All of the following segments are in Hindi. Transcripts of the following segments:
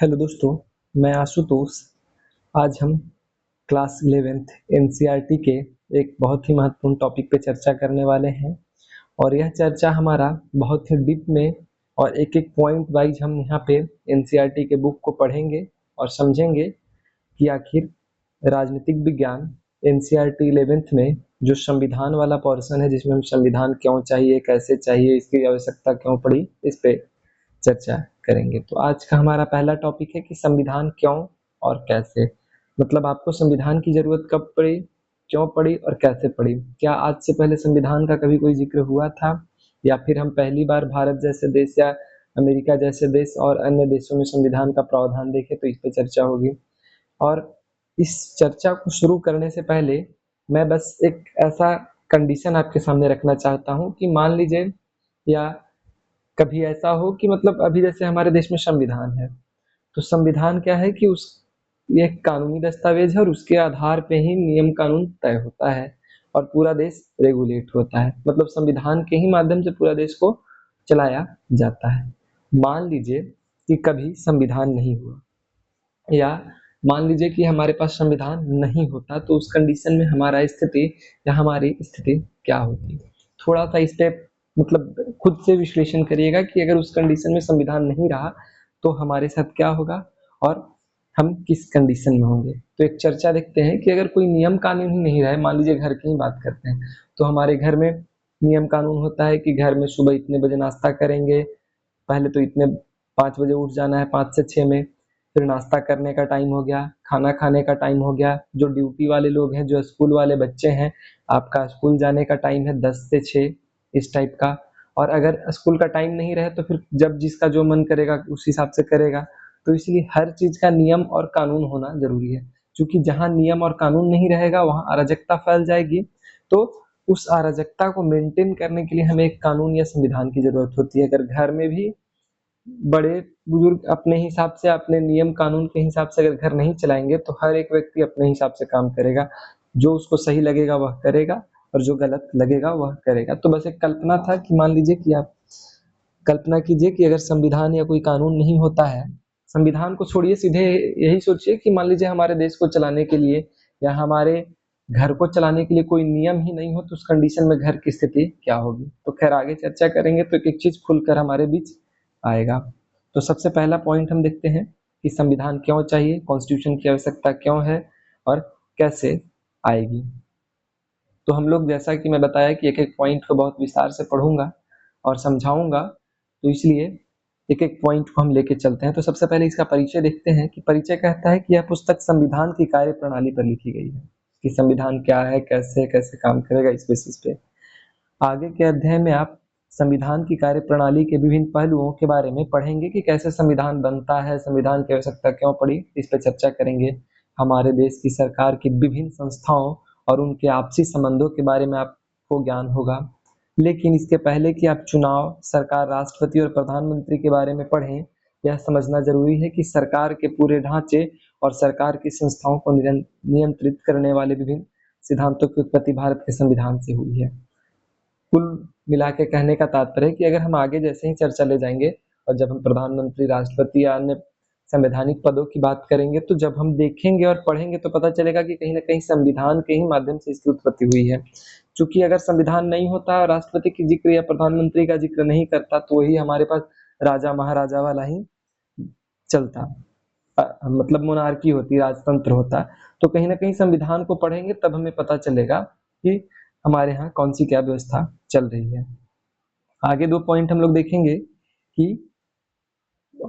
हेलो दोस्तों, मैं आशुतोष। आज हम क्लास 11th एनसीईआरटी के एक बहुत ही महत्वपूर्ण टॉपिक पे चर्चा करने वाले हैं और यह चर्चा हमारा बहुत ही डीप में और एक-एक पॉइंट वाइज हम यहाँ पे एनसीईआरटी के बुक को पढ़ेंगे और समझेंगे कि आखिर राजनीतिक विज्ञान एनसीईआरटी 11th में जो संविधान वाला पोर्शन है, जिसमें हम संविधान क्यों चाहिए, कैसे चाहिए, इसकी आवश्यकता क्यों पड़ी, इस पे चर्चा करेंगे। तो आज का हमारा पहला टॉपिक है कि संविधान क्यों और कैसे। मतलब आपको संविधान की जरूरत कब पड़ी, क्यों पड़ी और कैसे पड़ी। क्या आज से पहले संविधान का कभी कोई जिक्र हुआ था या फिर हम पहली बार भारत जैसे देश या अमेरिका जैसे देश और अन्य देशों में संविधान का प्रावधान देखें, तो इस पे चर्चा होगी। और इस चर्चा को शुरू करने से पहले मैं बस एक ऐसा कंडीशन आपके सामने रखना चाहता हूँ कि मान लीजिए या कभी ऐसा हो कि मतलब अभी जैसे हमारे देश में संविधान है, तो संविधान क्या है कि उस ये एक कानूनी दस्तावेज है और उसके आधार पे ही नियम कानून तय होता है और पूरा देश रेगुलेट होता है। मतलब संविधान के ही माध्यम से पूरा देश को चलाया जाता है। मान लीजिए कि कभी संविधान नहीं हुआ या मान लीजिए कि हमारे पास संविधान नहीं होता, तो उस कंडीशन में हमारा स्थिति या हमारी स्थिति क्या होती। थोड़ा सा इस पे मतलब खुद से विश्लेषण करिएगा कि अगर उस कंडीशन में संविधान नहीं रहा तो हमारे साथ क्या होगा और हम किस कंडीशन में होंगे। तो एक चर्चा देखते हैं कि अगर कोई नियम कानून ही नहीं रहे, मान लीजिए घर की ही बात करते हैं, तो हमारे घर में नियम कानून होता है कि घर में सुबह इतने बजे नाश्ता करेंगे, पहले तो इतने 5 बजे उठ जाना है, 5 से 6 में, फिर नाश्ता करने का टाइम हो गया, खाना खाने का टाइम हो गया। जो ड्यूटी वाले लोग हैं, जो स्कूल वाले बच्चे हैं, आपका स्कूल जाने का टाइम है 10 से 6, इस टाइप का। और अगर स्कूल का टाइम नहीं रहे तो फिर जब जिसका जो मन करेगा उस हिसाब से करेगा। तो इसलिए हर चीज का नियम और कानून होना जरूरी है, क्योंकि जहां नियम और कानून नहीं रहेगा वहां अराजकता फैल जाएगी। तो उस अराजकता को मेंटेन करने के लिए हमें एक कानून या संविधान की जरूरत होती है। अगर घर में भी बड़े बुजुर्ग अपने हिसाब से, अपने नियम कानून के हिसाब से अगर घर नहीं चलाएंगे, तो हर एक व्यक्ति अपने हिसाब से काम करेगा। जो उसको सही लगेगा वह करेगा और जो गलत लगेगा वह करेगा। तो बस एक कल्पना था कि मान लीजिए कि आप कल्पना कीजिए कि अगर संविधान या कोई कानून नहीं होता है, संविधान को छोड़िए, सीधे यही सोचिए कि मान लीजिए हमारे देश को चलाने के लिए या हमारे घर को चलाने के लिए कोई नियम ही नहीं हो, तो उस कंडीशन में घर की स्थिति क्या होगी। तो खैर आगे चर्चा करेंगे तो एक एक चीज खुलकर हमारे बीच आएगा। तो सबसे पहला पॉइंट हम देखते हैं कि संविधान क्यों चाहिए, कॉन्स्टिट्यूशन की आवश्यकता क्यों है और कैसे आएगी। तो हम लोग, जैसा कि मैं बताया कि एक एक पॉइंट को बहुत विस्तार से पढ़ूंगा और समझाऊंगा, तो इसलिए एक एक पॉइंट को हम लेके चलते हैं। तो सबसे पहले इसका परिचय देखते हैं कि परिचय कहता है कि यह पुस्तक संविधान की कार्य प्रणाली पर लिखी गई है कि संविधान क्या है, कैसे कैसे काम करेगा, इस बेसिस पे। आगे के अध्याय में आप संविधान की कार्य प्रणाली के विभिन्न पहलुओं के बारे में पढ़ेंगे कि कैसे संविधान बनता है, संविधान की आवश्यकता क्यों पड़ी, इस पर चर्चा करेंगे। हमारे देश की सरकार की विभिन्न संस्थाओं और उनके आपसी संबंधों के बारे में आपको ज्ञान होगा। लेकिन इसके पहले कि आप चुनाव, सरकार, राष्ट्रपति और प्रधानमंत्री के बारे में पढ़ें, यह समझना जरूरी है कि सरकार के पूरे ढांचे और सरकार की संस्थाओं को नियंत्रित करने वाले विभिन्न सिद्धांतों की उत्पत्ति भारत के संविधान से हुई है। कुल मिला के कहने का तात्पर्य है कि अगर हम आगे जैसे ही चर्चा ले जाएंगे और जब हम प्रधानमंत्री, राष्ट्रपति या अन्य संवैधानिक पदों की बात करेंगे, तो जब हम देखेंगे और पढ़ेंगे तो पता चलेगा कि कहीं ना कहीं संविधान के ही माध्यम से इसकी उत्पत्ति हुई है। क्योंकि अगर संविधान नहीं होता, राष्ट्रपति की जिक्र या प्रधानमंत्री का जिक्र नहीं करता, तो वही हमारे पास राजा महाराजा वाला ही चलता, मतलब मोनार्की होती, राजतंत्र होता। तो कहीं ना कहीं संविधान को पढ़ेंगे तब हमें पता चलेगा कि हमारे यहाँ कौन सी क्या व्यवस्था चल रही है। आगे दो पॉइंट हम लोग देखेंगे कि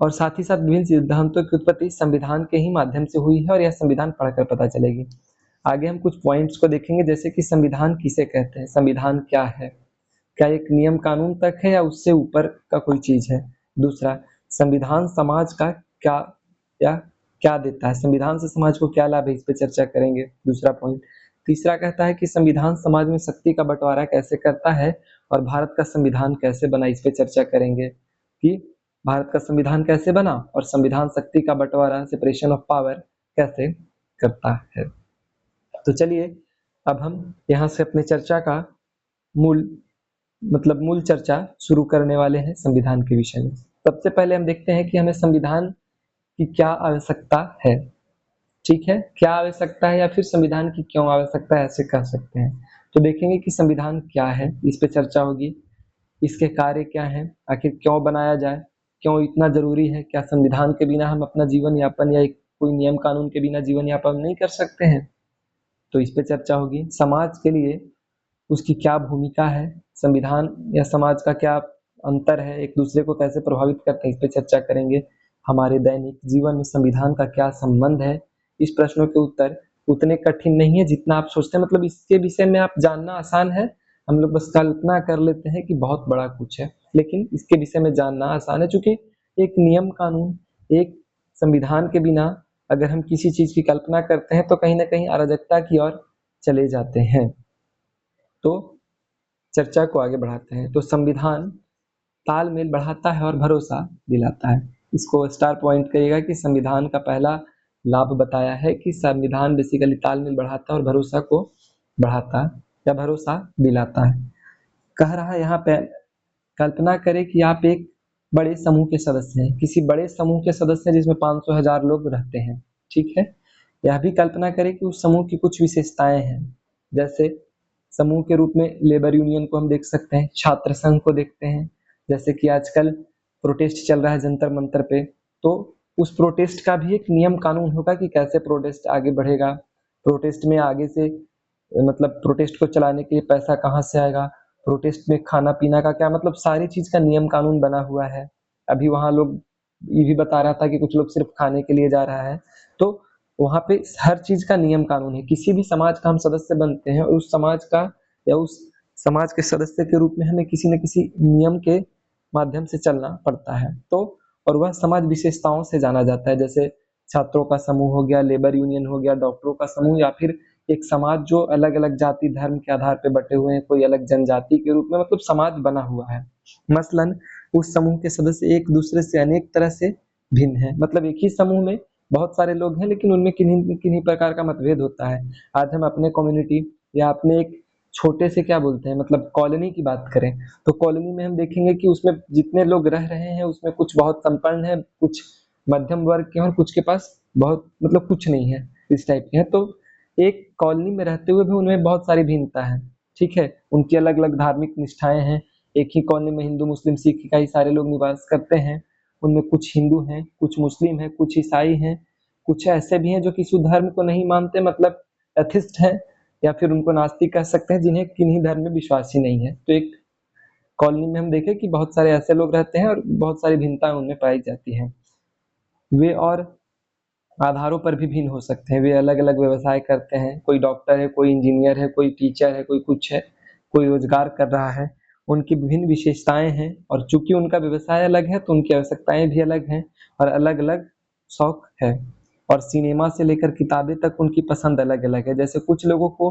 और साथ ही साथ विभिन्न सिद्धांतों की उत्पत्ति संविधान के ही माध्यम से हुई है और यह संविधान पढ़कर पता चलेगी। आगे हम कुछ पॉइंट्स को देखेंगे, जैसे कि संविधान किसे कहते हैं, संविधान क्या है, क्या एक नियम कानून तक है या उससे ऊपर का कोई चीज है। दूसरा, संविधान समाज का क्या या क्या देता है, संविधान से समाज को क्या लाभ है, इस पे चर्चा करेंगे, दूसरा पॉइंट। तीसरा कहता है कि संविधान समाज में शक्ति का बंटवारा कैसे करता है और भारत का संविधान कैसे बना, इस पे चर्चा करेंगे कि भारत का संविधान कैसे बना और संविधान शक्ति का बंटवारा, सेपरेशन ऑफ पावर, कैसे करता है। तो चलिए अब हम यहाँ से अपने चर्चा का मूल चर्चा शुरू करने वाले हैं संविधान के विषय में। सबसे पहले हम देखते हैं कि हमें संविधान की क्या आवश्यकता है। ठीक है, क्या आवश्यकता है या फिर संविधान की क्यों आवश्यकता है, ऐसे कह सकते हैं। तो देखेंगे कि संविधान क्या है, इस पे चर्चा होगी। इसके कार्य क्या हैं, आखिर क्यों बनाया जाए, क्यों इतना जरूरी है, क्या संविधान के बिना हम अपना जीवन यापन या एक कोई नियम कानून के बिना जीवन यापन नहीं कर सकते हैं। तो इस पे चर्चा होगी। समाज के लिए उसकी क्या भूमिका है, संविधान या समाज का क्या अंतर है, एक दूसरे को कैसे प्रभावित करते हैं, इस पे चर्चा करेंगे। हमारे दैनिक जीवन में संविधान का क्या संबंध है, इस प्रश्नों के उत्तर उतने कठिन नहीं है जितना आप सोचते हैं। मतलब इसके विषय में आप जानना आसान है, हम लोग बस कल्पना कर लेते हैं कि बहुत बड़ा कुछ है, लेकिन इसके विषय में जानना आसान है, चूंकि एक नियम कानून, एक संविधान के बिना अगर हम किसी चीज की कल्पना करते हैं तो कहीं ना कहीं अराजकता की ओर चले जाते हैं। तो चर्चा को आगे बढ़ाते हैं। तो संविधान तालमेल बढ़ाता है और भरोसा दिलाता है। इसको स्टार पॉइंट करिएगा कि संविधान का पहला लाभ बताया है कि संविधान बेसिकली तालमेल बढ़ाता है और भरोसा को बढ़ाता है या भरोसा दिलाता है। कह रहा है यहाँ पे, कल्पना करें कि आप एक बड़े समूह के सदस्य हैं, किसी बड़े समूह के सदस्य जिसमें 500,000 लोग रहते हैं। ठीक है, यह भी कल्पना करें कि उस समूह की कुछ विशेषताएं हैं। जैसे समूह के रूप में लेबर यूनियन को हम देख सकते हैं, छात्र संघ को देखते हैं। जैसे कि आजकल प्रोटेस्ट चल रहा है जंतर मंतर पे, तो उस प्रोटेस्ट का भी एक नियम कानून होगा कि कैसे प्रोटेस्ट आगे बढ़ेगा, प्रोटेस्ट में आगे से मतलब प्रोटेस्ट को चलाने के लिए पैसा कहाँ से आएगा, प्रोटेस्ट में खाना पीना का क्या, मतलब सारी चीज का नियम कानून बना हुआ है। अभी वहां लोग ये भी बता रहा था कि कुछ लोग सिर्फ खाने के लिए जा रहा है। तो वहां पे हर चीज का नियम कानून है। किसी भी समाज का हम सदस्य बनते हैं और उस समाज का या उस समाज के सदस्य के रूप में हमें किसी न किसी नियम के माध्यम से चलना पड़ता है। तो और वह समाज विशेषताओं से जाना जाता है, जैसे छात्रों का समूह हो गया, लेबर यूनियन हो गया, डॉक्टरों का समूह, या फिर एक समाज जो अलग अलग जाति धर्म के आधार पर बटे हुए हैं, कोई अलग जनजाति के रूप में, मतलब समाज बना हुआ है। मसलन उस समूह के सदस्य एक दूसरे से अनेक तरह से भिन्न है, मतलब एक ही समूह में बहुत सारे लोग हैं लेकिन उनमें किन्हीं किन्हीं प्रकार का मतभेद होता है। आज हम अपने कम्युनिटी या अपने एक छोटे से क्या बोलते हैं, मतलब कॉलोनी की बात करें, तो कॉलोनी में हम देखेंगे कि उसमें जितने लोग रह रहे हैं उसमें कुछ बहुत संपन्न है, कुछ मध्यम वर्ग के हैं और कुछ के पास बहुत मतलब कुछ नहीं है, इस टाइप के हैं। तो एक कॉलोनी में रहते हुए भी उनमें बहुत सारी भिन्नता है। ठीक है, उनकी अलग अलग धार्मिक निष्ठाएं हैं। एक ही कॉलोनी में हिंदू मुस्लिम सिख इसाई सारे लोग निवास करते हैं। उनमें कुछ हिंदू हैं, कुछ मुस्लिम हैं, कुछ ईसाई हैं, कुछ ऐसे भी हैं जो किसी धर्म को नहीं मानते, मतलब एथिस्ट हैं, या फिर उनको नास्तिक कह सकते हैं, जिन्हें किन्हीं धर्म में विश्वास ही नहीं है। तो एक कॉलोनी में हम देखें कि बहुत सारे ऐसे लोग रहते हैं और बहुत सारी भिन्नताएं उनमें पाई जाती हैं। वे और आधारों पर भी भिन्न हो सकते हैं। वे अलग अलग व्यवसाय करते हैं, कोई डॉक्टर है, कोई इंजीनियर है, कोई टीचर है, कोई कुछ है, कोई रोजगार कर रहा है। उनकी विभिन्न विशेषताएं हैं और चूंकि उनका व्यवसाय अलग है तो उनकी आवश्यकताएं भी अलग हैं और अलग अलग शौक है। और सिनेमा से लेकर किताबें तक उनकी पसंद अलग अलग है। जैसे कुछ लोगों को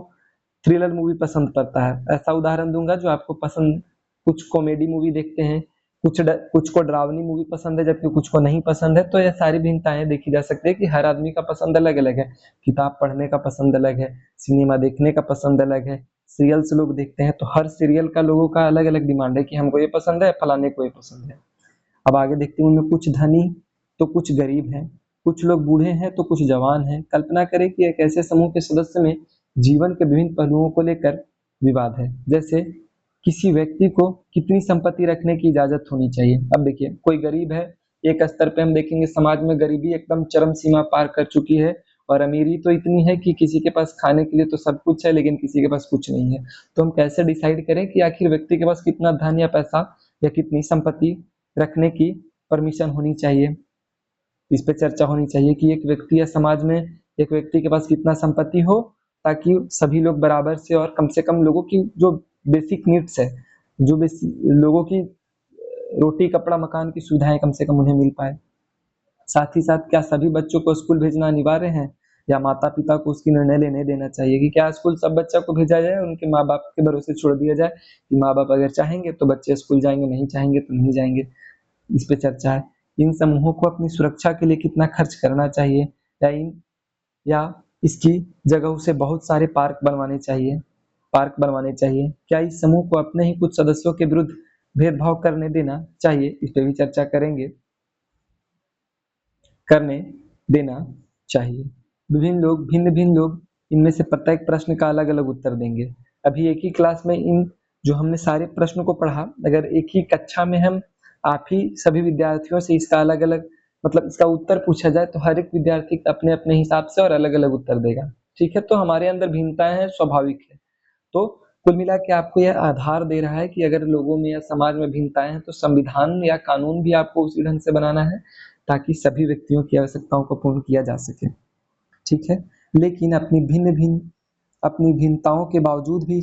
थ्रिलर मूवी पसंद पड़ता है, ऐसा उदाहरण दूंगा जो आपको पसंद, कुछ कॉमेडी मूवी देखते हैं, कुछ को डरावनी मूवी पसंद है जबकि कुछ को नहीं पसंद है। तो ये सारी भिन्नताएं देखी जा सकती है कि हर आदमी का पसंद अलग अलग है। किताब पढ़ने का पसंद अलग है, सिनेमा देखने का पसंद अलग है, सीरियल्स लोग देखते हैं तो हर सीरियल का लोगों का अलग अलग डिमांड है कि हमको ये पसंद है, फलाने को ये पसंद है। अब आगे देखते हैं, उनमें कुछ धनी तो कुछ गरीब हैं, कुछ लोग बूढ़े हैं तो कुछ जवान हैं। कल्पना करें कि एक ऐसे समूह के सदस्य में जीवन के विभिन्न पहलुओं को लेकर विवाद है। जैसे किसी व्यक्ति को कितनी संपत्ति रखने की इजाजत होनी चाहिए। अब देखिए, कोई गरीब है, एक स्तर पे हम देखेंगे समाज में गरीबी एकदम चरम सीमा पार कर चुकी है और अमीरी तो इतनी है कि किसी के पास खाने के लिए तो सब कुछ है लेकिन किसी के पास कुछ नहीं है। तो हम कैसे डिसाइड करें कि आखिर व्यक्ति के पास कितना धन या पैसा या कितनी संपत्ति रखने की परमिशन होनी चाहिए। इस पे चर्चा होनी चाहिए कि एक व्यक्ति या समाज में एक व्यक्ति के पास कितना संपत्ति हो ताकि सभी लोग बराबर से और कम से कम लोगों की जो बेसिक नीड्स है, जो लोगों की रोटी कपड़ा मकान की सुविधाएं कम से कम उन्हें मिल पाए। साथ ही साथ क्या सभी बच्चों को स्कूल भेजना अनिवार्य है या माता पिता को उसकी निर्णय लेने देना चाहिए कि क्या स्कूल सब बच्चा को भेजा जाए, उनके माँ बाप के भरोसे छोड़ दिया जाए कि माँ बाप अगर चाहेंगे तो बच्चे स्कूल जाएंगे, नहीं चाहेंगे तो नहीं जाएंगे। इस पे चर्चा है। इन समूहों को अपनी सुरक्षा के लिए कितना खर्च करना चाहिए या इसकी जगह से बहुत सारे पार्क बनवाने चाहिए। क्या इस समूह को अपने ही कुछ सदस्यों के विरुद्ध भेदभाव करने देना चाहिए, इस पे भी चर्चा करेंगे। करने देना चाहिए। भिन्न भिन्न लोग इनमें से प्रत्येक प्रश्न का अलग अलग उत्तर देंगे। अभी एक ही क्लास में इन जो हमने सारे प्रश्नों को पढ़ा, अगर एक ही कक्षा में हम आप ही सभी विद्यार्थियों से इसका अलग अलग मतलब इसका उत्तर पूछा जाए तो हर एक विद्यार्थी अपने अपने हिसाब से और अलग अलग उत्तर देगा। ठीक है, तो हमारे अंदर भिन्नताएं हैं, स्वाभाविक है। तो कुल मिला के आपको यह आधार दे रहा है कि अगर लोगों में या समाज में भिन्नताएं हैं तो संविधान या कानून भी आपको उसी ढंग से बनाना है ताकि सभी व्यक्तियों की आवश्यकताओं को पूर्ण किया जा सके। ठीक है, लेकिन अपनी भिन्नताओं के बावजूद भी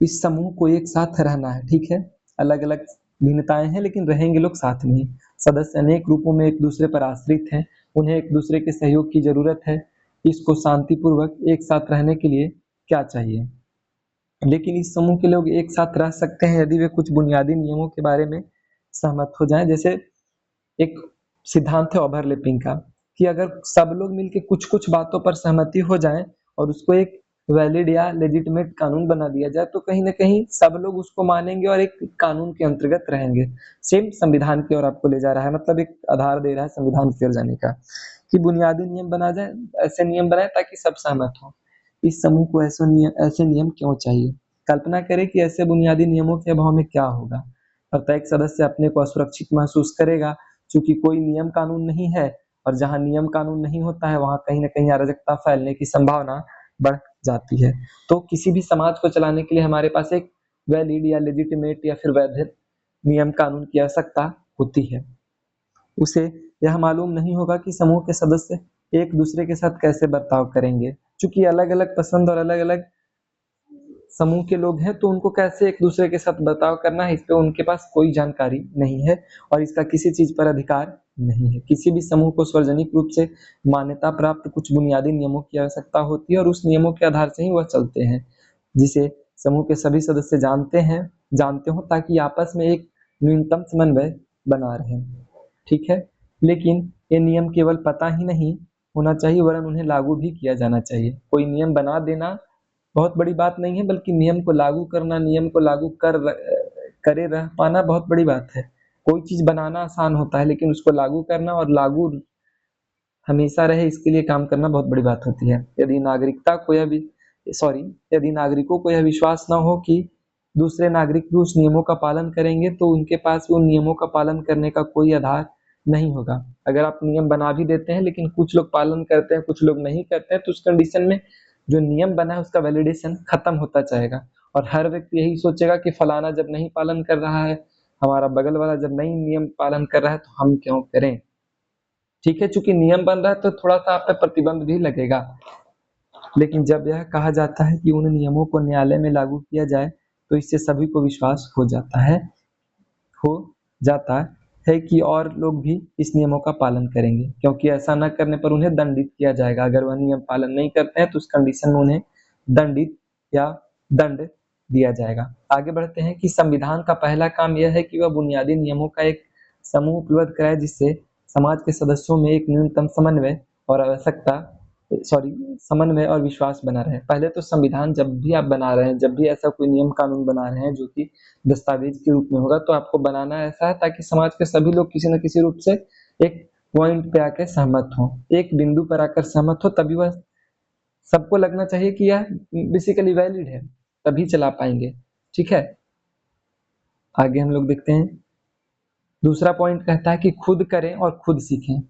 इस समूह को एक साथ रहना है। ठीक है, अलग अलग भिन्नताएं हैं लेकिन रहेंगे लोग साथ में ही। सदस्य अनेक रूपों में एक दूसरे पर आश्रित हैं, उन्हें एक दूसरे के सहयोग की जरूरत है। इसको शांतिपूर्वक एक साथ रहने के लिए क्या चाहिए? लेकिन इस समूह के लोग एक साथ रह सकते हैं यदि वे कुछ बुनियादी नियमों के बारे में सहमत हो जाएं। जैसे एक सिद्धांत है ओवरलैपिंग का कि अगर सब लोग मिलकर कुछ कुछ बातों पर सहमति हो जाएं और उसको एक वैलिड या लेजिटिमेट कानून बना दिया जाए तो कहीं ना कहीं सब लोग उसको मानेंगे और एक कानून के अंतर्गत रहेंगे। सेम संविधान की ओर आपको ले जा रहा है, मतलब एक आधार दे रहा है संविधान की ओर जाने का कि बुनियादी नियम बना जाए, ऐसे नियम बनाए ताकि सब सहमत हो। इस समूह को ऐसे नियम क्यों चाहिए? कल्पना करें कि ऐसे बुनियादी नियमों के अभाव में क्या होगा। प्रत्येक सदस्य अपने को असुरक्षित महसूस करेगा क्योंकि कोई नियम कानून नहीं है, और जहां नियम कानून नहीं होता है वहां कहीं ना कहीं अराजकता फैलने की संभावना बढ़ जाती है। तो किसी भी समाज को चलाने के लिए हमारे पास एक वैलिड या लेजिटिमेट या फिर वैध नियम कानून की आवश्यकता होती है। उसे यह मालूम नहीं होगा कि समूह के सदस्य एक दूसरे के साथ कैसे बर्ताव करेंगे, क्योंकि अलग अलग पसंद और अलग अलग समूह के लोग हैं तो उनको कैसे एक दूसरे के साथ बर्ताव करना है इस पे उनके पास कोई जानकारी नहीं है और इसका किसी चीज पर अधिकार नहीं है। किसी भी समूह को सार्वजनिक रूप से मान्यता प्राप्त कुछ बुनियादी नियमों की आवश्यकता होती है और उस नियमों के आधार से ही वह चलते हैं, जिसे समूह के सभी सदस्य जानते हो ताकि आपस में एक न्यूनतम समन्वय बना रहे। ठीक है, लेकिन ये नियम केवल पता ही नहीं होना चाहिए वरन उन्हें लागू भी किया जाना चाहिए। कोई नियम बना देना बहुत बड़ी बात नहीं है, बल्कि नियम को लागू करना, नियम को लागू करे रह पाना बहुत बड़ी बात है। कोई चीज बनाना आसान होता है लेकिन उसको लागू करना और लागू हमेशा रहे इसके लिए काम करना बहुत बड़ी बात होती है। यदि नागरिकों को यह विश्वास न हो कि दूसरे नागरिक भी उस नियमों का पालन करेंगे तो उनके पास उन नियमों का पालन करने का कोई आधार नहीं होगा। अगर आप नियम बना भी देते हैं लेकिन कुछ लोग पालन करते हैं कुछ लोग नहीं करते हैं तो उस कंडीशन में जो नियम बना है उसका वैलिडेशन खत्म होता जाएगा और हर व्यक्ति यही सोचेगा कि फलाना जब नहीं पालन कर रहा है, हमारा बगल वाला जब नहीं नियम पालन कर रहा है तो हम क्यों करें। ठीक है, चूंकि नियम बन रहा है तो थोड़ा सा आप पे प्रतिबंध भी लगेगा, लेकिन जब यह कहा जाता है कि उन नियमों को न्यायालय में लागू किया जाए तो इससे सभी को विश्वास हो जाता है कि और लोग भी इस नियमों का पालन करेंगे, क्योंकि ऐसा न करने पर उन्हें दंडित किया जाएगा। अगर वह नियम पालन नहीं करते हैं तो उस कंडीशन में उन्हें दंडित या दंड दिया जाएगा। आगे बढ़ते हैं कि संविधान का पहला काम यह है कि वह बुनियादी नियमों का एक समूह उपलब्ध कराए जिससे समाज के सदस्यों में एक न्यूनतम समन्वय और विश्वास बना रहे। पहले तो संविधान जब भी आप बना रहे हैं, जब भी ऐसा कोई नियम कानून बना रहे हैं जो कि दस्तावेज के रूप में होगा, तो आपको बनाना ऐसा है ताकि समाज के सभी लोग किसी न किसी रूप से एक पॉइंट पे आकर सहमत हो, एक बिंदु पर आकर सहमत हो, तभी वह सबको लगना चाहिए कि यह बेसिकली वैलिड है, तभी चला पाएंगे। ठीक है, आगे हम लोग देखते हैं। दूसरा पॉइंट कहता है कि खुद करें और खुद सीखें।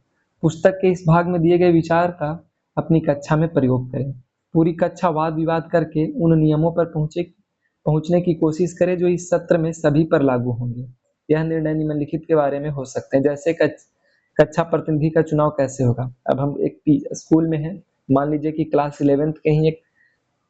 पुस्तक के इस भाग में दिए गए विचार का अपनी कक्षा में प्रयोग करें। पूरी कक्षा वाद विवाद करके उन नियमों पर पहुंचने की कोशिश करें जो इस सत्र में सभी पर लागू होंगे। यह निर्णय निम्नलिखित के बारे में हो सकते हैं, जैसे कक्षा प्रतिनिधि का चुनाव कैसे होगा। अब हम एक स्कूल में हैं, मान लीजिए कि क्लास 11th के ही एक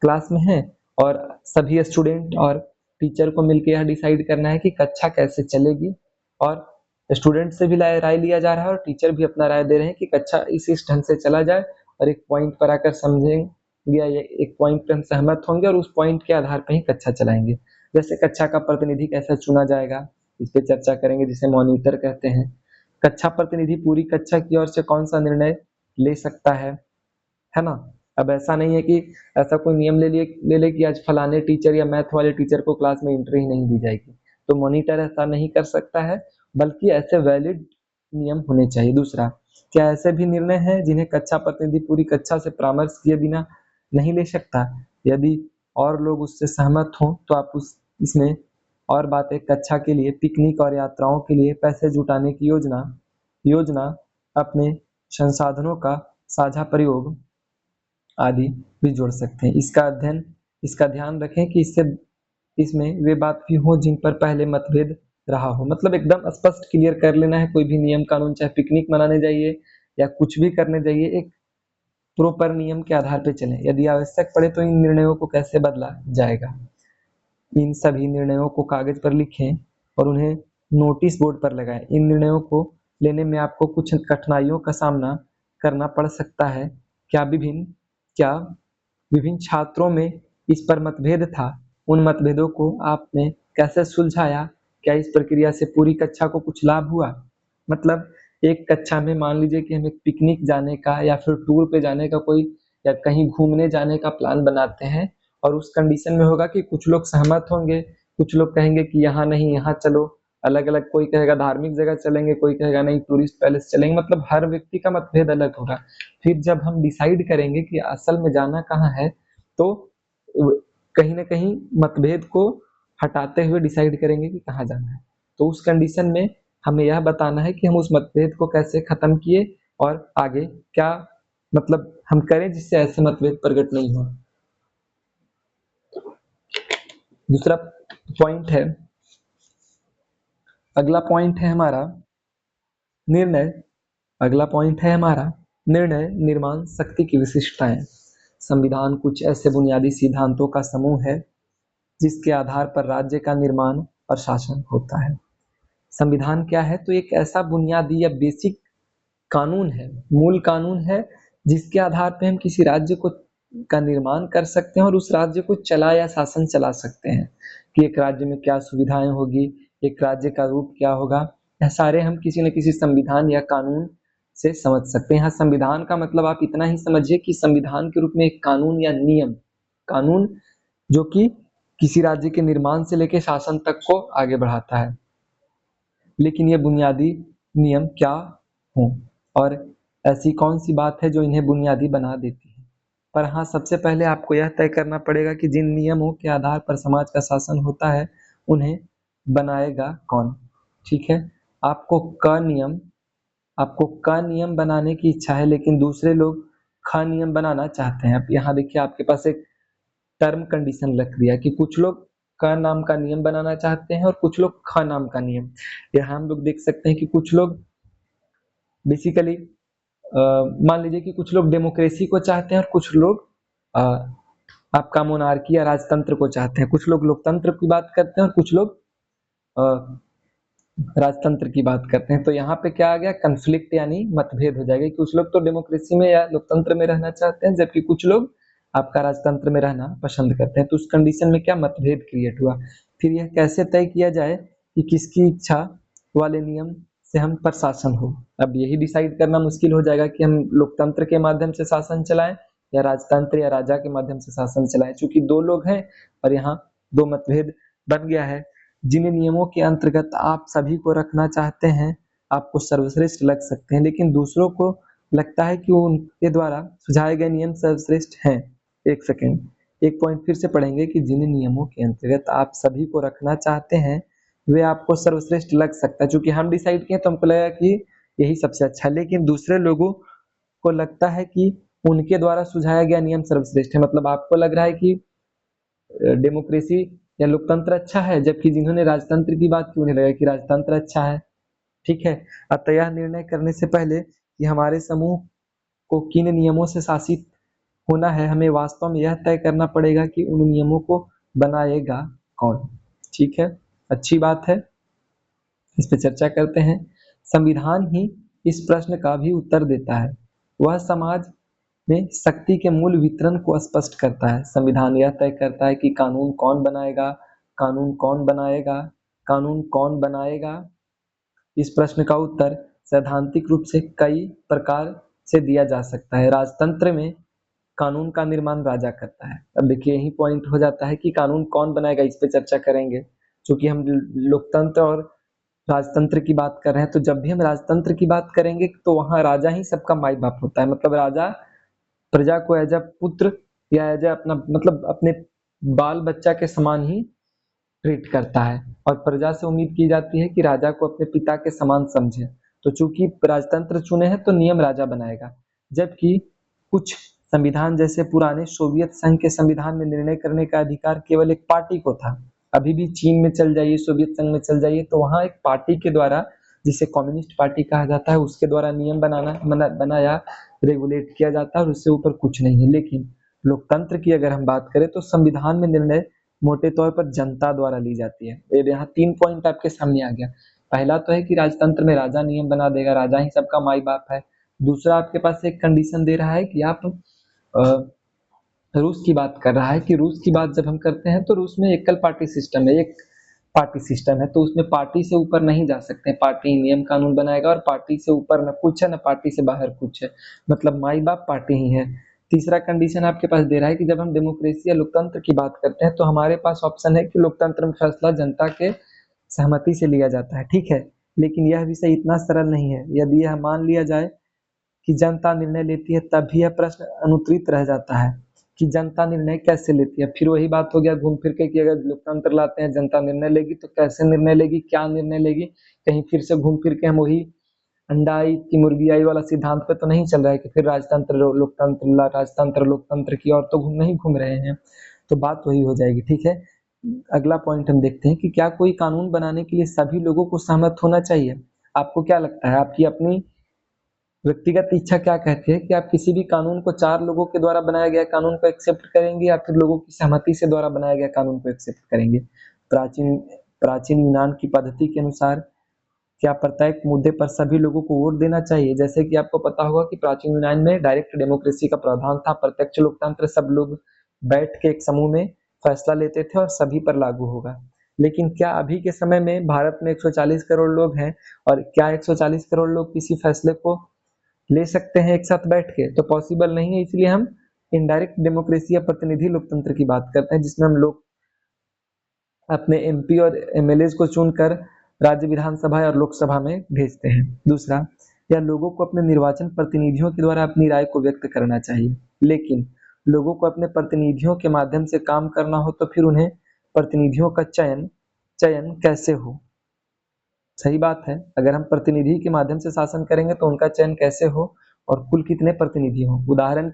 क्लास में है और सभी स्टूडेंट और टीचर को मिलकर यह डिसाइड करना है कि कक्षा कैसे चलेगी, और स्टूडेंट से भी राय लिया जा रहा है और टीचर भी अपना राय दे रहे हैं कि कक्षा इस ढंग से चला जाए और एक पॉइंट पर आकर समझेंगे या एक पॉइंट पर हम सहमत होंगे और उस पॉइंट के आधार पर ही कक्षा चलाएंगे। जैसे कक्षा का प्रतिनिधि कैसे चुना जाएगा इस पे चर्चा करेंगे, जिसे मॉनिटर कहते हैं। कक्षा प्रतिनिधि पूरी कक्षा की ओर से कौन सा निर्णय ले सकता है ना। अब ऐसा नहीं है कि ऐसा कोई नियम ले ले कि आज फलाने टीचर या मैथ वाले टीचर को क्लास में एंट्री ही नहीं दी जाएगी, तो मॉनिटर ऐसा नहीं कर सकता है, बल्कि ऐसे वैलिड नियम होने चाहिए। दूसरा, क्या ऐसे भी निर्णय हैं जिन्हें कक्षा प्रतिनिधि पूरी कक्षा से परामर्श किए बिना नहीं ले सकता? यदि और लोग उससे सहमत हों तो आप उस इसमें और बातें, कक्षा के लिए, पिकनिक और यात्राओं के लिए पैसे जुटाने की योजना योजना अपने संसाधनों का साझा प्रयोग आदि भी जोड़ सकते हैं। इसका ध्यान रखें कि इसमें वे बात भी हो जिन पर पहले मतभेद रहा हो। मतलब एकदम स्पष्ट क्लियर कर लेना है कोई भी नियम कानून, चाहे पिकनिक मनाने जाइए या कुछ भी करने जाइए, एक प्रॉपर नियम के आधार पे चलें। यदि आवश्यक पड़े तो इन निर्णयों को कैसे बदला जाएगा, इन सभी निर्णयों को कागज पर लिखें और उन्हें नोटिस बोर्ड पर लगाएं। इन निर्णयों को लेने में आपको कुछ कठिनाइयों का सामना करना पड़ सकता है। क्या विभिन्न छात्रों में इस पर मतभेद था? उन मतभेदों को आपने कैसे सुलझाया? क्या इस प्रक्रिया से पूरी कक्षा को कुछ लाभ हुआ? मतलब एक कक्षा में मान लीजिए कि हम एक पिकनिक जाने का या फिर टूर पे जाने का कोई, या कहीं घूमने जाने का प्लान बनाते हैं, और उस कंडीशन में होगा कि कुछ लोग सहमत होंगे, कुछ लोग कहेंगे कि यहाँ नहीं यहाँ चलो, अलग अलग, कोई कहेगा धार्मिक जगह चलेंगे, कोई कहेगा नहीं टूरिस्ट पैलेस चलेंगे। मतलब हर व्यक्ति का मतभेद अलग होगा। फिर जब हम डिसाइड करेंगे कि असल में जाना कहाँ है, तो कहीं ना कहीं मतभेद को हटाते हुए डिसाइड करेंगे कि कहाँ जाना है। तो उस कंडीशन में हमें यह बताना है कि हम उस मतभेद को कैसे खत्म किए और आगे क्या मतलब हम करें जिससे ऐसे मतभेद प्रकट नहीं हो। दूसरा पॉइंट है, अगला पॉइंट है हमारा निर्णय अगला पॉइंट है हमारा निर्णय निर्माण शक्ति की विशिष्टताएं। संविधान कुछ ऐसे बुनियादी सिद्धांतों का समूह है जिसके आधार पर राज्य का निर्माण और शासन होता है। संविधान क्या है? तो एक ऐसा बुनियादी या बेसिक कानून है, मूल कानून है, जिसके आधार पे हम किसी राज्य को का निर्माण कर सकते हैं और उस राज्य को चला या शासन चला सकते हैं कि एक राज्य में क्या सुविधाएं होगी, एक राज्य का रूप क्या होगा। यह सारे हम किसी न किसी संविधान या कानून से समझ सकते हैं। यहाँ संविधान का मतलब आप इतना ही समझिए कि संविधान के रूप में एक कानून या नियम, कानून जो कि किसी राज्य के निर्माण से लेकर शासन तक को आगे बढ़ाता है। लेकिन ये बुनियादी नियम क्या हों और ऐसी कौन सी बात है जो इन्हें बुनियादी बना देती है? पर हाँ, सबसे पहले आपको यह तय करना पड़ेगा कि जिन नियमों के आधार पर समाज का शासन होता है उन्हें बनाएगा कौन। ठीक है, आपको क नियम बनाने की इच्छा है, लेकिन दूसरे लोग ख नियम बनाना चाहते हैं। अब यहाँ देखिए आपके पास एक टर्म कंडीशन लग दिया कि कुछ लोग क नाम का नियम बनाना चाहते हैं और कुछ लोग ख नाम का नियम। यहाँ हम लोग देख सकते हैं कि कुछ लोग बेसिकली मान लीजिए कि कुछ लोग डेमोक्रेसी को चाहते हैं और कुछ लोग अ, आपका मोनार्की या राजतंत्र को चाहते हैं। कुछ लोग लोकतंत्र की बात करते हैं और कुछ लोग अ, राजतंत्र की बात करते हैं। तो यहाँ पे क्या आ गया, कन्फ्लिक्ट यानी मतभेद हो जाएगा। कुछ लोग तो डेमोक्रेसी में या लोकतंत्र में रहना चाहते हैं, जबकि कुछ लोग आपका राजतंत्र में रहना पसंद करते हैं। तो उस कंडीशन में क्या मतभेद क्रिएट हुआ। फिर यह कैसे तय किया जाए कि किसकी इच्छा वाले नियम से हम पर शासन हो। अब यही डिसाइड करना मुश्किल हो जाएगा कि हम लोकतंत्र के माध्यम से शासन चलाएं या राजतंत्र या राजा के माध्यम से शासन चलाएं। चूंकि दो लोग हैं और यहाँ दो मतभेद बन गया है। जिन नियमों के अंतर्गत आप सभी को रखना चाहते हैं आपको सर्वश्रेष्ठ लग सकते हैं, लेकिन दूसरों को लगता है कि उनके द्वारा सुझाए गए नियम सर्वश्रेष्ठ हैं। एक सेकेंड, एक पॉइंट फिर से पढ़ेंगे कि जिन नियमों के अंतर्गत आप सभी को रखना चाहते हैं वे आपको सर्वश्रेष्ठ लग सकता है। चूंकि हम डिसाइड किए तो हमको लगा कि यही सबसे अच्छा है, लेकिन दूसरे लोगों को लगता है कि उनके द्वारा सुझाया गया नियम सर्वश्रेष्ठ है। मतलब आपको लग रहा है कि डेमोक्रेसी या लोकतंत्र अच्छा है, जबकि जिन्होंने राजतंत्र की बात की उन्हें लगा कि राजतंत्र अच्छा है। ठीक है, अतः यह निर्णय करने से पहले कि हमारे समूह को किन नियमों से शासित होना है, हमें वास्तव में यह तय करना पड़ेगा कि उन नियमों को बनाएगा कौन। ठीक है, अच्छी बात है, इस पर चर्चा करते हैं। संविधान ही इस प्रश्न का भी उत्तर देता है। वह समाज में शक्ति के मूल वितरण को स्पष्ट करता है। संविधान यह तय करता है कि कानून कौन बनाएगा, कानून कौन बनाएगा, कानून कौन बनाएगा। इस प्रश्न का उत्तर सैद्धांतिक रूप से कई प्रकार से दिया जा सकता है। राजतंत्र में कानून का निर्माण राजा करता है। अब देखिए यही पॉइंट हो जाता है कि कानून कौन बनाएगा, इस पे चर्चा करेंगे। क्योंकि हम लोकतंत्र और राजतंत्र की बात कर रहे हैं, तो जब भी हम राजतंत्र की बात करेंगे तो वहाँ राजा ही सबका माई बाप होता है। मतलब राजा प्रजा को एज अ पुत्र या एज अ अपना मतलब अपने बाल बच्चा के समान ही ट्रीट करता है, और प्रजा से उम्मीद की जाती है कि राजा को अपने पिता के समान समझे। तो चूंकि राजतंत्र चुने हैं तो नियम राजा बनाएगा, जबकि कुछ संविधान जैसे पुराने सोवियत संघ के संविधान में निर्णय करने का अधिकार केवल एक पार्टी को था। अभी भी चीन में चल जाइए, सोवियत संघ में चल जाइए, तो वहां एक पार्टी के द्वारा, जिसे कम्युनिस्ट पार्टी कहा जाता है, उसके द्वारा नियम बनाया रेगुलेट किया जाता है, और उससे ऊपर कुछ नहीं है। लेकिन लोकतंत्र की अगर हम बात करें तो संविधान में निर्णय मोटे तौर पर जनता द्वारा ली जाती है। ये यहाँ 3 पॉइंट आपके सामने आ गया। पहला तो है कि राजतंत्र में राजा नियम बना देगा, राजा ही सबका माई बाप है। दूसरा आपके पास एक कंडीशन दे रहा है कि आप रूस की बात कर रहा है कि रूस की बात जब हम करते हैं तो रूस में एकल पार्टी सिस्टम है, एक पार्टी सिस्टम है, तो उसमें पार्टी से ऊपर नहीं जा सकते। पार्टी नियम कानून बनाएगा और पार्टी से ऊपर न कुछ है न पार्टी से बाहर कुछ है, मतलब माई बाप पार्टी ही है। तीसरा कंडीशन आपके पास दे रहा है कि जब हम डेमोक्रेसी या लोकतंत्र की बात करते हैं तो हमारे पास ऑप्शन है कि लोकतंत्र में फैसला जनता के सहमति से लिया जाता है, ठीक है। लेकिन यह विषय इतना सरल नहीं है। यदि यह मान लिया जाए कि जनता निर्णय लेती है, तब भी यह प्रश्न अनुत्तरित रह जाता है कि जनता निर्णय कैसे लेती है। फिर वही बात हो गया घूम फिर के कि अगर लोकतंत्र लाते हैं, जनता निर्णय लेगी तो कैसे निर्णय लेगी, क्या निर्णय लेगी। कहीं फिर से घूम फिर के हम वही अंडा आई कि मुर्गी आई वाला सिद्धांत पे तो नहीं चल रहा है कि फिर राजतंत्र लोकतंत्र की ओर तो नहीं घूम रहे हैं। तो बात वही हो जाएगी, ठीक है। अगला पॉइंट हम देखते हैं कि क्या कोई कानून बनाने के लिए सभी लोगों को सहमत होना चाहिए। आपको क्या लगता है, आपकी अपनी व्यक्तिगत इच्छा क्या कहती है कि आप किसी भी कानून को 4 लोगों के द्वारा बनाया गया कानून को एक्सेप्ट करेंगे या फिर लोगों की सहमति से द्वारा बनाया गया कानून को एक्सेप्ट करेंगे। प्राचीन प्राचीन यूनान की पद्धति के अनुसार क्या प्रत्येक मुद्दे पर सभी लोगों को वोट देना चाहिए। जैसे कि आपको पता होगा कि प्राचीन यूनान में डायरेक्ट डेमोक्रेसी का प्रावधान था, प्रत्यक्ष लोकतंत्र, सब लोग बैठ के एक समूह में फैसला लेते थे और सभी पर लागू होगा। लेकिन क्या अभी के समय में भारत में 140 करोड़ लोग हैं, और क्या 140 करोड़ लोग किसी फैसले को ले सकते हैं एक साथ बैठ के? तो पॉसिबल नहीं है। इसलिए हम इनडायरेक्ट डेमोक्रेसी या प्रतिनिधि लोकतंत्र की बात करते हैं, जिसमें हम लोग अपने एमपी और एमएलए को चुनकर राज्य विधानसभा और लोकसभा में भेजते हैं। दूसरा, या लोगों को अपने निर्वाचन प्रतिनिधियों के द्वारा अपनी राय को व्यक्त करना चाहिए। लेकिन लोगों को अपने प्रतिनिधियों के माध्यम से काम करना हो तो फिर उन्हें प्रतिनिधियों का चयन चयन कैसे हो? सही बात है, अगर हम प्रतिनिधि के माध्यम से शासन करेंगे तो उनका चयन कैसे हो और कुल कितने प्रतिनिधि हों। उदाहरण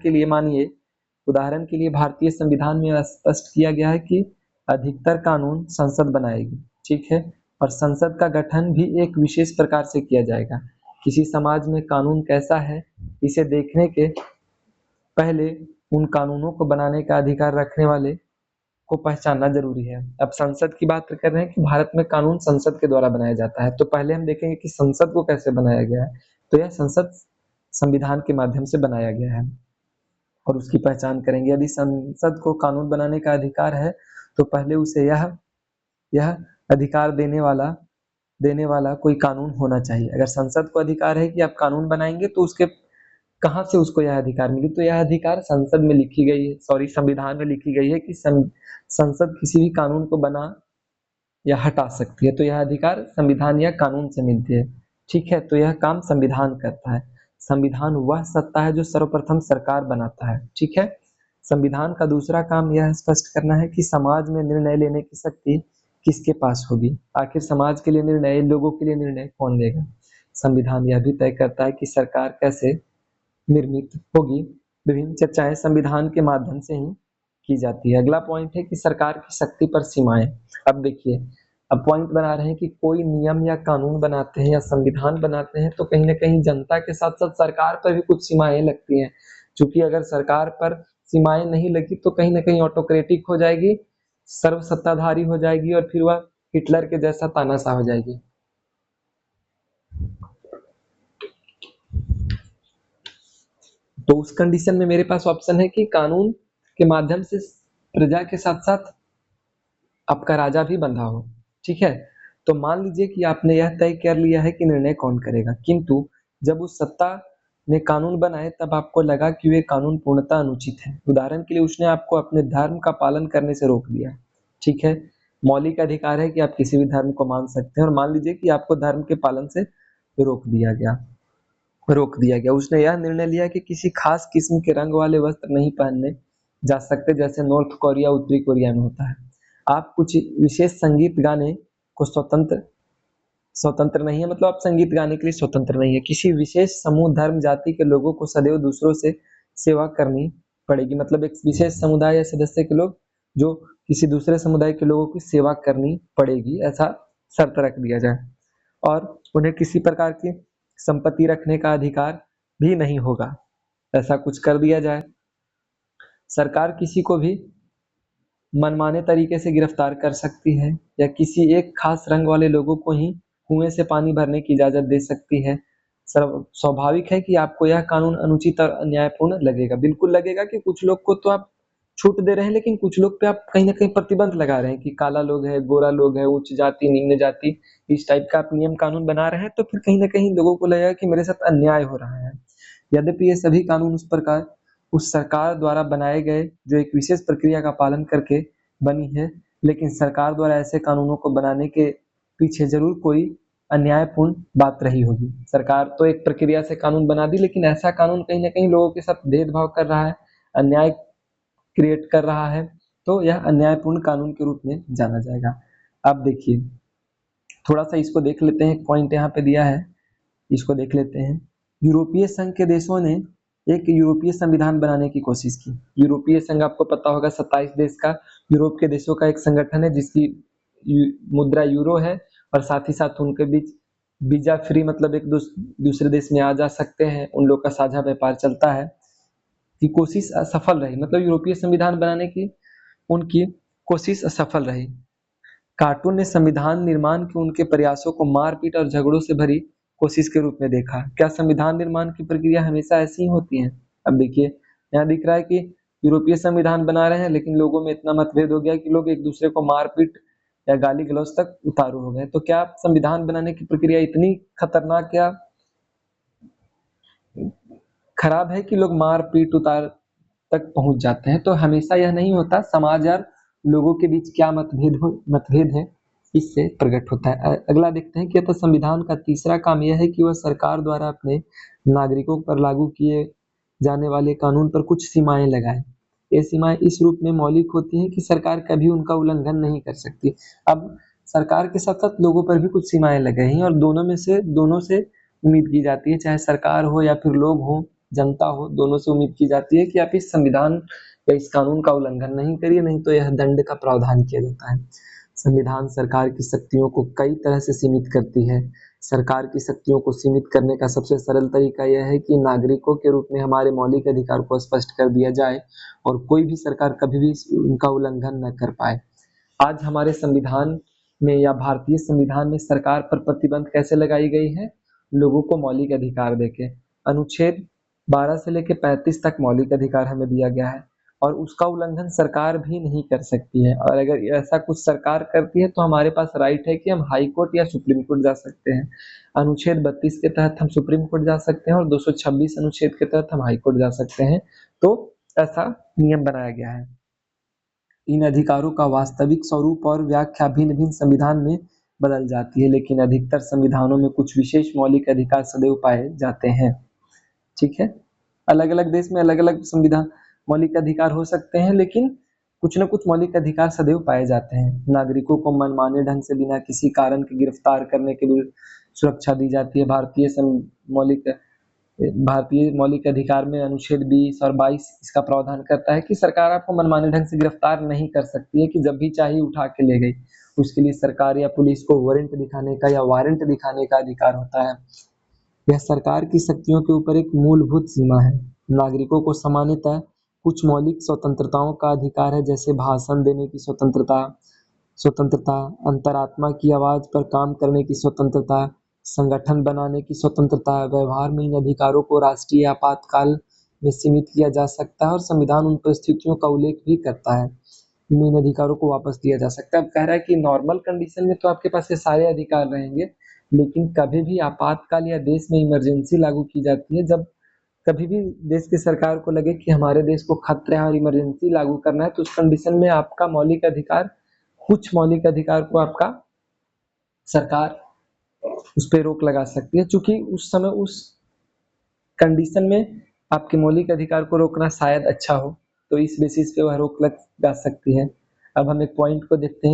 के लिए भारतीय संविधान में स्पष्ट किया गया है कि अधिकतर कानून संसद बनाएगी, ठीक है। और संसद का गठन भी एक विशेष प्रकार से किया जाएगा। किसी समाज में कानून कैसा है, इसे देखने के पहले उन कानूनों को बनाने का अधिकार रखने वाले को पहचानना जरूरी है। अब संसद की बात कर रहे हैं कि भारत में कानून संसद के द्वारा बनाया जाता है, तो पहले हम देखेंगे कि संसद को कैसे बनाया गया है। तो यह संसद संविधान के माध्यम से बनाया गया है और उसकी पहचान करेंगे। यदि संसद को कानून बनाने का अधिकार है तो पहले उसे यह अधिकार देने वाला कोई कानून होना चाहिए। अगर संसद को अधिकार है कि आप कानून बनाएंगे तो उसके कहाँ से उसको यह अधिकार मिली? तो यह अधिकार संविधान में लिखी गई है कि संसद किसी भी कानून को बना या हटा सकती है। तो यह अधिकार संविधान या कानून से मिलती है, ठीक है। तो यह काम संविधान करता है। संविधान वह सत्ता है जो सर्वप्रथम सरकार बनाता है, ठीक है। संविधान का दूसरा काम यह स्पष्ट करना है कि समाज में निर्णय लेने की शक्ति किसके पास होगी। आखिर समाज के लिए निर्णय, लोगों के लिए निर्णय कौन लेगा? संविधान यह भी तय करता है कि सरकार कैसे निर्मित होगी। विभिन्न चर्चाएं संविधान के माध्यम से ही की जाती है। अगला पॉइंट है कि सरकार की शक्ति पर सीमाएं। अब देखिए, अब पॉइंट बना रहे हैं कि कोई नियम या कानून बनाते हैं या संविधान बनाते हैं तो कहीं ना कहीं जनता के साथ साथ सरकार पर भी कुछ सीमाएं लगती हैं। क्योंकि अगर सरकार पर सीमाएं नहीं लगी तो कहीं ना कहीं ऑटोक्रेटिक हो जाएगी, सर्व सत्ताधारी हो जाएगी और फिर वह हिटलर के जैसा तानाशाह हो जाएगी। तो उस कंडीशन में मेरे पास ऑप्शन है कि कानून के माध्यम से प्रजा के साथ साथ आपका राजा भी बंधा हो, ठीक है। तो मान लीजिए कि आपने यह तय कर लिया है कि निर्णय कौन करेगा, किंतु जब उस सत्ता ने कानून बनाए तब आपको लगा कि वे कानून पूर्णतः अनुचित है। उदाहरण के लिए उसने आपको अपने धर्म का पालन करने से रोक दिया, ठीक है। मौलिक अधिकार है कि आप किसी भी धर्म को मान सकते हैं, और मान लीजिए कि आपको धर्म के पालन से रोक दिया गया उसने यह निर्णय लिया कि किसी खास किस्म के रंग वाले वस्त्र नहीं पहनने जा सकते, जैसे नॉर्थ कोरिया उत्तरी कोरिया में होता है। आप कुछ विशेष संगीत गाने को स्वतंत्र स्वतंत्र नहीं है, मतलब आप संगीत गाने के लिए स्वतंत्र नहीं है। किसी विशेष समूह धर्म जाति के लोगों को सदैव दूसरों से सेवा करनी पड़ेगी, मतलब एक विशेष समुदाय या सदस्य के लोग जो किसी दूसरे समुदाय के लोगों की सेवा करनी पड़ेगी, ऐसा शर्त रख दिया जाए। और उन्हें किसी प्रकार की संपत्ति रखने का अधिकार भी नहीं होगा, ऐसा कुछ कर दिया जाए। सरकार किसी को भी मनमाने तरीके से गिरफ्तार कर सकती है या किसी एक खास रंग वाले लोगों को ही कुएं से पानी भरने की इजाजत दे सकती है। स्वाभाविक है कि आपको यह कानून अनुचित और अन्यायपूर्ण लगेगा, बिल्कुल लगेगा कि कुछ लोग को तो आप छूट दे रहे हैं, लेकिन कुछ लोग पे आप कहीं ना कहीं प्रतिबंध लगा रहे हैं कि काला लोग है, गोरा लोग है, उच्च जाति निम्न जाति, इस टाइप का आप नियम कानून बना रहे हैं, तो फिर कहीं ना कहीं लोगों को लगेगा कि मेरे साथ अन्याय हो रहा है। यद्यपि ये सभी कानून उस सरकार द्वारा बनाए गए जो एक विशेष प्रक्रिया का पालन करके बनी है, लेकिन सरकार द्वारा ऐसे कानूनों को बनाने के पीछे जरूर कोई अन्यायपूर्ण बात रही होगी। सरकार तो एक प्रक्रिया से कानून बना दी, लेकिन ऐसा कानून कहीं ना कहीं लोगों के साथ भेदभाव कर रहा है, अन्याय क्रिएट कर रहा है, तो यह अन्यायपूर्ण कानून के रूप में जाना जाएगा। अब देखिए, थोड़ा सा इसको देख लेते हैं, पॉइंट यहाँ पे दिया है, इसको देख लेते हैं। यूरोपीय संघ के देशों ने एक यूरोपीय संविधान बनाने की कोशिश की। यूरोपीय संघ आपको पता होगा 27 देश का, यूरोप के देशों का एक संगठन है जिसकी मुद्रा यूरो है, और साथ ही साथ उनके बीच वीजा फ्री, मतलब एक दूसरे देश में आ जा सकते हैं, उन लोग का साझा व्यापार चलता है। कि कोशिश असफल रही, मतलब यूरोपीय संविधान बनाने की उनकी कोशिश असफल रही। कार्टून ने संविधान निर्माण के उनके प्रयासों को मारपीट और झगड़ों से भरी कोशिश के रूप में देखा। क्या संविधान निर्माण की प्रक्रिया हमेशा ऐसी ही होती है? अब देखिए, यहाँ दिख रहा है कि यूरोपीय संविधान बना रहे हैं, लेकिन लोगों में इतना मतभेद हो गया कि लोग एक दूसरे को मारपीट या गाली गलौज तक उतारू हो गए। तो क्या संविधान बनाने की प्रक्रिया इतनी खतरनाक या खराब है कि लोग मारपीट उतार तक पहुंच जाते हैं? तो हमेशा यह नहीं होता, समाज और लोगों के बीच क्या मतभेद है, इससे प्रकट होता है। अगला देखते हैं कि तो संविधान का तीसरा काम यह है कि वह सरकार द्वारा अपने नागरिकों पर लागू किए जाने वाले कानून पर कुछ सीमाएं लगाए। ये सीमाएं इस रूप में मौलिक होती हैं कि सरकार कभी उनका उल्लंघन नहीं कर सकती। अब सरकार के साथ साथ लोगों पर भी कुछ सीमाएं लगाई हैं, और दोनों से उम्मीद की जाती है, चाहे सरकार हो या फिर लोग हो, जनता हो, दोनों से उम्मीद की जाती है कि आप इस संविधान या इस कानून का उल्लंघन नहीं करिए, नहीं तो यह दंड का प्रावधान किया जाता है। संविधान सरकार की शक्तियों को कई तरह से सीमित करती है। सरकार की शक्तियों को सीमित करने का सबसे सरल तरीका यह है कि नागरिकों के रूप में हमारे मौलिक अधिकार को स्पष्ट कर दिया जाए और कोई भी सरकार कभी भी उनका उल्लंघन न कर पाए। आज हमारे संविधान में या भारतीय संविधान में सरकार पर प्रतिबंध कैसे लगाई गई है? लोगों को मौलिक अधिकार देके। अनुच्छेद 12 से लेकर 35 तक मौलिक अधिकार हमें दिया गया है, और उसका उल्लंघन सरकार भी नहीं कर सकती है, और अगर ऐसा कुछ सरकार करती है तो हमारे पास राइट है कि हम हाई कोर्ट या सुप्रीम कोर्ट जा सकते हैं। अनुच्छेद 32 के तहत हम सुप्रीम कोर्ट जा सकते हैं, और 226 अनुच्छेद के तहत हम हाई कोर्ट जा सकते हैं। तो ऐसा नियम बनाया गया है। इन अधिकारों का वास्तविक स्वरूप और व्याख्या भिन्न भिन्न संविधान में बदल जाती है, लेकिन अधिकतर संविधानों में कुछ विशेष मौलिक अधिकार सदैव पाए जाते हैं। ठीक है, अलग अलग देश में अलग अलग संविधान मौलिक अधिकार हो सकते हैं, लेकिन कुछ न कुछ मौलिक अधिकार सदैव पाए जाते हैं। नागरिकों को मनमाने ढंग से बिना किसी कारण के गिरफ्तार करने के लिए सुरक्षा दी जाती है। भारतीय मौलिक अधिकार में अनुच्छेद 20 और 22 इसका प्रावधान करता है कि सरकार आपको मनमाने ढंग से गिरफ्तार नहीं कर सकती है, कि जब भी चाहिए उठा के ले गई। उसके लिए सरकार या पुलिस को वारंट दिखाने का या वारंट दिखाने का अधिकार होता है। यह सरकार की शक्तियों के ऊपर एक मूलभूत सीमा है। नागरिकों को सामान्यतः कुछ मौलिक स्वतंत्रताओं का अधिकार है, जैसे भाषण देने की स्वतंत्रता, अंतरात्मा की आवाज पर काम करने की स्वतंत्रता, संगठन बनाने की स्वतंत्रता। व्यवहार में इन अधिकारों को राष्ट्रीय आपातकाल में सीमित किया जा सकता है, और संविधान उन परिस्थितियों का उल्लेख भी करता है जिनमें इन अधिकारों को वापस दिया जा सकता है। अब कह रहा है कि नॉर्मल कंडीशन में तो आपके पास ये सारे अधिकार रहेंगे, लेकिन कभी भी आपातकाल या देश में इमरजेंसी लागू की जाती है, जब कभी भी देश की सरकार को लगे कि हमारे देश को खतरा है और इमरजेंसी लागू करना है, तो उस कंडीशन में आपका मौलिक अधिकार कुछ मौलिक अधिकार को आपका सरकार उस पर रोक लगा सकती है, चूंकि उस समय उस कंडीशन में आपके मौलिक अधिकार को रोकना शायद अच्छा हो, तो इस बेसिस पे वह रोक लगा सकती है। अब हम एक पॉइंट को देखते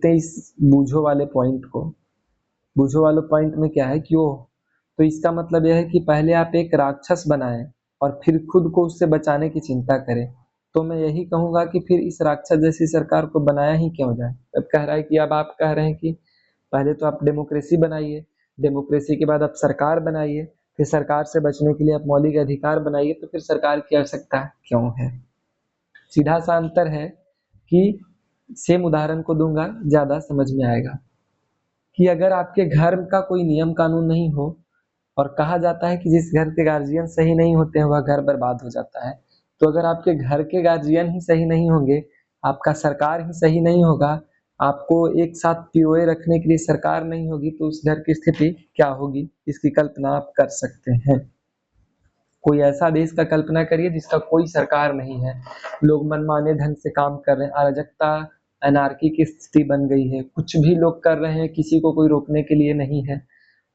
हैं इस बूझो वाले पॉइंट को। बूझो वाले पॉइंट में क्या है कि वो, तो इसका मतलब यह है कि पहले आप एक राक्षस बनाएं और फिर खुद को उससे बचाने की चिंता करें। तो मैं यही कहूंगा कि फिर इस राक्षस जैसी सरकार को बनाया ही क्यों जाए। अब कह रहा है कि अब आप कह रहे हैं कि पहले तो आप डेमोक्रेसी बनाइए, डेमोक्रेसी के बाद आप सरकार बनाइए, फिर सरकार से बचने के लिए आप मौलिक अधिकार बनाइए, तो फिर सरकार की आवश्यकता क्यों है। सीधा सा अंतर है कि सेम उदाहरण को दूंगा, ज्यादा समझ में आएगा। कि अगर आपके घर का कोई नियम कानून नहीं हो और कहा जाता है कि जिस घर के गार्जियन सही नहीं होते हैं वह घर बर्बाद हो जाता है, तो अगर आपके घर के गार्जियन ही सही नहीं होंगे, आपका सरकार ही सही नहीं होगा, आपको एक साथ पिरोए रखने के लिए सरकार नहीं होगी, तो उस घर की स्थिति क्या होगी, इसकी कल्पना आप कर सकते हैं। कोई ऐसा देश का कल्पना करिए जिसका कोई सरकार नहीं है, लोग मनमाने ढंग से काम कर रहे हैं, अराजकता एनार्की की स्थिति बन गई है, कुछ भी लोग कर रहे हैं, किसी को कोई रोकने के लिए नहीं है,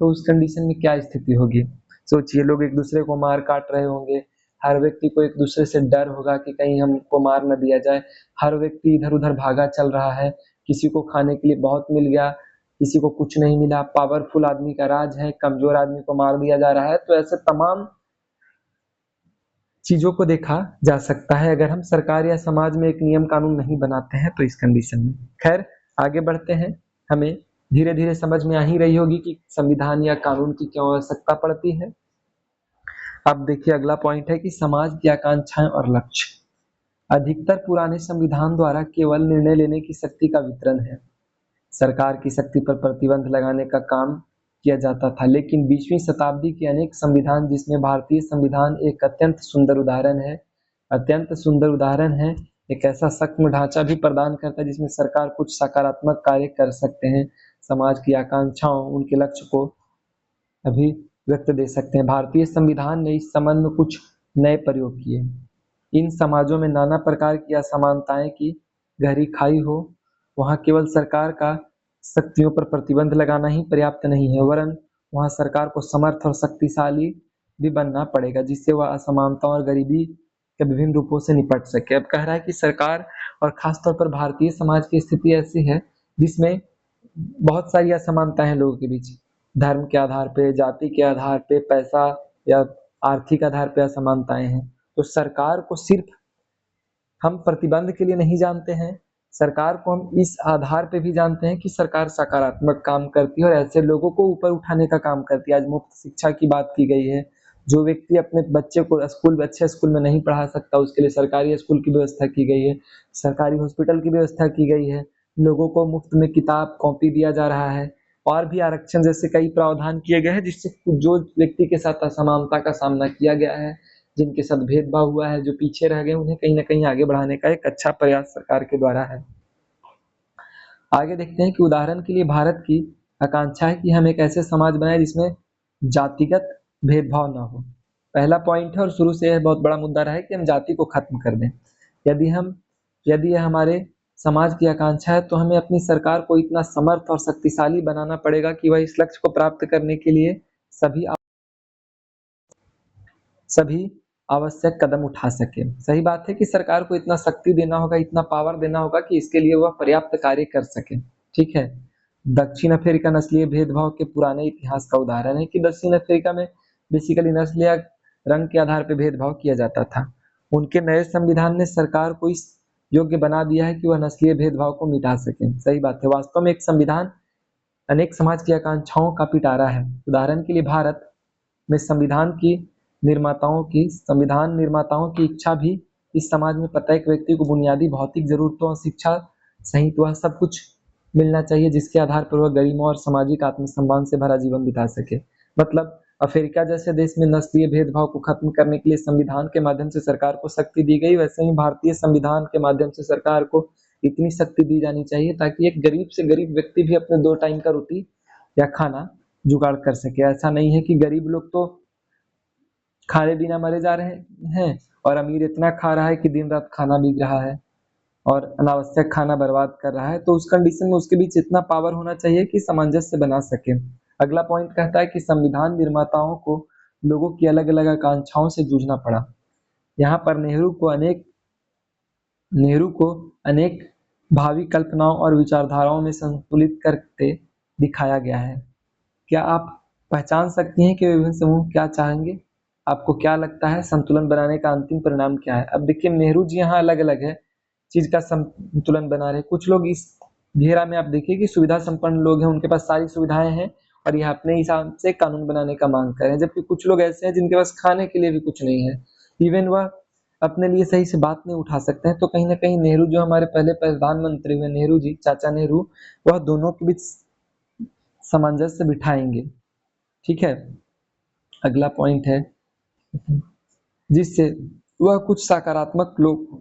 तो उस कंडीशन में क्या स्थिति होगी। सोचिए, लोग एक दूसरे को मार काट रहे होंगे, हर व्यक्ति को एक दूसरे से डर होगा कि कहीं हमको मार न दिया जाए, हर व्यक्ति इधर उधर भागा चल रहा है, किसी को खाने के लिए बहुत मिल गया, किसी को कुछ नहीं मिला, पावरफुल आदमी का राज है, कमजोर आदमी को मार दिया जा रहा है। तो ऐसे तमाम चीजों को देखा जा सकता है अगर हम सरकार या समाज में एक नियम कानून नहीं बनाते हैं तो इस कंडीशन में। खैर, आगे बढ़ते हैं। हमें धीरे धीरे समझ में आ ही रही होगी कि संविधान या कानून की क्यों आवश्यकता पड़ती है। अब देखिए, अगला पॉइंट है कि समाज की आकांक्षाएं और लक्ष्य। अधिकतर पुराने संविधान द्वारा केवल निर्णय लेने की शक्ति का वितरण है, सरकार की शक्ति पर प्रतिबंध लगाने का काम किया जाता था। लेकिन 20वीं शताब्दी के अनेक संविधान, जिसमें भारतीय संविधान एक अत्यंत सुंदर उदाहरण है, अत्यंत सुंदर उदाहरण है, एक ऐसा सक्षम ढांचा भी प्रदान करता है जिसमें सरकार कुछ सकारात्मक कार्य कर सकते हैं, समाज की आकांक्षाओं, उनके लक्ष्य को अभिव्यक्त दे सकते हैं। भारतीय संविधान ने इस संबंध में कुछ नए प्रयोग किए। इन समाजों में नाना प्रकार की असमानताएं की गहरी खाई हो, वहां केवल सरकार का शक्तियों पर प्रतिबंध लगाना ही पर्याप्त नहीं है, वरन वहां सरकार को समर्थ और शक्तिशाली भी बनना पड़ेगा, जिससे वह असमानता और गरीबी के विभिन्न रूपों से निपट सके। अब कह रहा है कि सरकार, और खासतौर पर भारतीय समाज की स्थिति ऐसी है जिसमें बहुत सारी असमानताएं हैं लोगों के बीच, धर्म के आधार पे, जाति के आधार पे, पैसा या आर्थिक आधार पे असमानताएं हैं। तो सरकार को सिर्फ हम प्रतिबंध के लिए नहीं जानते हैं, सरकार को हम इस आधार पे भी जानते हैं कि सरकार सकारात्मक काम करती है और ऐसे लोगों को ऊपर उठाने का काम करती है। आज मुफ्त शिक्षा की बात की गई है, जो व्यक्ति अपने बच्चे को अच्छे स्कूल में नहीं पढ़ा सकता, उसके लिए सरकारी स्कूल की व्यवस्था की गई है, सरकारी हॉस्पिटल की व्यवस्था की गई है, लोगों को मुफ्त में किताब कॉपी दिया जा रहा है, और भी आरक्षण जैसे कई प्रावधान किए गए हैं, जिससे जो व्यक्ति के साथ असमानता का सामना किया गया है, जिनके साथ भेदभाव हुआ है, जो पीछे रह गए, उन्हें कहीं ना कहीं आगे बढ़ाने का एक अच्छा प्रयास सरकार के द्वारा है। आगे देखते हैं कि उदाहरण के लिए भारत की आकांक्षा है कि हम एक ऐसे समाज बनाए जिसमें जातिगत भेदभाव ना हो। पहला पॉइंट है और शुरू से यह बहुत बड़ा मुद्दा रहा है कि हम जाति को खत्म कर दें। यदि यह हमारे समाज की आकांक्षा है, तो हमें अपनी सरकार को इतना समर्थ और शक्तिशाली बनाना पड़ेगा कि वह इस लक्ष्य को प्राप्त करने के लिए सभी आवश्यक कदम उठा सके। सही बात है कि सरकार को इतना शक्ति देना होगा, इतना पावर देना होगा कि इसके लिए वह पर्याप्त कार्य कर सके। ठीक है। दक्षिण अफ्रीका नस्लीय भेदभाव के पुराने इतिहास का उदाहरण है कि दक्षिण अफ्रीका में बेसिकली नस्ल या रंग के आधार पर भेदभाव किया जाता था। उनके नए संविधान ने सरकार को इस योग्य बना दिया है कि वह नस्लीय भेदभाव को मिटा सके। सही बात है। वास्तव में एक संविधान अनेक समाज की आकांक्षाओं का पिटारा है। उदाहरण के लिए भारत में संविधान निर्माताओं की इच्छा भी इस समाज में प्रत्येक व्यक्ति को बुनियादी भौतिक जरूरतों और शिक्षा सहित वह सब कुछ मिलना चाहिए जिसके आधार पर वह गरिमा और सामाजिक आत्मसम्मान से भरा जीवन बिता सके। मतलब अफ्रीका जैसे देश में नस्लीय भेदभाव को खत्म करने के लिए संविधान के माध्यम से सरकार को शक्ति दी गई, वैसे ही भारतीय संविधान के माध्यम से सरकार को इतनी शक्ति दी जानी चाहिए ताकि एक गरीब से गरीब व्यक्ति भी अपने 2 टाइम का रोटी या खाना जुगाड़ कर सके। ऐसा नहीं है कि गरीब लोग तो खाए बिना मरे जा रहे हैं और अमीर इतना खा रहा है कि दिन रात खाना बिक रहा है। और अनावश्यक खाना बर्बाद कर रहा है, तो उस कंडीशन में उसके बीच इतना पावर होना चाहिए कि सामंजस्य बना सके। अगला पॉइंट कहता है कि संविधान निर्माताओं को लोगों की अलग-अलग आकांक्षाओं से जूझना पड़ा। यहाँ पर नेहरू को अनेक भावी कल्पनाओं और विचारधाराओं में संतुलित करते दिखाया गया है। क्या आप पहचान सकती हैं कि विभिन्न समूह क्या चाहेंगे? आपको क्या लगता है संतुलन बनाने का अंतिम परिणाम क्या है? अब देखिए नेहरू जी यहाँ अलग-अलग है, चीज का संतुलन बना रहे। कुछ लोग इस घेरा में आप देखिए कि सुविधा संपन्न लोग हैं, उनके पास सारी सुविधाएं हैं और यह अपने हिसाब से कानून बनाने का मांग कर रहे हैं, जबकि कुछ लोग ऐसे हैं जिनके पास खाने के लिए भी कुछ नहीं है। इवन वह अपने लिए सही से बात नहीं उठा सकते हैं। तो कहीं ना कहीं नेहरू जो हमारे पहले प्रधानमंत्री हुए, नेहरू जी, चाचा नेहरू, वह दोनों के बीच सामंजस्य बिठाएंगे। ठीक है। अगला पॉइंट है जिससे वह कुछ सकारात्मक लोग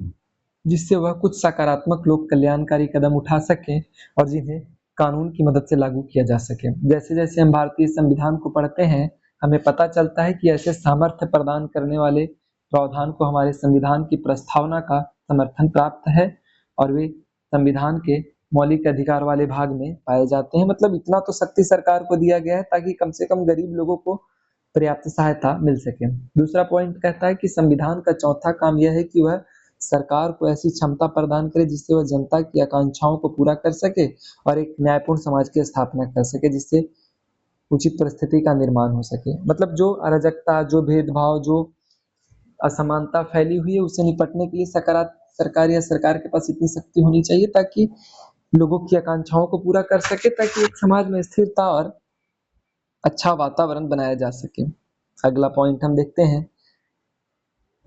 जिससे वह कुछ सकारात्मक लोग कल्याणकारी कदम उठा सकें और जिन्हें कानून की मदद से लागू किया जा सके। जैसे जैसे हम भारतीय संविधान को पढ़ते हैं, हमें पता चलता है कि ऐसे सामर्थ्य प्रदान करने वाले प्रावधान को हमारे संविधान की प्रस्तावना का समर्थन प्राप्त है और वे संविधान के मौलिक अधिकार वाले भाग में पाए जाते हैं। मतलब इतना तो शक्ति सरकार को दिया गया है ताकि कम से कम गरीब लोगों को पर्याप्त सहायता मिल सके। दूसरा पॉइंट कहता है कि संविधान का चौथा काम यह है कि वह सरकार को ऐसी क्षमता प्रदान करे जिससे वह जनता की आकांक्षाओं को पूरा कर सके और एक न्यायपूर्ण समाज की स्थापना कर सके, जिससे उचित परिस्थिति का निर्माण हो सके। मतलब जो अराजकता, जो भेदभाव, जो असमानता फैली हुई है, उससे निपटने के लिए सरकार या सरकार के पास इतनी शक्ति होनी चाहिए ताकि लोगों की आकांक्षाओं को पूरा कर सके, ताकि एक समाज में स्थिरता और अच्छा वातावरण बनाया जा सके। अगला पॉइंट हम देखते हैं,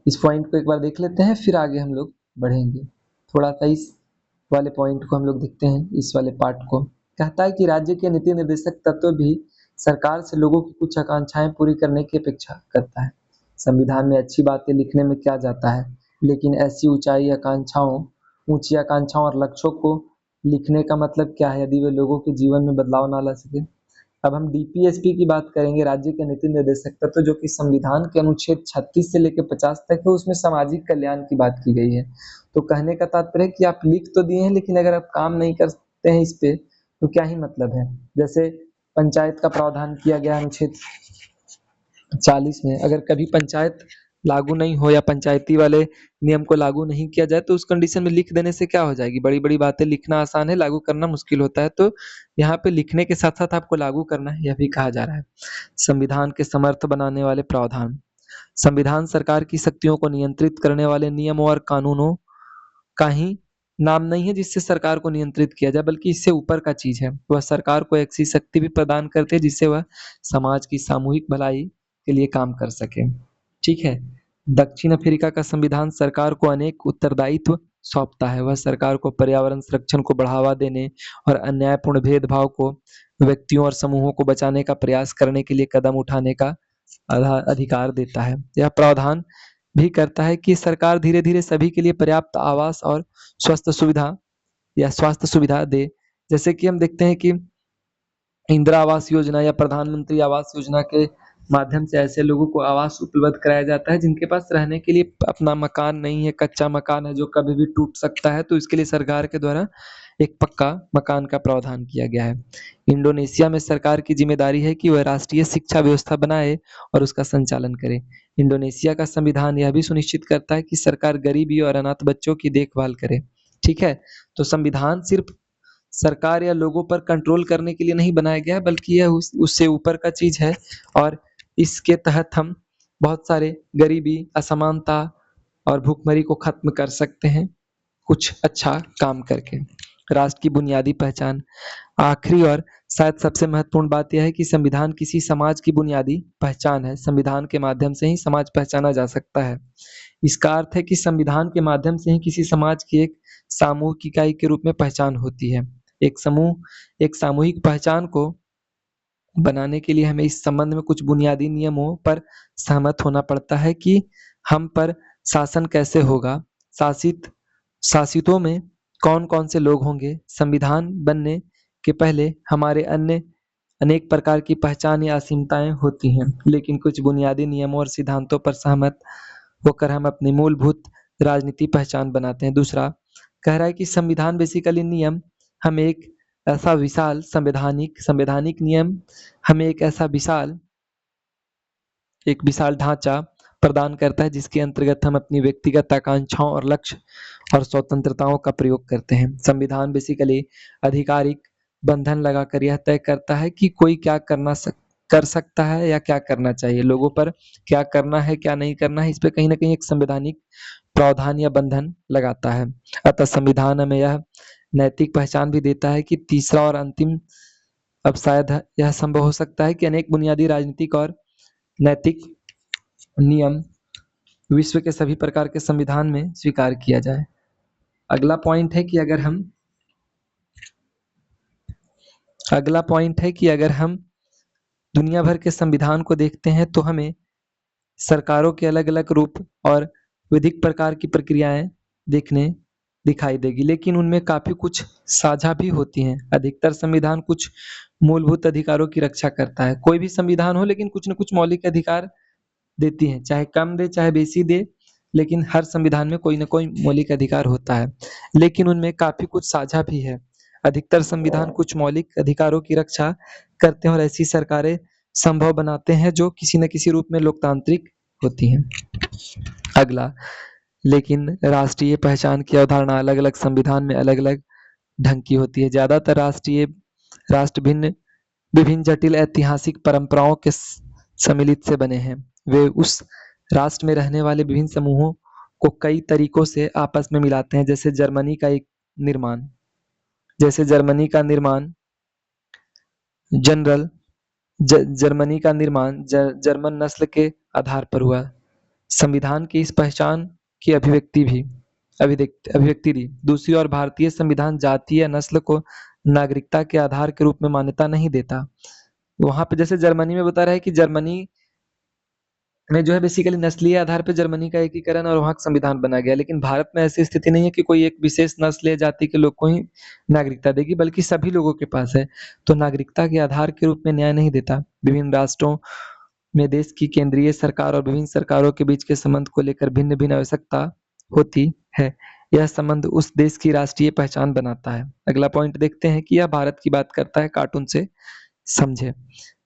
इस पॉइंट को एक बार देख लेते हैं, फिर आगे हम लोग बढ़ेंगे। थोड़ा सा इस वाले पॉइंट को हम लोग देखते हैं, इस वाले पार्ट को। कहता है कि राज्य के नीति निर्देशक तत्व भी सरकार से लोगों की कुछ आकांक्षाएं पूरी करने की अपेक्षा करता है। संविधान में अच्छी बातें लिखने में क्या जाता है, लेकिन ऐसी ऊंची आकांक्षाओं और लक्ष्यों को लिखने का मतलब क्या है यदि वे लोगों के जीवन में बदलाव ना ला सके। अब हम डीपीएसपी की बात करेंगे, राज्य के नीति निर्देशक तत्व, जो कि संविधान के अनुच्छेद 36 से लेकर 50 तक है। उसमें सामाजिक कल्याण की बात की गई है। तो कहने का तात्पर्य है कि आप लिख तो दिए हैं, लेकिन अगर आप काम नहीं करते हैं इस पे, तो क्या ही मतलब है। जैसे पंचायत का प्रावधान किया गया अनुच्छेद 40 में, अगर कभी पंचायत लागू नहीं हो या पंचायती वाले नियम को लागू नहीं किया जाए, तो उस कंडीशन में लिख देने से क्या हो जाएगी। बड़ी बड़ी बातें लिखना आसान है, लागू करना मुश्किल होता है। तो यहाँ पे लिखने के साथ साथ आपको लागू करना है, यह भी कहा जा रहा है। संविधान के समर्थ बनाने वाले प्रावधान। संविधान सरकार की शक्तियों को नियंत्रित करने वाले नियमों और कानूनों का ही नाम नहीं है जिससे सरकार को नियंत्रित किया जाए, बल्कि इससे ऊपर का चीज है। वह सरकार को ऐसी शक्ति भी प्रदान करते हैं जिससे वह समाज की सामूहिक भलाई के लिए काम कर सके। ठीक है। दक्षिण अफ्रीका का संविधान सरकार को अनेक उत्तरदायित्व सौंपता है। वह सरकार को पर्यावरण संरक्षण को बढ़ावा देने और अन्यायपूर्ण भेदभाव को व्यक्तियों और समूहों को बचाने का प्रयास करने के लिए कदम उठाने का अधिकार देता है। यह प्रावधान भी करता है कि सरकार धीरे धीरे सभी के लिए पर्याप्त आवास और स्वास्थ्य सुविधा दे। जैसे कि हम देखते हैं कि इंदिरा आवास योजना या प्रधानमंत्री आवास योजना के माध्यम से ऐसे लोगों को आवास उपलब्ध कराया जाता है जिनके पास रहने के लिए अपना मकान नहीं है, कच्चा मकान है जो कभी भी टूट सकता है। तो इसके लिए सरकार के द्वारा एक पक्का मकान का प्रावधान किया गया है। इंडोनेशिया में सरकार की जिम्मेदारी है कि वह राष्ट्रीय शिक्षा व्यवस्था बनाए और उसका संचालन करे। इंडोनेशिया का संविधान यह भी सुनिश्चित करता है कि सरकार गरीबी और अनाथ बच्चों की देखभाल करे। ठीक है। तो संविधान सिर्फ सरकार या लोगों पर कंट्रोल करने के लिए नहीं बनाया गया है, बल्कि यह उससे ऊपर का चीज है और इसके तहत हम बहुत सारे गरीबी, असमानता और भूखमरी को खत्म कर सकते हैं कुछ अच्छा काम करके। राष्ट्र की बुनियादी पहचान। आखिरी और शायद सबसे महत्वपूर्ण बात यह है कि संविधान किसी समाज की बुनियादी पहचान है। संविधान के माध्यम से ही समाज पहचाना जा सकता है। इसका अर्थ है कि संविधान के माध्यम से ही किसी समाज की एक सामूहिक इकाई के रूप में पहचान होती है। एक सामूहिक पहचान को बनाने के लिए हमें इस संबंध में कुछ बुनियादी नियमों पर सहमत होना पड़ता है कि हम पर शासन कैसे होगा, शासितों में कौन कौन से लोग होंगे। संविधान बनने के पहले हमारे अनेक प्रकार की पहचान या असीमताएं होती हैं, लेकिन कुछ बुनियादी नियमों और सिद्धांतों पर सहमत होकर हम अपनी मूलभूत राजनीति पहचान बनाते हैं। दूसरा, कह रहा है कि संविधान बेसिकली नियम हमें एक ऐसा विशाल संवैधानिक नियम हमें एक विशाल ढांचा प्रदान करता है, जिसके अंतर्गत हम अपनी व्यक्तिगत आकांक्षाओं और लक्ष्य और स्वतंत्रताओं का प्रयोग करते हैं। संविधान बेसिकली आधिकारिक बंधन लगाकर यह तय करता है कि कोई क्या कर सकता है या क्या करना चाहिए। लोगों पर क्या करना है, क्या नहीं करना है, इस पे कहीं न कहीं एक संवैधानिक प्रावधान या बंधन लगाता है। अतः संविधान हमें यह नैतिक पहचान भी देता है कि तीसरा और अंतिम, अब शायद यह संभव हो सकता है कि अनेक बुनियादी राजनीतिक और नैतिक नियम विश्व के सभी प्रकार के संविधान में स्वीकार किया जाए। अगला पॉइंट है कि अगर हम दुनिया भर के संविधान को देखते हैं तो हमें सरकारों के अलग-अलग रूप और विधिक प्रकार की प्रक्रियाएं दिखाई देगी, लेकिन उनमें काफी कुछ साझा भी होती हैं। अधिकतर संविधान कुछ मूलभूत अधिकारों की रक्षा करता है। कोई भी संविधान हो, लेकिन कुछ न कुछ मौलिक अधिकार देती है, चाहे कम दे चाहे बेसी दे, लेकिन हर संविधान में कोई न कोई मौलिक अधिकार होता है, लेकिन उनमें काफी कुछ साझा भी है। अधिकतर संविधान कुछ मौलिक अधिकारों की रक्षा करते हैं और ऐसी सरकारें संभव बनाते हैं जो किसी न किसी रूप में लोकतांत्रिक होती हैं। अगला, लेकिन राष्ट्रीय पहचान की अवधारणा अलग-अलग संविधान में अलग-अलग ढंग की होती है। ज्यादातर राष्ट्र विभिन्न जटिल ऐतिहासिक परंपराओं के सम्मिलित से बने हैं। वे उस राष्ट्र में रहने वाले विभिन्न समूहों को कई तरीकों से आपस में मिलाते हैं। जैसे जर्मनी का निर्माण जर्मन नस्ल के आधार पर हुआ। संविधान की इस पहचान की अभिव्यक्ति दी। दूसरी ओर भारतीय संविधान जाति या नस्ल को नागरिकता के आधार के रूप में मान्यता नहीं देता। वहां पे जैसे जर्मनी में बता रहा है कि जर्मनी में जो है बेसिकली नस्लीय आधार पे जर्मनी का एकीकरण और वहां का संविधान बना गया, लेकिन भारत में ऐसी स्थिति नहीं है कि कोई एक विशेष नस्ल या जाति के लोग को ही नागरिकता देगी, बल्कि सभी लोगों के पास है। तो नागरिकता के आधार के रूप में न्याय नहीं देता। विभिन्न राष्ट्रों में देश की केंद्रीय सरकार और विभिन्न सरकारों के बीच के संबंध को लेकर भिन्न भिन्न आवश्यकता होती है। यह संबंध उस देश की राष्ट्रीय पहचान बनाता है। अगला पॉइंट देखते हैं कि यह भारत की बात करता है, कार्टून से समझे।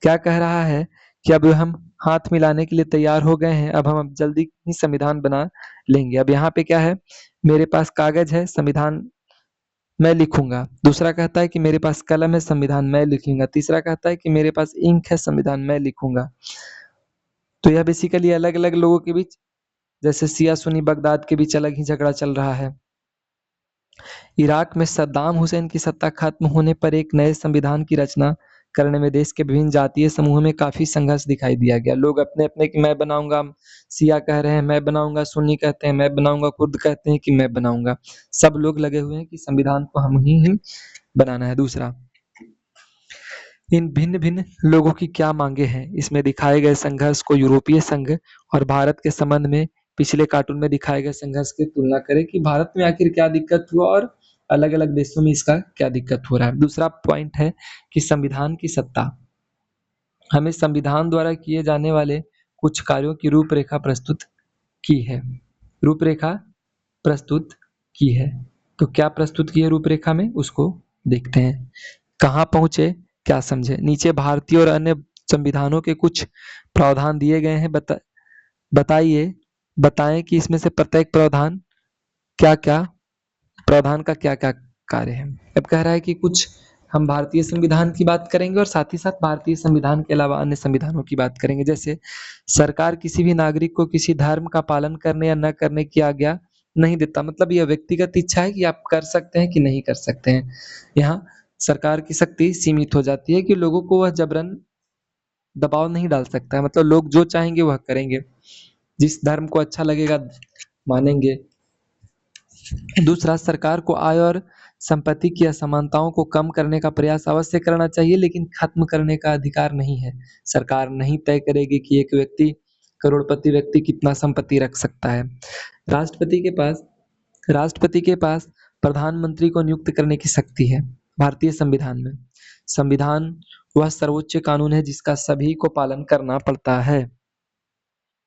क्या कह रहा है कि अब हम हाथ मिलाने के लिए तैयार हो गए हैं, अब हम जल्दी ही संविधान बना लेंगे। अब यहाँ पे क्या है, मेरे पास कागज है, संविधान मैं लिखूंगा। दूसरा कहता है कि मेरे पास कलम है, संविधान मैं लिखूंगा। तीसरा कहता है कि मेरे पास इंक है, संविधान मैं लिखूंगा। तो यह बेसिकली अलग-अलग लोगों के बीच, जैसे शिया सुन्नी बगदाद के बीच अलग ही झगड़ा चल रहा है। इराक में सद्दाम हुसैन की सत्ता खत्म होने पर एक नए संविधान की रचना करने में देश के विभिन्न जातीय समूहों में काफी संघर्ष दिखाई दिया गया। लोग अपने-अपने कि मैं बनाऊंगा, शिया कह रहे हैं मैं बनाऊंगा, सुन्नी कहते हैं मैं बनाऊंगा, कुर्द कहते हैं कि मैं बनाऊंगा। सब लोग लगे हुए हैं कि संविधान को हम ही बनाना है। दूसरा, इन भिन्न-भिन्न लोगों की क्या मांगे हैं? इसमें दिखाए गए संघर्ष को यूरोपीय संघ और भारत के संबंध में पिछले कार्टून में दिखाए गए संघर्ष की तुलना करें कि भारत में आखिर क्या दिक्कत हुआ और अलग-अलग देशों में इसका क्या दिक्कत हो रहा है। दूसरा पॉइंट है कि संविधान की सत्ता। हमें संविधान द्वारा किए जाने वाले कुछ कार्यों की रूपरेखा प्रस्तुत की है। तो क्या प्रस्तुत की है रूपरेखा में, उसको देखते हैं। कहाँ पहुंचे, क्या समझे। नीचे भारतीय और अन्य संविधानों के कुछ प्रावधान दिए गए हैं। बताएं कि इसमें से प्रत्येक प्रावधान का क्या क्या कार्य है। अब कह रहा है कि कुछ हम भारतीय संविधान की बात करेंगे और साथ ही साथ भारतीय संविधान के अलावा अन्य संविधानों की बात करेंगे। जैसे सरकार किसी भी नागरिक को किसी धर्म का पालन करने या न करने की आज्ञा नहीं देता। मतलब यह व्यक्तिगत इच्छा है कि आप कर सकते हैं कि नहीं कर सकते हैं। यहाँ सरकार की शक्ति सीमित हो जाती है कि लोगों को वह जबरन दबाव नहीं डाल सकता है। मतलब लोग जो चाहेंगे वह करेंगे, जिस धर्म को अच्छा लगेगा मानेंगे। दूसरा, सरकार को आय और संपत्ति की असमानताओं को कम करने का प्रयास अवश्य करना चाहिए, लेकिन खत्म करने का अधिकार नहीं है। सरकार नहीं तय करेगी कि एक करोड़पति व्यक्ति कितना संपत्ति रख सकता है। राष्ट्रपति के पास प्रधानमंत्री को नियुक्त करने की शक्ति है भारतीय संविधान में। संविधान वह सर्वोच्च कानून है जिसका सभी को पालन करना पड़ता है।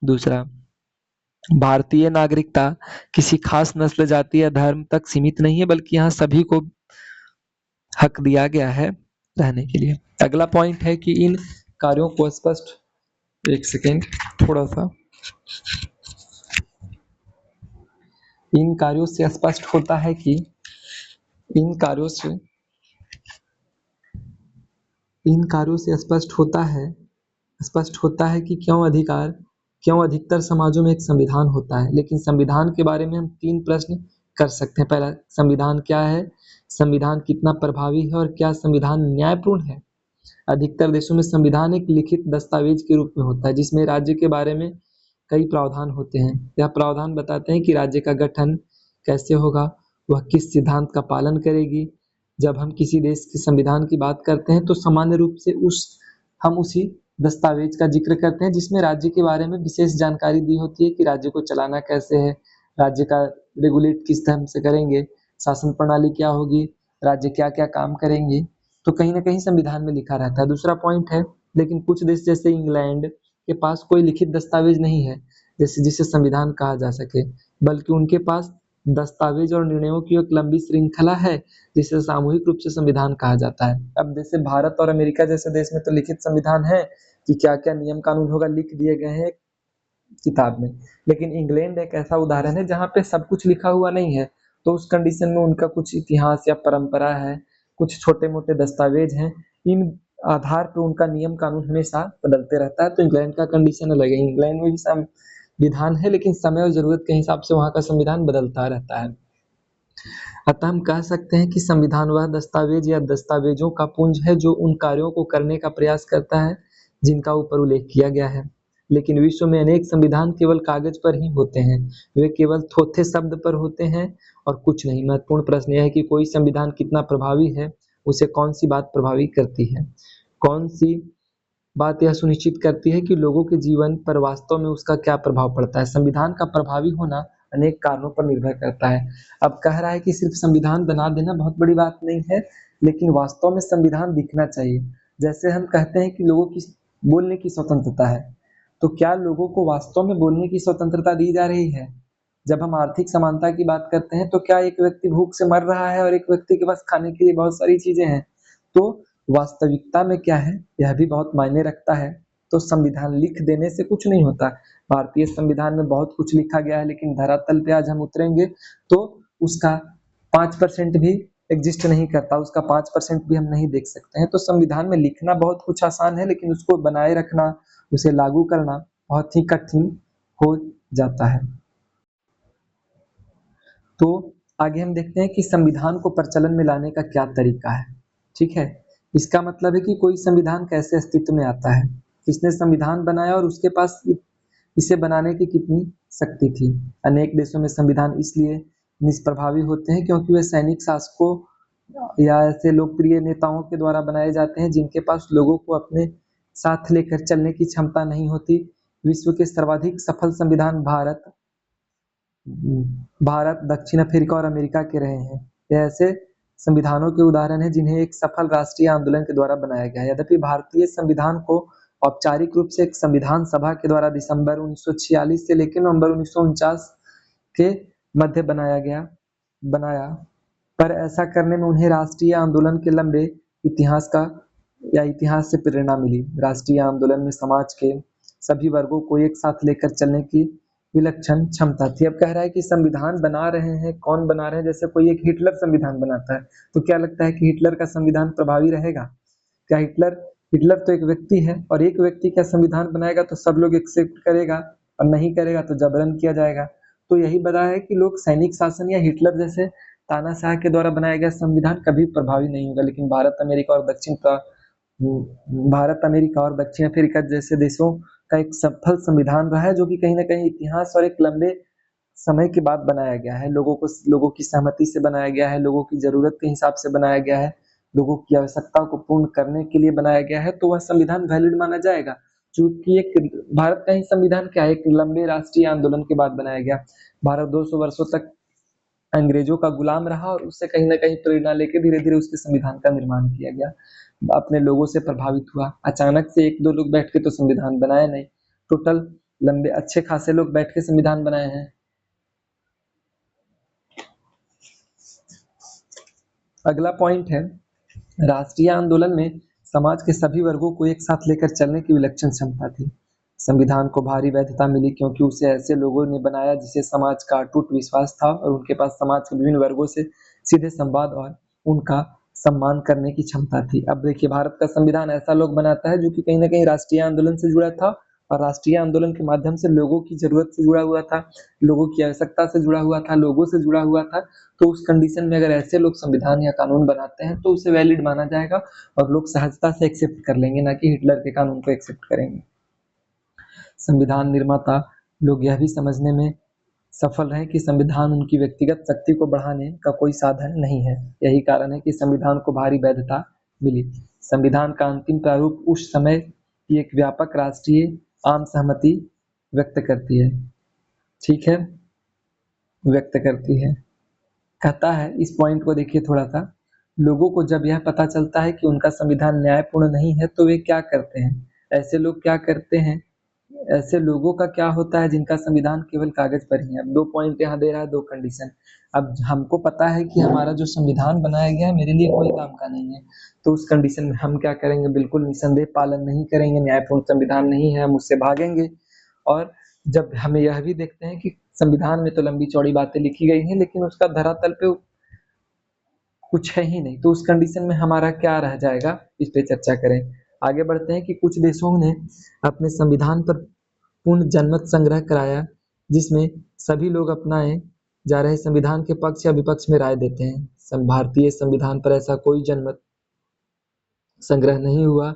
दूसरा, भारतीय नागरिकता किसी खास नस्ल, जाति या धर्म तक सीमित नहीं है, बल्कि यहाँ सभी को हक दिया गया है रहने के लिए। अगला पॉइंट है कि इन कार्यों को स्पष्ट, एक सेकेंड, थोड़ा सा, इन कार्यों से स्पष्ट होता है कि इन कार्यों से स्पष्ट होता है कि क्यों अधिकतर समाजों में एक संविधान होता है। लेकिन संविधान के बारे में हम 3 प्रश्न कर सकते हैं। पहला, संविधान क्या है? संविधान कितना प्रभावी है और क्या संविधान न्यायपूर्ण है? अधिकतर देशों में संविधान एक लिखित दस्तावेज के रूप में होता है, जिसमें राज्य के बारे में कई प्रावधान होते हैं। यह प्रावधान बताते हैं कि राज्य का गठन कैसे होगा, वह किस सिद्धांत का पालन करेगी। जब हम किसी देश के संविधान की बात करते हैं तो सामान्य रूप से हम उसी दस्तावेज का जिक्र करते हैं जिसमें राज्य के बारे में विशेष जानकारी दी होती है कि राज्य को चलाना कैसे है, राज्य का रेगुलेट किस ढंग से करेंगे, शासन प्रणाली क्या होगी, राज्य क्या क्या काम करेंगे, तो कहीं ना कहीं संविधान में लिखा रहता है। दूसरा पॉइंट है, लेकिन कुछ देश जैसे इंग्लैंड के पास कोई लिखित दस्तावेज नहीं है जैसे जिसे संविधान कहा जा सके, बल्कि उनके पास दस्तावेज और निर्णयों की एक लंबी श्रृंखला है जिसे सामूहिक रूप से संविधान कहा जाता है। अब जैसे भारत और अमेरिका जैसे देश में तो लिखित संविधान है कि क्या क्या नियम कानून होगा, लिख दिए गए हैं किताब में। लेकिन इंग्लैंड एक ऐसा उदाहरण है जहाँ पे सब कुछ लिखा हुआ नहीं है, तो उस कंडीशन में उनका कुछ इतिहास या परंपरा है, कुछ छोटे मोटे दस्तावेज हैं, इन आधार पे उनका नियम कानून हमेशा बदलते रहता है। तो इंग्लैंड का कंडीशन अलग है, इंग्लैंड में भी संविधान है लेकिन समय और जरूरत के हिसाब से वहाँ का संविधान बदलता रहता है। अतः हम कह सकते हैं कि संविधान वह दस्तावेज या दस्तावेजों का पुंज है जो उन कार्यों को करने का प्रयास करता है जिनका ऊपर उल्लेख किया गया है। लेकिन विश्व में अनेक संविधान केवल कागज पर ही होते हैं, वे केवल थोथे शब्द पर होते हैं और कुछ नहीं। महत्वपूर्ण प्रश्न यह है कि कोई संविधान कितना प्रभावी है, उसे कौन सी बात प्रभावी करती है, कौन सी बात यह सुनिश्चित करती है कि लोगों के जीवन पर वास्तव में उसका क्या प्रभाव पड़ता है। संविधान का प्रभावी होना अनेक कारणों पर निर्भर करता है। अब कह रहा है कि सिर्फ संविधान बना देना बहुत बड़ी बात नहीं है, लेकिन वास्तव में संविधान दिखना चाहिए। जैसे हम कहते हैं कि लोगों की बोलने की स्वतंत्रता है, तो क्या लोगों को वास्तव में बोलने की स्वतंत्रता दी जा रही है? जब हम आर्थिक समानता की बात करते हैं तो क्या एक व्यक्ति भूख से मर रहा है और एक व्यक्ति के पास खाने के लिए बहुत सारी चीजें हैं? तो वास्तविकता में क्या है, यह भी बहुत मायने रखता है। तो संविधान लिख देने से कुछ नहीं होता। भारतीय संविधान में बहुत कुछ लिखा गया है, लेकिन धरातल पे आज हम उतरेंगे तो उसका 5% भी एग्जिस्ट नहीं करता, उसका 5% भी हम नहीं देख सकते हैं। तो संविधान में लिखना बहुत कुछ आसान है, लेकिन उसको बनाए रखना, उसे लागू करना बहुत ही कठिन हो जाता है। तो आगे हम देखते हैं कि संविधान को प्रचलन में लाने का क्या तरीका है। ठीक है, इसका मतलब है कि कोई संविधान कैसे अस्तित्व में आता है, किसने संविधान बनाया और उसके पास इसे बनाने की कितनी शक्ति थी। अनेक देशों में संविधान इसलिए निष्प्रभावी होते हैं क्योंकि वे सैनिक शासकों या ऐसे लोकप्रिय नेताओं के द्वारा बनाए जाते हैं जिनके पास लोगों को अपने साथ लेकर चलने की क्षमता नहीं होती। विश्व के सर्वाधिक सफल संविधान भारत, दक्षिण अफ्रीका और अमेरिका के रहे हैं। ये ऐसे संविधानों के उदाहरण हैं जिन्हें एक सफल राष्ट्रीय आंदोलन के द्वारा बनाया गया है। यद्यपि भारतीय संविधान को औपचारिक रूप से एक संविधान सभा के द्वारा दिसंबर 1946 से लेकर नवंबर 1949 के मध्य बनाया, पर ऐसा करने में उन्हें राष्ट्रीय आंदोलन के लंबे इतिहास से प्रेरणा मिली। राष्ट्रीय आंदोलन में समाज के सभी वर्गों को एक साथ लेकर चलने की विलक्षण क्षमता थी। अब कह रहा है कि संविधान बना रहे हैं, कौन बना रहे हैं? जैसे कोई एक हिटलर संविधान बनाता है, तो क्या लगता है कि हिटलर का संविधान प्रभावी रहेगा? क्या हिटलर तो एक व्यक्ति है, और एक व्यक्ति का संविधान बनाएगा तो सब लोग एक्सेप्ट करेगा, और नहीं करेगा तो जबरन किया जाएगा। तो यही बता है कि लोग सैनिक शासन या हिटलर जैसे तानाशाह के द्वारा बनाया गया संविधान कभी प्रभावी नहीं होगा। लेकिन भारत अमेरिका और दक्षिण अफ्रीका जैसे देशों का एक सफल संविधान रहा है, जो कि कहीं ना कहीं इतिहास और एक लंबे समय के बाद बनाया गया है। लोगों की सहमति से बनाया गया है, लोगों की जरूरत के हिसाब से बनाया गया है, लोगों की आवश्यकताओं को पूर्ण करने के लिए बनाया गया है। तो वह संविधान वैलिड माना जाएगा, क्योंकि एक भारत का ही संविधान क्या है, एक लंबे राष्ट्रीय आंदोलन के बाद बनाया गया। भारत 200 वर्षों तक अंग्रेजों का गुलाम रहा और उससे कहीं ना कहीं प्रेरणा लेकर धीरे धीरे उसके संविधान का निर्माण किया गया। अपने लोगों से प्रभावित हुआ, अचानक से एक दो लोग बैठ के तो संविधान बनाया नहीं। टोटल लंबे अच्छे खासे लोग बैठ के संविधान बनाए हैं। अगला पॉइंट है, राष्ट्रीय आंदोलन में समाज के सभी वर्गों को एक साथ लेकर चलने की विलक्षण क्षमता थी। संविधान को भारी वैधता मिली क्योंकि उसे ऐसे लोगों ने बनाया जिसे समाज का अटूट विश्वास था और उनके पास समाज के विभिन्न वर्गों से सीधे संवाद और उनका सम्मान करने की क्षमता थी। अब देखिए, भारत का संविधान ऐसा लोग बनाता है जो कि कहीं ना कहीं राष्ट्रीय आंदोलन से जुड़ा था और राष्ट्रीय आंदोलन के माध्यम से लोगों की जरूरत से जुड़ा हुआ था, लोगों की आवश्यकता से जुड़ा हुआ था, लोगों से जुड़ा हुआ था। तो उस कंडीशन में अगर ऐसे लोग संविधान या कानून बनाते हैं तो उसे वैलिड माना जाएगा और लोग सहजता से एक्सेप्ट कर लेंगे, ना कि हिटलर के कानून को एक्सेप्ट करेंगे। संविधान निर्माता लोग यह भी समझने में सफल रहे कि संविधान उनकी व्यक्तिगत शक्ति को बढ़ाने का कोई साधन नहीं है। यही कारण है कि संविधान को भारी वैधता मिली। संविधान का अंतिम प्रारूप उस समय की एक व्यापक राष्ट्रीय आम सहमति व्यक्त करती है। ठीक है, व्यक्त करती है। कहता है, इस पॉइंट को देखिए थोड़ा सा, लोगों को जब यह पता चलता है कि उनका संविधान न्यायपूर्ण नहीं है तो वे क्या करते हैं। ऐसे लोग क्या करते हैं, ऐसे लोगों का क्या होता है जिनका संविधान केवल कागज पर ही है। अब 2 पॉइंट यहाँ दे रहा है, 2 कंडीशन। अब हमको पता है कि हमारा जो संविधान बनाया गया है मेरे लिए कोई काम का नहीं है, तो उस कंडीशन में हम क्या करेंगे, बिल्कुल निसंदेह पालन नहीं करेंगे, न्यायपूर्ण संविधान नहीं है, हम उससे भागेंगे। और जब हमें यह भी देखते हैं कि संविधान में तो लंबी चौड़ी बातें लिखी गई हैं लेकिन उसका धरातल पे कुछ है ही नहीं, तो उस कंडीशन में हमारा क्या रह जाएगा, इस पे चर्चा करें। आगे बढ़ते हैं कि कुछ देशों ने अपने संविधान पर पूर्ण जनमत संग्रह कराया जिसमें सभी लोग अपनाए जा रहे संविधान के पक्ष या विपक्ष में राय देते हैं। भारतीय संविधान पर ऐसा कोई जनमत संग्रह नहीं हुआ,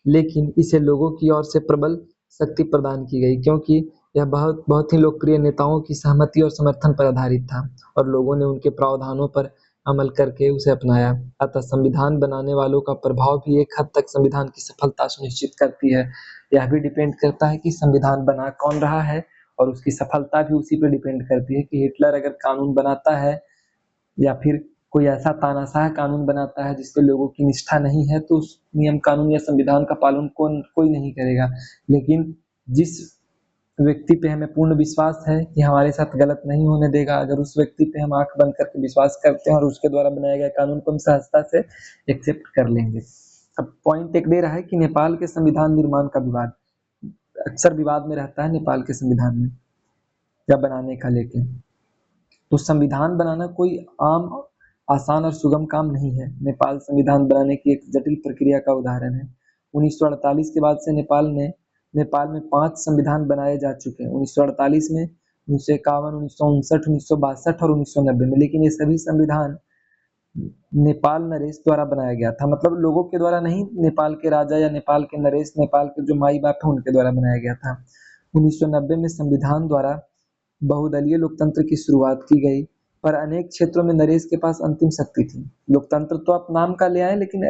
लेकिन इसे लोगों की ओर से प्रबल शक्ति प्रदान की गई क्योंकि यह बहुत बहुत ही लोकप्रिय नेताओं की सहमति और समर्थन पर आधारित था और लोगों ने उनके प्रावधानों पर अमल करके उसे अपनाया। अतः संविधान बनाने वालों का प्रभाव भी एक हद तक संविधान की सफलता सुनिश्चित करती है। यह भी डिपेंड करता है कि संविधान बना कौन रहा है और उसकी सफलता भी उसी पर डिपेंड करती है कि हिटलर अगर कानून बनाता है या फिर कोई ऐसा तानाशाह कानून बनाता है जिसपे लोगों की निष्ठा नहीं है तो उस नियम कानून या संविधान का पालन कोई नहीं करेगा। लेकिन जिस व्यक्ति पे हमें पूर्ण विश्वास है कि हमारे साथ गलत नहीं होने देगा, अगर उस व्यक्ति पे हम आंख बंद करके विश्वास करते हैं और उसके द्वारा बनाया गया कानून को हम सहजता से एक्सेप्ट कर लेंगे। अब पॉइंट एक दे रहा है कि नेपाल के संविधान निर्माण का विवाद अक्सर विवाद में रहता है नेपाल के संविधान में या बनाने का लेके। तो संविधान बनाना कोई आम, आसान और सुगम काम नहीं है। नेपाल संविधान बनाने की एक जटिल प्रक्रिया का उदाहरण है। 1948 के बाद से नेपाल में 5 संविधान बनाए जा चुके हैं। 1948 में, 1951, 1959, 1962 और 1990 में। लेकिन ये सभी संविधान नेपाल नरेश द्वारा बनाया गया था, मतलब लोगों के द्वारा नहीं, नेपाल के राजा या नेपाल के नरेश, नेपाल के जो माई बाप है उनके द्वारा बनाया गया था। 1990 में संविधान द्वारा बहुदलीय लोकतंत्र की शुरुआत की गई, पर अनेक क्षेत्रों में नरेश के पास अंतिम शक्ति थी। लोकतंत्र तो आप नाम का ले आए, लेकिन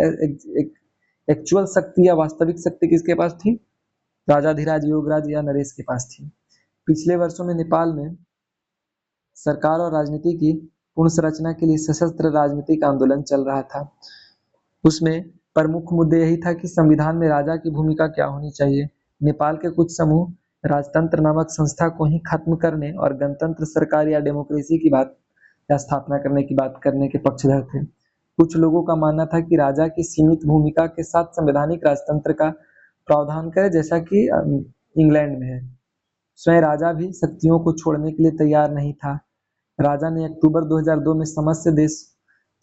एक्चुअल शक्ति या वास्तविक शक्ति किसके पास थी? राजाधिराज योगराज या नरेश के पास थी। पिछले वर्षों में नेपाल में सरकार और राजनीति की पुनर्संरचना के लिए सशस्त्र राजनीतिक आंदोलन चल रहा था। उसमें प्रमुख मुद्दे यही था कि संविधान में राजा की भूमिका क्या होनी चाहिए। नेपाल के कुछ समूह राजतंत्र नामक संस्था को ही खत्म करने और गणतंत्र सरकार या डेमोक्रेसी की बात या स्थापना करने की बात करने के पक्षधर थे। कुछ लोगों का मानना था कि राजा की सीमित भूमिका के साथ संवैधानिक राजतंत्र का प्रावधान करे, जैसा कि इंग्लैंड में है। स्वयं राजा भी शक्तियों को छोड़ने के लिए तैयार नहीं था। राजा ने अक्टूबर 2002 में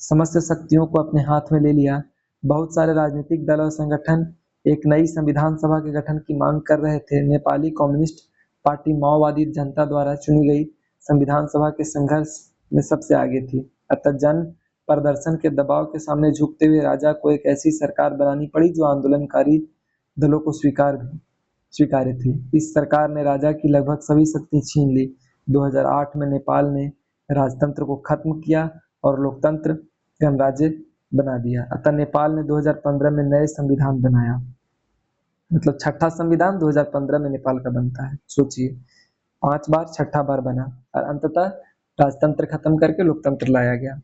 समस्त शक्तियों को अपने हाथ में ले लिया। बहुत सारे राजनीतिक दल और संगठन एक नई संविधान सभा के गठन की मांग कर रहे थे। नेपाली कम्युनिस्ट पार्टी माओवादी जनता द्वारा चुनी गई संविधान सभा के संघर्ष में सबसे आगे थी। अतः जन प्रदर्शन के दबाव के सामने झुकते हुए राजा को एक ऐसी सरकार बनानी पड़ी जो आंदोलनकारी दलों को स्वीकार्य थी। इस सरकार ने राजा की लगभग सभी शक्ति छीन ली। 2008 में नेपाल ने राजतंत्र को खत्म किया और लोकतंत्र गणराज्य बना दिया। अतः नेपाल ने 2015 में नए संविधान बनाया, मतलब छठा संविधान 2015 में नेपाल का बनता है। सोचिए, 5 बार छठा बार बना और अंततः राजतंत्र खत्म करके लोकतंत्र लाया गया।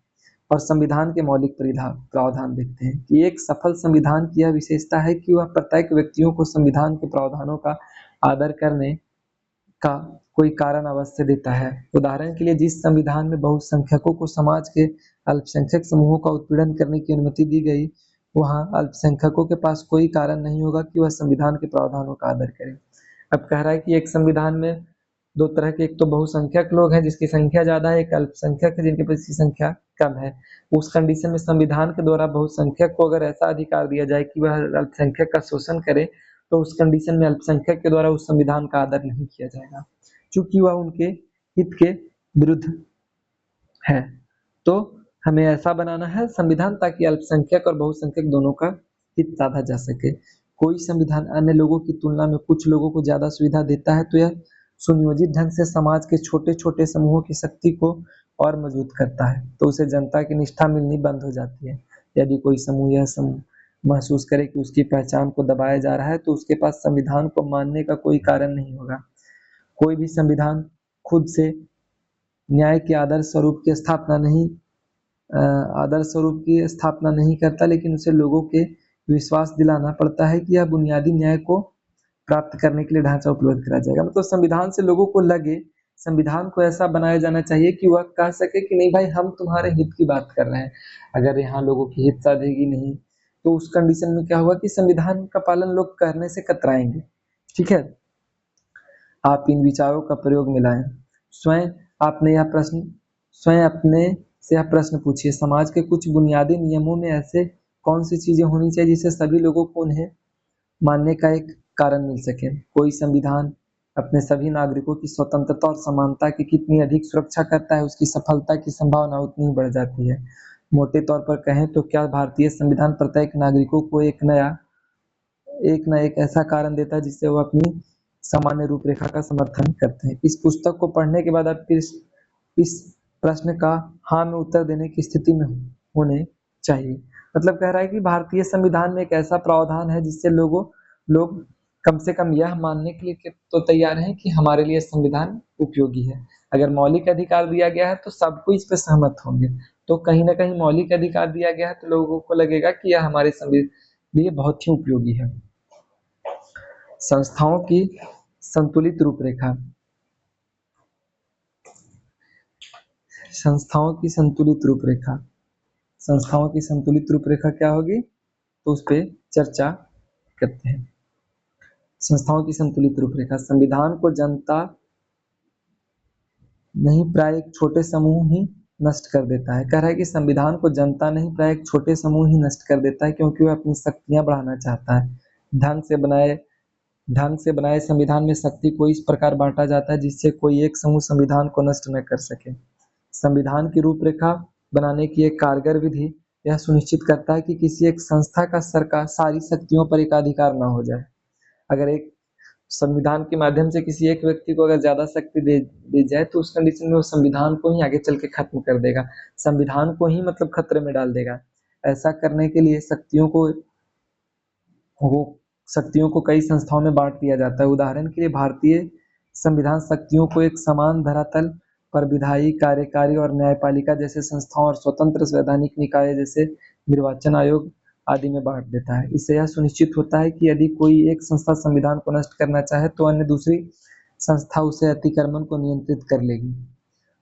और संविधान के मौलिक प्रावधान देखते हैं कि एक सफल संविधान की यह विशेषता है कि वह प्रत्येक व्यक्तियों को संविधान के प्रावधानों का आदर करने का कोई कारण अवश्य देता है। उदाहरण के लिए जिस संविधान में बहुसंख्यकों को समाज के अल्पसंख्यक समूहों का उत्पीड़न करने की अनुमति दी गई, वहाँ अल्पसंख्यकों के पास कोई कारण नहीं होगा कि वह संविधान के प्रावधानों का आदर करें। अब कह रहा है कि एक संविधान में दो तरह के, एक तो बहुसंख्यक लोग हैं जिसकी संख्या ज्यादा है, एक अल्पसंख्यक है जिनके पास की संख्या कम है। उस कंडीशन में संविधान के द्वारा बहुसंख्यक को अगर ऐसा अधिकार दिया जाए कि वह अल्पसंख्यक का शोषण करे, तो उस कंडीशन में अल्पसंख्यक के द्वारा उस संविधान का आदर नहीं किया जाएगा, क्योंकि वह उनके हित के विरुद्ध है। तो हमें ऐसा बनाना है संविधान ताकि अल्पसंख्यक और बहुसंख्यक दोनों का हित साधा जा सके। कोई संविधान अन्य लोगों की तुलना में कुछ लोगों को ज्यादा सुविधा देता है तो यह सुनियोजित ढंग से समाज के छोटे छोटे समूहों की शक्ति को और मजबूत करता है, तो उसे जनता की निष्ठा मिलनी बंद हो जाती है। यदि कोई समूह यह महसूस करे कि उसकी पहचान को दबाया जा रहा है, तो उसके पास संविधान को मानने का कोई कारण नहीं होगा। कोई भी संविधान खुद से न्याय के आदर्श स्वरूप की स्थापना नहीं करता, लेकिन उसे लोगों के विश्वास दिलाना पड़ता है कि यह बुनियादी न्याय को प्राप्त करने के लिए ढांचा उपलब्ध करा जाएगा। मतलब संविधान से लोगों को लगे, संविधान को ऐसा बनाया जाना चाहिए कि वह कह सके कि नहीं भाई, हम तुम्हारे हित की बात कर रहे हैं। अगर यहाँ लोगों की हित साधेगी नहीं, तो उस कंडीशन में क्या होगा कि संविधान का पालन लोग करने से कतराएंगे। ठीक है, आप इन विचारों का प्रयोग में लाएं। स्वयं अपने से यह प्रश्न पूछिए, समाज के कुछ बुनियादी नियमों में ऐसे कौन सी चीजें होनी चाहिए जिससे सभी लोगों को उन्हें मानने का एक कारण मिल सके। कोई संविधान अपने सभी नागरिकों की स्वतंत्रता और समानता की कितनी अधिक सुरक्षा करता है, उसकी सफलता की संभावना उतनी ही बढ़ जाती है। मोटे तौर पर कहें तो क्या भारतीय संविधान प्रत्येक नागरिकों को एक न एक ऐसा कारण देता है जिससे वो अपनी सामान्य रूपरेखा का समर्थन करते हैं। इस पुस्तक को पढ़ने के बाद आप इस प्रश्न का हाँ में उत्तर देने की स्थिति में होने चाहिए। मतलब कह रहा है कि भारतीय संविधान में एक ऐसा प्रावधान है जिससे लोग कम से कम यह मानने के लिए तो तैयार हैं कि हमारे लिए संविधान उपयोगी है। अगर मौलिक अधिकार दिया गया है तो सबको इस पे सहमत होंगे, तो कहीं ना कहीं मौलिक अधिकार दिया गया है तो लोगों को लगेगा कि यह हमारे लिए बहुत ही उपयोगी है। संस्थाओं की संतुलित रूपरेखा। संस्थाओं की संतुलित रूपरेखा क्या होगी, तो उस पर चर्चा करते हैं। संस्थाओं की संतुलित रूपरेखा। संविधान को जनता नहीं प्राय एक छोटे समूह ही नष्ट कर देता है। कह रहा है कि संविधान को जनता नहीं प्राय एक छोटे समूह ही नष्ट कर देता है, क्योंकि वह अपनी शक्तियां बढ़ाना चाहता है। ढंग से बनाए संविधान में शक्ति को इस प्रकार बांटा जाता है जिससे कोई एक समूह संविधान को नष्ट न कर सके। संविधान की रूपरेखा बनाने की एक कारगर विधि यह सुनिश्चित करता है कि किसी एक संस्था का सरकार सारी शक्तियों पर एकाधिकार न हो जाए। अगर एक संविधान के माध्यम से किसी एक व्यक्ति को अगर ज्यादा शक्ति दे दी जाए, तो उस कंडीशन में वो संविधान को ही आगे चल के खत्म कर देगा, संविधान को ही मतलब खतरे में डाल देगा। ऐसा करने के लिए शक्तियों को कई संस्थाओं में बांट दिया जाता है। उदाहरण के लिए भारतीय संविधान शक्तियों को एक समान धरातल पर विधायी, कार्यकारी और न्यायपालिका जैसे संस्थाओं और स्वतंत्र संवैधानिक निकाय जैसे निर्वाचन आयोग आदि में बांट देता है। इससे यह सुनिश्चित होता है कि यदि कोई एक संस्था संविधान को नष्ट करना चाहे तो अन्य दूसरी संस्था उसे अतिक्रमण को नियंत्रित कर लेगी।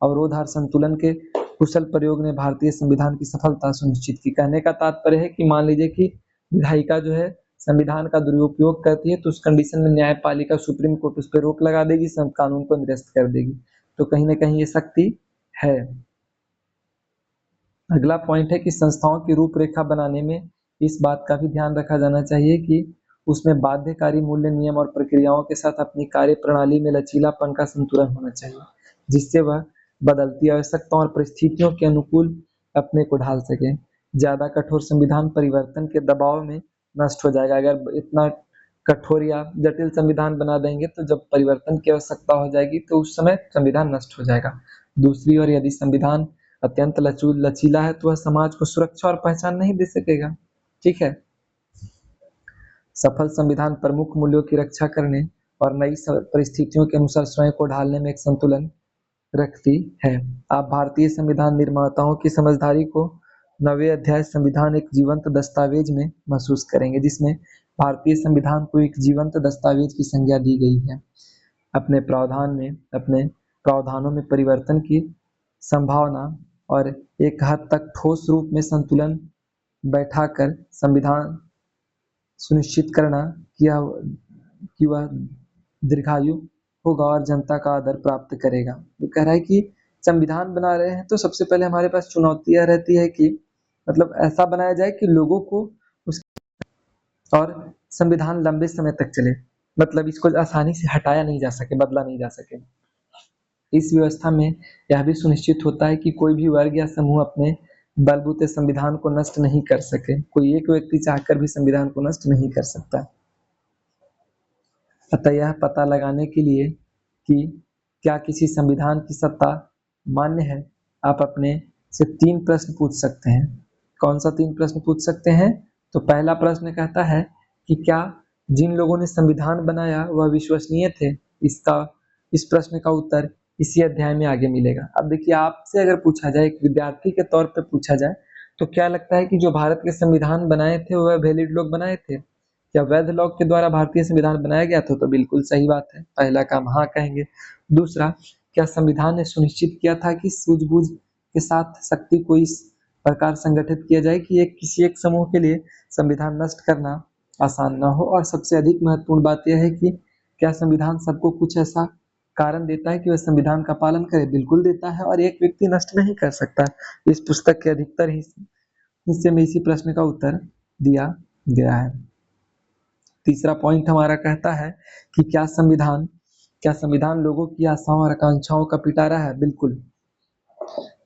अवरोध और संतुलन के कुशल प्रयोग ने भारतीय संविधान की सफलता सुनिश्चित की। कहने का तात्पर्य है कि मान लीजिए कि विधायिका जो है संविधान का दुरुपयोग करती है, तो उस कंडीशन में न्यायपालिका सुप्रीम कोर्ट उस पर रोक लगा देगी, सब कानून को निरस्त कर देगी। तो कहीं ना कहीं ये शक्ति है। अगला पॉइंट है कि संस्थाओं की रूपरेखा बनाने में इस बात का भी ध्यान रखा जाना चाहिए कि उसमें बाध्यकारी मूल्य, नियम और प्रक्रियाओं के साथ अपनी कार्य प्रणाली में लचीलापन का संतुलन होना चाहिए, जिससे वह बदलती आवश्यकताओं और परिस्थितियों के अनुकूल अपने को ढाल सके। ज्यादा कठोर संविधान परिवर्तन के दबाव में नष्ट हो जाएगा। अगर इतना कठोर या जटिल संविधान बना देंगे तो जब परिवर्तन की आवश्यकता हो जाएगी तो उस समय संविधान नष्ट हो जाएगा। दूसरी ओर यदि संविधान अत्यंत लचीला है तो वह समाज को सुरक्षा और पहचान नहीं दे सकेगा। ठीक है, सफल संविधान प्रमुख मूल्यों की रक्षा करने और नई परिस्थितियों के अनुसार स्वयं को ढालने में एक संतुलन रखती है। आप भारतीय संविधान निर्माताओं की समझदारी को 9वें अध्याय संविधान एक जीवंत दस्तावेज में महसूस करेंगे, जिसमें भारतीय संविधान को एक जीवंत दस्तावेज की संज्ञा दी गई है। अपने प्रावधानों में परिवर्तन की संभावना और एक हद तक ठोस रूप में संतुलन बैठाकर संविधान सुनिश्चित करना कि वह दीर्घायु होगा और जनता का आदर प्राप्त करेगा। वो कह रहा है कि संविधान बना रहे हैं तो सबसे पहले हमारे पास चुनौती यह रहती है कि मतलब ऐसा बनाया जाए कि लोगों को उस और संविधान लंबे समय तक चले, मतलब इसको आसानी से हटाया नहीं जा सके, बदला नहीं जा सके। इस व्यवस्था में यह भी सुनिश्चित होता है कि कोई भी वर्ग या समूह अपने बलबूते संविधान को नष्ट नहीं कर सके। कोई एक व्यक्ति चाहकर भी संविधान को नष्ट नहीं कर सकता। अतः यह पता लगाने के लिए कि क्या किसी संविधान की सत्ता मान्य है, आप अपने से 3 प्रश्न पूछ सकते हैं। कौन सा 3 प्रश्न पूछ सकते हैं? तो पहला प्रश्न कहता है कि क्या जिन लोगों ने संविधान बनाया वह विश्वसनीय थे? इस प्रश्न का उत्तर इसी अध्याय में आगे मिलेगा। अब देखिए, आपसे अगर पूछा जाए, एक विद्यार्थी के तौर पर पूछा जाए, तो क्या लगता है कि जो भारत के संविधान बनाए थे वह वैलिड लोग बनाए थे? क्या वैध लोग के द्वारा भारतीय संविधान बनाया गया था? तो बिल्कुल सही बात है, पहला काम हाँ कहेंगे। दूसरा, क्या संविधान ने सुनिश्चित किया था कि सूझबूझ के साथ शक्ति को इस प्रकार संगठित किया जाए कि किसी एक समूह के लिए संविधान नष्ट करना आसान ना हो? और सबसे अधिक महत्वपूर्ण बात यह है कि क्या संविधान सबको कुछ ऐसा कारण देता है कि वह संविधान का पालन करे? बिल्कुल देता है, और एक व्यक्ति नष्ट नहीं कर सकता। इस पुस्तक के अधिकतर हिस्से में इसी प्रश्न का उत्तर दिया गया है। तीसरा पॉइंट हमारा कहता है कि क्या संविधान लोगों की आशाओं और आकांक्षाओं का पिटारा है? बिल्कुल।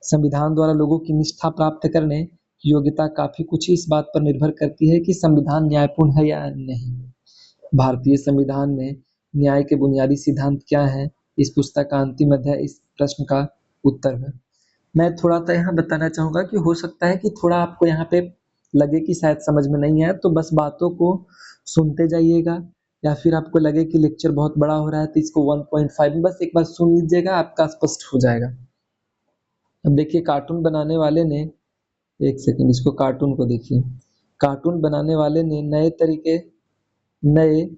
संविधान द्वारा लोगों की निष्ठा प्राप्त करने की योग्यता काफी कुछ इस बात पर निर्भर करती है कि संविधान न्यायपूर्ण है या नहीं। भारतीय संविधान में न्याय के बुनियादी सिद्धांत क्या हैं? इस पुस्तक का अंतिम अध्याय इस प्रश्न का उत्तर है। मैं थोड़ा सा यहाँ बताना चाहूंगा कि हो सकता है कि थोड़ा आपको यहाँ पे लगे कि शायद समझ में नहीं आया, तो बस बातों को सुनते जाइएगा, या फिर आपको लगे कि लेक्चर बहुत बड़ा हो रहा है तो इसको 1.5 में बस एक बार सुन लीजिएगा, आपका स्पष्ट हो जाएगा। अब देखिए, कार्टून बनाने वाले ने, एक सेकंड, इसको कार्टून को देखिए। कार्टून बनाने वाले ने नए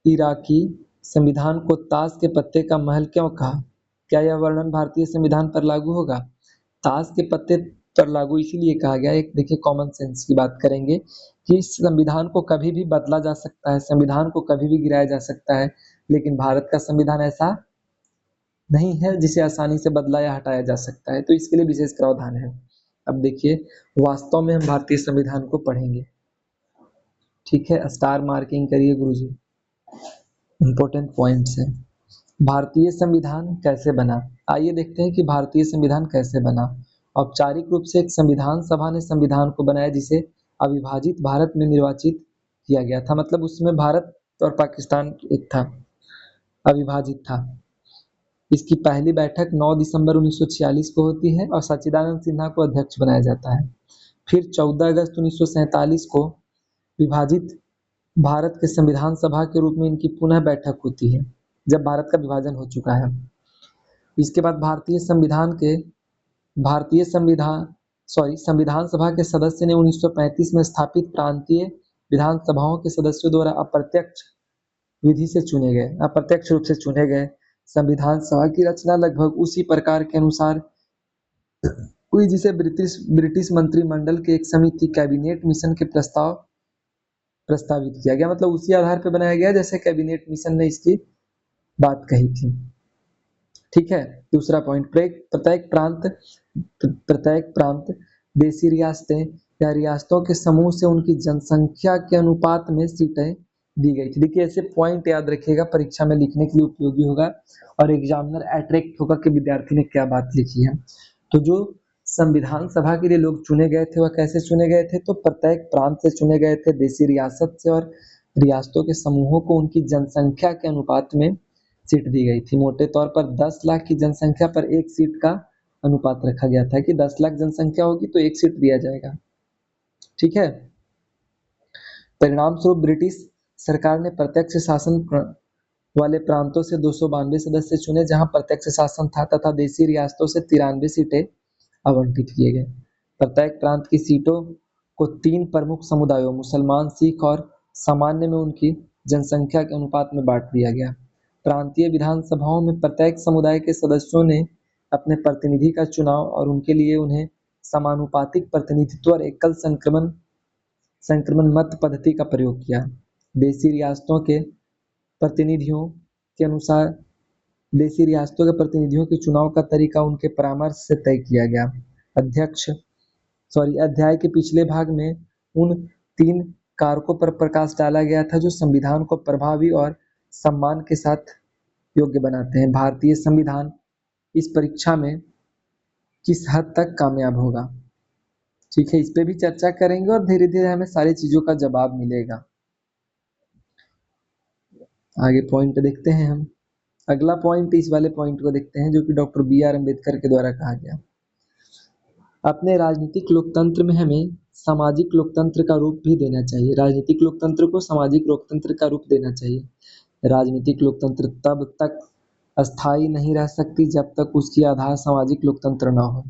इराकी संविधान को ताश के पत्ते का महल क्यों कहा? क्या यह वर्णन भारतीय संविधान पर लागू होगा? ताश के पत्ते पर लागू इसीलिए कहा गया। एक देखिए, कॉमन सेंस की बात करेंगे कि संविधान को कभी भी बदला जा सकता है, संविधान को कभी भी गिराया जा सकता है, लेकिन भारत का संविधान ऐसा नहीं है जिसे आसानी से बदला या हटाया जा सकता है, तो इसके लिए विशेष प्रावधान है। अब देखिए, वास्तव में हम भारतीय संविधान को पढ़ेंगे, ठीक है? स्टार मार्किंग करिए गुरुजी, इंपॉर्टेंट पॉइंट्स है। भारतीय संविधान कैसे बना? आइए देखते हैं कि भारतीय संविधान कैसे बना। औपचारिक रूप से एक संविधान सभा ने संविधान को बनाया, जिसे अविभाजित भारत में निर्वाचित किया गया था। मतलब उसमें भारत और पाकिस्तान एक था, अविभाजित था। इसकी पहली बैठक 9 दिसंबर 1946 को होती है और सच्चिदानंद सिन्हा को अध्यक्ष बनाया जाता है। फिर 14 अगस्त 1947 को विभाजित भारत के संविधान सभा के रूप में इनकी पुनः बैठक होती है, जब भारत का विभाजन हो चुका है। इसके बाद संविधान सभा के सदस्य ने 1935 में स्थापित प्रांतीय विधानसभाओं के सदस्यों द्वारा अप्रत्यक्ष रूप से चुने गए। संविधान सभा की रचना लगभग उसी प्रकार के अनुसार हुई जिसे ब्रिटिश मंत्रिमंडल के एक समिति कैबिनेट मिशन के प्रस्तावित किया गया। मतलब उसी आधार पर बनाया गया जैसे कैबिनेट मिशन ने इसकी बात कही थी, ठीक है? दूसरा पॉइंट, प्रत्येक प्रांत देशी रियासतें या रियासतों के समूह से उनकी जनसंख्या के अनुपात में सीटें दी गई थी। देखिए, ऐसे पॉइंट याद रखिएगा, परीक्षा में लिखने के लिए उपयोगी होगा और एग्जामिनर अट्रैक्ट होगा कि विद्यार्थी ने क्या बात लिखी है। तो जो संविधान सभा के लिए लोग चुने गए थे वह कैसे चुने गए थे? तो प्रत्येक प्रांत से चुने गए थे, देशी रियासत से, और रियासतों के समूहों को उनकी जनसंख्या के अनुपात में सीट दी गई थी। मोटे तौर पर 10 लाख की जनसंख्या पर एक सीट का अनुपात रखा गया था कि 10 लाख जनसंख्या होगी तो एक सीट दिया जाएगा, ठीक है? परिणाम स्वरूप ब्रिटिश सरकार ने प्रत्यक्ष शासन वाले प्रांतों से 292 सदस्य चुने जहां प्रत्यक्ष शासन था, तथा देशी रियासतों से 93 सीटें आवंटित किए गए। प्रत्येक प्रांत की सीटों को 3 प्रमुख समुदायों, मुसलमान, सिख और सामान्य में उनकी जनसंख्या के अनुपात में बांट दिया गया। प्रांतीय विधानसभाओं में प्रत्येक समुदाय के सदस्यों ने अपने प्रतिनिधि का चुनाव और उनके लिए उन्हें समानुपातिक प्रतिनिधित्व और एकल संक्रमण मत पद्धति का प्रयोग किया। देशी रियासतों के प्रतिनिधियों के अनुसार देशी रियासतों के प्रतिनिधियों के चुनाव का तरीका उनके परामर्श से तय किया गया। अध्याय के पिछले भाग में उन 3 कारकों पर प्रकाश डाला गया था जो संविधान को प्रभावी और सम्मान के साथ योग्य बनाते हैं। भारतीय संविधान इस परीक्षा में किस हद तक कामयाब होगा, ठीक है, इस पे भी चर्चा करेंगे और धीरे धीरे हमें सारी चीजों का जवाब मिलेगा। आगे पॉइंट देखते हैं हम। अगला पॉइंट इस वाले पॉइंट को देखते हैं जो कि डॉक्टर BR अम्बेडकर के द्वारा कहा गया। अपने राजनीतिक लोकतंत्र में हमें सामाजिक लोकतंत्र का रूप भी देना चाहिए। राजनीतिक लोकतंत्र को सामाजिक लोकतंत्र का रूप देना चाहिए। राजनीतिक लोकतंत्र तब तक अस्थायी नहीं रह सकती जब तक उसकी आधार सामाजिक लोकतंत्र न हो।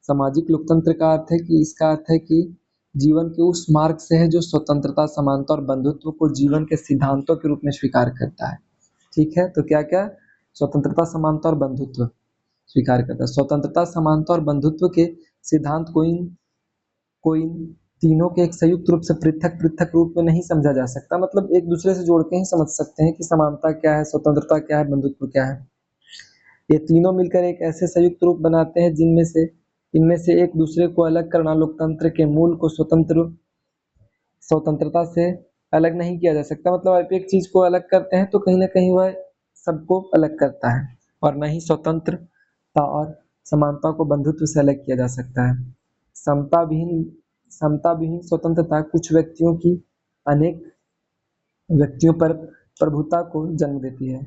सामाजिक लोकतंत्र का अर्थ है कि इसका अर्थ है कि जीवन के उस मार्ग से है जो स्वतंत्रता, समानता और बंधुत्व को जीवन के सिद्धांतों के रूप में स्वीकार करता है। ठीक है, तो क्या क्या? स्वतंत्रता, समानता और बंधुत्व स्वीकार करता है। स्वतंत्रता, समानता और बंधुत्व के सिद्धांत को इन तीनों के एक संयुक्त रूप से पृथक पृथक रूप में नहीं समझा जा सकता। मतलब एक दूसरे से जोड़ के ही समझ सकते हैं कि समानता क्या है, स्वतंत्रता क्या है, बंधुत्व क्या है। ये तीनों मिलकर एक ऐसे संयुक्त रूप बनाते हैं इनमें से एक दूसरे को अलग करना लोकतंत्र के मूल को स्वतंत्रता से अलग नहीं किया जा सकता। मतलब आप एक चीज को अलग करते हैं तो कहीं ना कहीं वह सबको अलग करता है, और न ही स्वतंत्रता और समानता को बंधुत्व से अलग किया जा सकता है। समता विहीन स्वतंत्रता कुछ अनेक व्यक्तियों पर प्रभुता को जन्म देती है।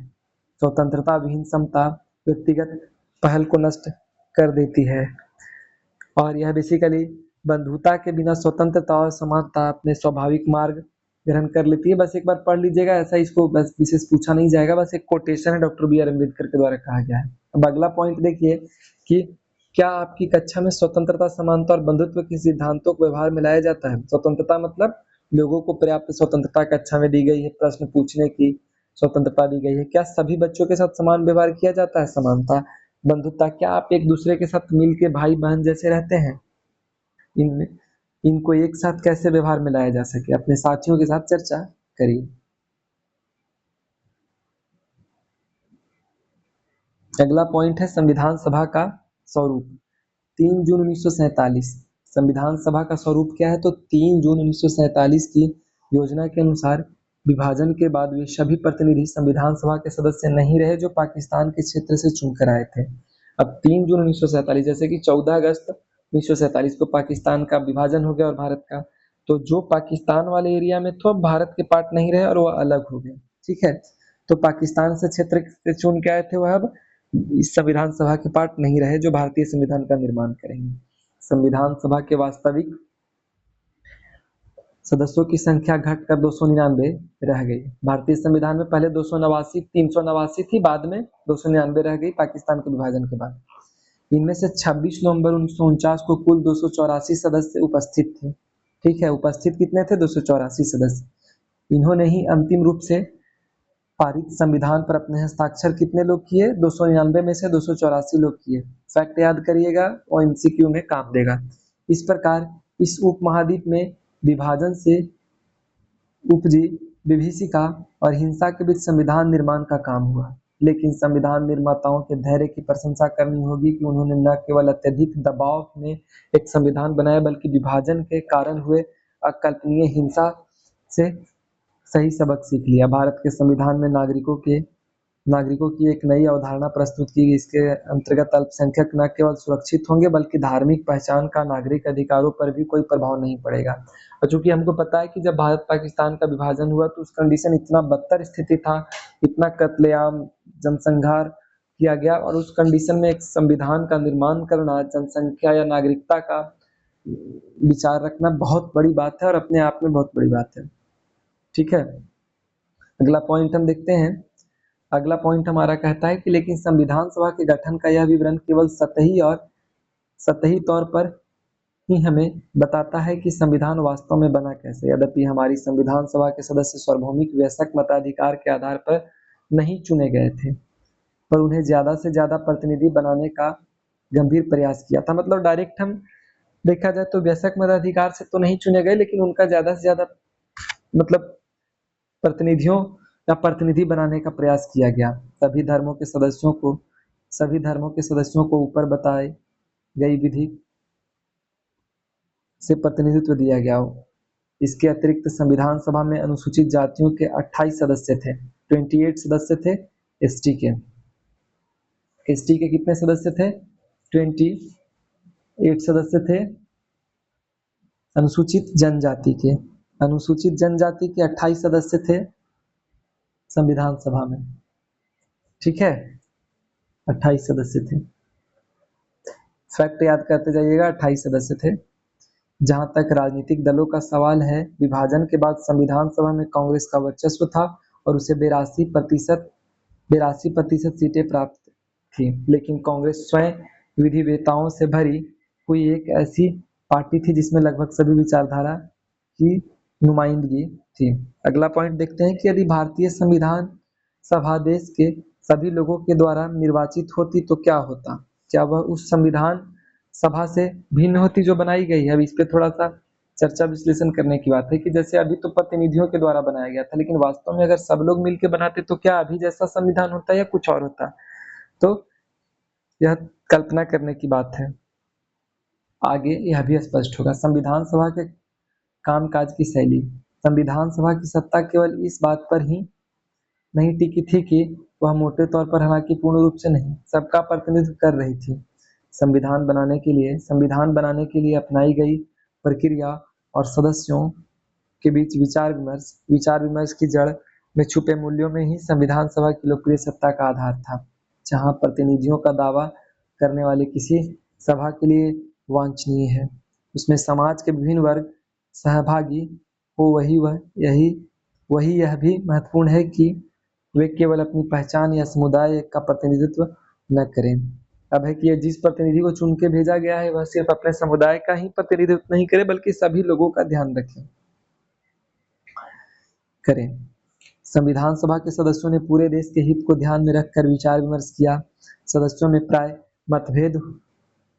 स्वतंत्रता विहीन समता व्यक्तिगत पहल को नष्ट कर देती है, और यह बेसिकली बंधुता के बिना स्वतंत्रता और समानता अपने स्वाभाविक मार्ग ग्रहण कर लेती है। बस एक बार पढ़ लीजिएगा, ऐसा इसको बस विशेष पूछा नहीं जाएगा, बस एक कोटेशन है डॉक्टर BR अम्बेडकर के द्वारा कहा गया है। अब अगला पॉइंट देखिए कि क्या आपकी कक्षा में स्वतंत्रता, समानता और बंधुत्व के सिद्धांतों को व्यवहार में लाया जाता है? स्वतंत्रता मतलब लोगों को पर्याप्त स्वतंत्रता कक्षा में दी गई है, प्रश्न पूछने की स्वतंत्रता दी गई है। क्या सभी बच्चों के साथ समान व्यवहार किया जाता है? समानता। बंधुत्ता, क्या आप एक दूसरे के साथ मिल के भाई बहन जैसे रहते हैं? इनको एक साथ कैसे व्यवहार में लाया जा सके, अपने साथियों के साथ चर्चा करिए। अगला पॉइंट है संविधान सभा का स्वरूप। 3 जून 1947 संविधान सभा का स्वरूप क्या है? तो 3 जून 1947 की योजना के अनुसार विभाजन के बाद वे सभी प्रतिनिधि संविधान सभा के सदस्य नहीं रहे जो पाकिस्तान के क्षेत्र से चुनकर आए थे। अब 3 जून 1947 जैसे कि 14 अगस्त 1947 को पाकिस्तान का विभाजन हो गया और भारत का, तो जो पाकिस्तान वाले एरिया में तो भारत के पार्ट नहीं रहे और वह अलग हो गए। ठीक है, तो पाकिस्तान से क्षेत्र से चुन के आए थे वह अब इस संविधान सभा के पार्ट नहीं रहे जो भारतीय संविधान का निर्माण करेंगे। संविधान सभा के वास्तविक सदस्यों की संख्या घटकर 299 रह गई। भारतीय संविधान में पहले 389 थी, बाद में 299 रह गई पाकिस्तान के विभाजन के बाद। इनमें से 26 नवंबर 1949 को कुल 284 सदस्य उपस्थित थे। ठीक है, उपस्थित कितने थे? 284 सदस्य। इन्होंने ही अंतिम रूप से पारित संविधान पर अपने हस्ताक्षर कितने लोग किए? 299 में से 284 लोग किए। फैक्ट याद करिएगा, और MCQ में काम देगा। इस प्रकार इस उपमहाद्वीप में विभाजन से उपजी विभीषिका और हिंसा के बीच संविधान निर्माण का काम हुआ। लेकिन संविधान निर्माताओं के धैर्य की प्रशंसा करनी होगी कि उन्होंने न केवल अत्यधिक दबाव में एक संविधान बनाया, बल्कि विभाजन के कारण हुए अकल्पनीय हिंसा से सही सबक सीख लिया। भारत के संविधान में नागरिकों की एक नई अवधारणा प्रस्तुत की गई। इसके अंतर्गत अल्पसंख्यक न केवल सुरक्षित होंगे बल्कि धार्मिक पहचान का नागरिक अधिकारों पर भी कोई प्रभाव नहीं पड़ेगा। और चूंकि हमको पता है कि जब भारत पाकिस्तान का विभाजन हुआ तो उस कंडीशन इतना बदतर स्थिति था, इतना कत्लेआम, जनसंहार किया गया, और उस कंडीशन में एक संविधान का निर्माण करना, जनसंख्या या नागरिकता का विचार रखना बहुत बड़ी बात है और अपने आप में बहुत बड़ी बात है। ठीक है, अगला पॉइंट हम देखते हैं। अगला पॉइंट हमारा कहता है कि लेकिन संविधान सभा के गठन का यह विवरण केवल सतही तौर पर ही हमें बताता है कि संविधान वास्तव में बना कैसे। यद्यपि हमारी संविधान सभा के सदस्य सार्वभौमिक वयस्क मताधिकार के आधार पर नहीं चुने गए थे, पर उन्हें ज़्यादा से ज़्यादा प्रतिनिधि बनाने का गंभीर प्रयास किया था। मतलब डायरेक्ट हम देखा जाए तो वयस्क मताधिकार से तो नहीं चुने गए, लेकिन उनका ज़्यादा से ज़्यादा मतलब प्रतिनिधियों या प्रतिनिधि बनाने का प्रयास किया गया। सभी धर्मों के सदस्यों को ऊपर बताई गई विधि से प्रतिनिधित्व दिया गया हो। इसके अतिरिक्त संविधान सभा में अनुसूचित जातियों के 28 सदस्य थे, 28 सदस्य थे एसटी के। एसटी के कितने सदस्य थे? 28 सदस्य थे अनुसूचित जनजाति के। अनुसूचित जनजाति के 28 सदस्य थे संविधान सभा में, ठीक है, 28 सदस्य थे। फैक्ट याद करते जाइएगा, 28 सदस्य थे। जहां तक राजनीतिक दलों का सवाल है, विभाजन के बाद संविधान सभा में कांग्रेस का वर्चस्व था और उसे 82% सीटें प्राप्त थी, लेकिन कांग्रेस स्वयं विविधताओं से भरी हुई एक ऐसी पार्टी थी जिसमें लगभग सभी विचारधारा की नुमाइंदगी थी। अगला पॉइंट देखते हैं कि यदि भारतीय संविधान सभा देश के सभी लोगों के द्वारा निर्वाचित होती तो क्या होता? क्या वह उस संविधान सभा से भिन्न होती जो बनाई गई है? अब इस पे थोड़ा सा चर्चा विश्लेषण करने की बात है कि जैसे अभी तो प्रतिनिधियों के द्वारा बनाया गया था, लेकिन वास्तव में अगर सब लोग मिलकर बनाते तो क्या अभी जैसा संविधान होता या कुछ और होता? तो यह कल्पना करने की बात है। आगे यह भी स्पष्ट होगा। संविधान सभा के कामकाज की शैली। संविधान सभा की सत्ता केवल इस बात पर ही नहीं टिकी थी कि वह मोटे तौर पर, हालांकि पूर्ण रूप से नहीं, सबका प्रतिनिधित्व कर रही थी। संविधान बनाने के लिए अपनाई गई प्रक्रिया और सदस्यों के बीच विचार विमर्श की जड़ में छुपे मूल्यों में ही संविधान सभा की लोकप्रिय सत्ता का आधार था। जहां प्रतिनिधियों का दावा करने वाले किसी सभा के लिए वांछनीय है, उसमें समाज के विभिन्न वर्ग सहभागी हो, वही यह भी महत्वपूर्ण है कि वे केवल अपनी पहचान या समुदाय का प्रतिनिधित्व न करें। अब है कि ये जिस प्रतिनिधि को चुन के भेजा गया है वह सिर्फ अपने समुदाय का ही प्रतिनिधित्व नहीं करे, बल्कि सभी लोगों का ध्यान करें। संविधान सभा के सदस्यों ने पूरे देश के हित को ध्यान में रखकर विचार विमर्श किया। सदस्यों में प्राय मतभेद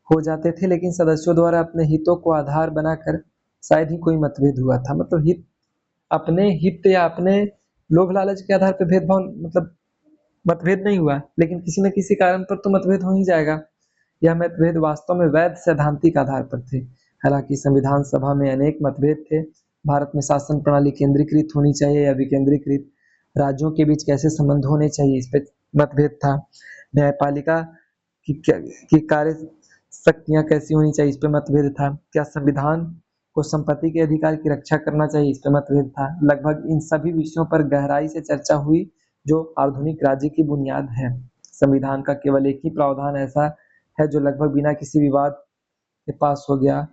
हो जाते थे, लेकिन सदस्यों द्वारा अपने हितों को आधार बनाकर शायद ही कोई मतभेद हुआ था। मतलब अपने हित या अपने लोभ लालच के आधार पर भेदभाव, मतलब मतभेद नहीं हुआ, लेकिन किसी न किसी कारण पर तो मतभेद हो ही जाएगा। यह मतभेद वास्तव में वैध सैद्धांतिक आधार पर थे। हालांकि संविधान सभा में अनेक मतभेद थे। भारत में शासन प्रणाली केंद्रीकृत होनी चाहिए या विकेंद्रीकृत, राज्यों के बीच कैसे संबंध होने चाहिए, इस पर मतभेद था। न्यायपालिका की कार्य शक्तियां कैसी होनी चाहिए, इस पर मतभेद था। क्या संविधान को संपत्ति के अधिकार की रक्षा करना चाहिए, इस पर मतभेद था। लगभग इन सभी विषयों पर गहराई से चर्चा हुई जो आधुनिक राज्य की बुनियाद है। संविधान का केवल एक ही प्रावधान ऐसा है जो लगभग बिना किसी विवाद के पास हो गया।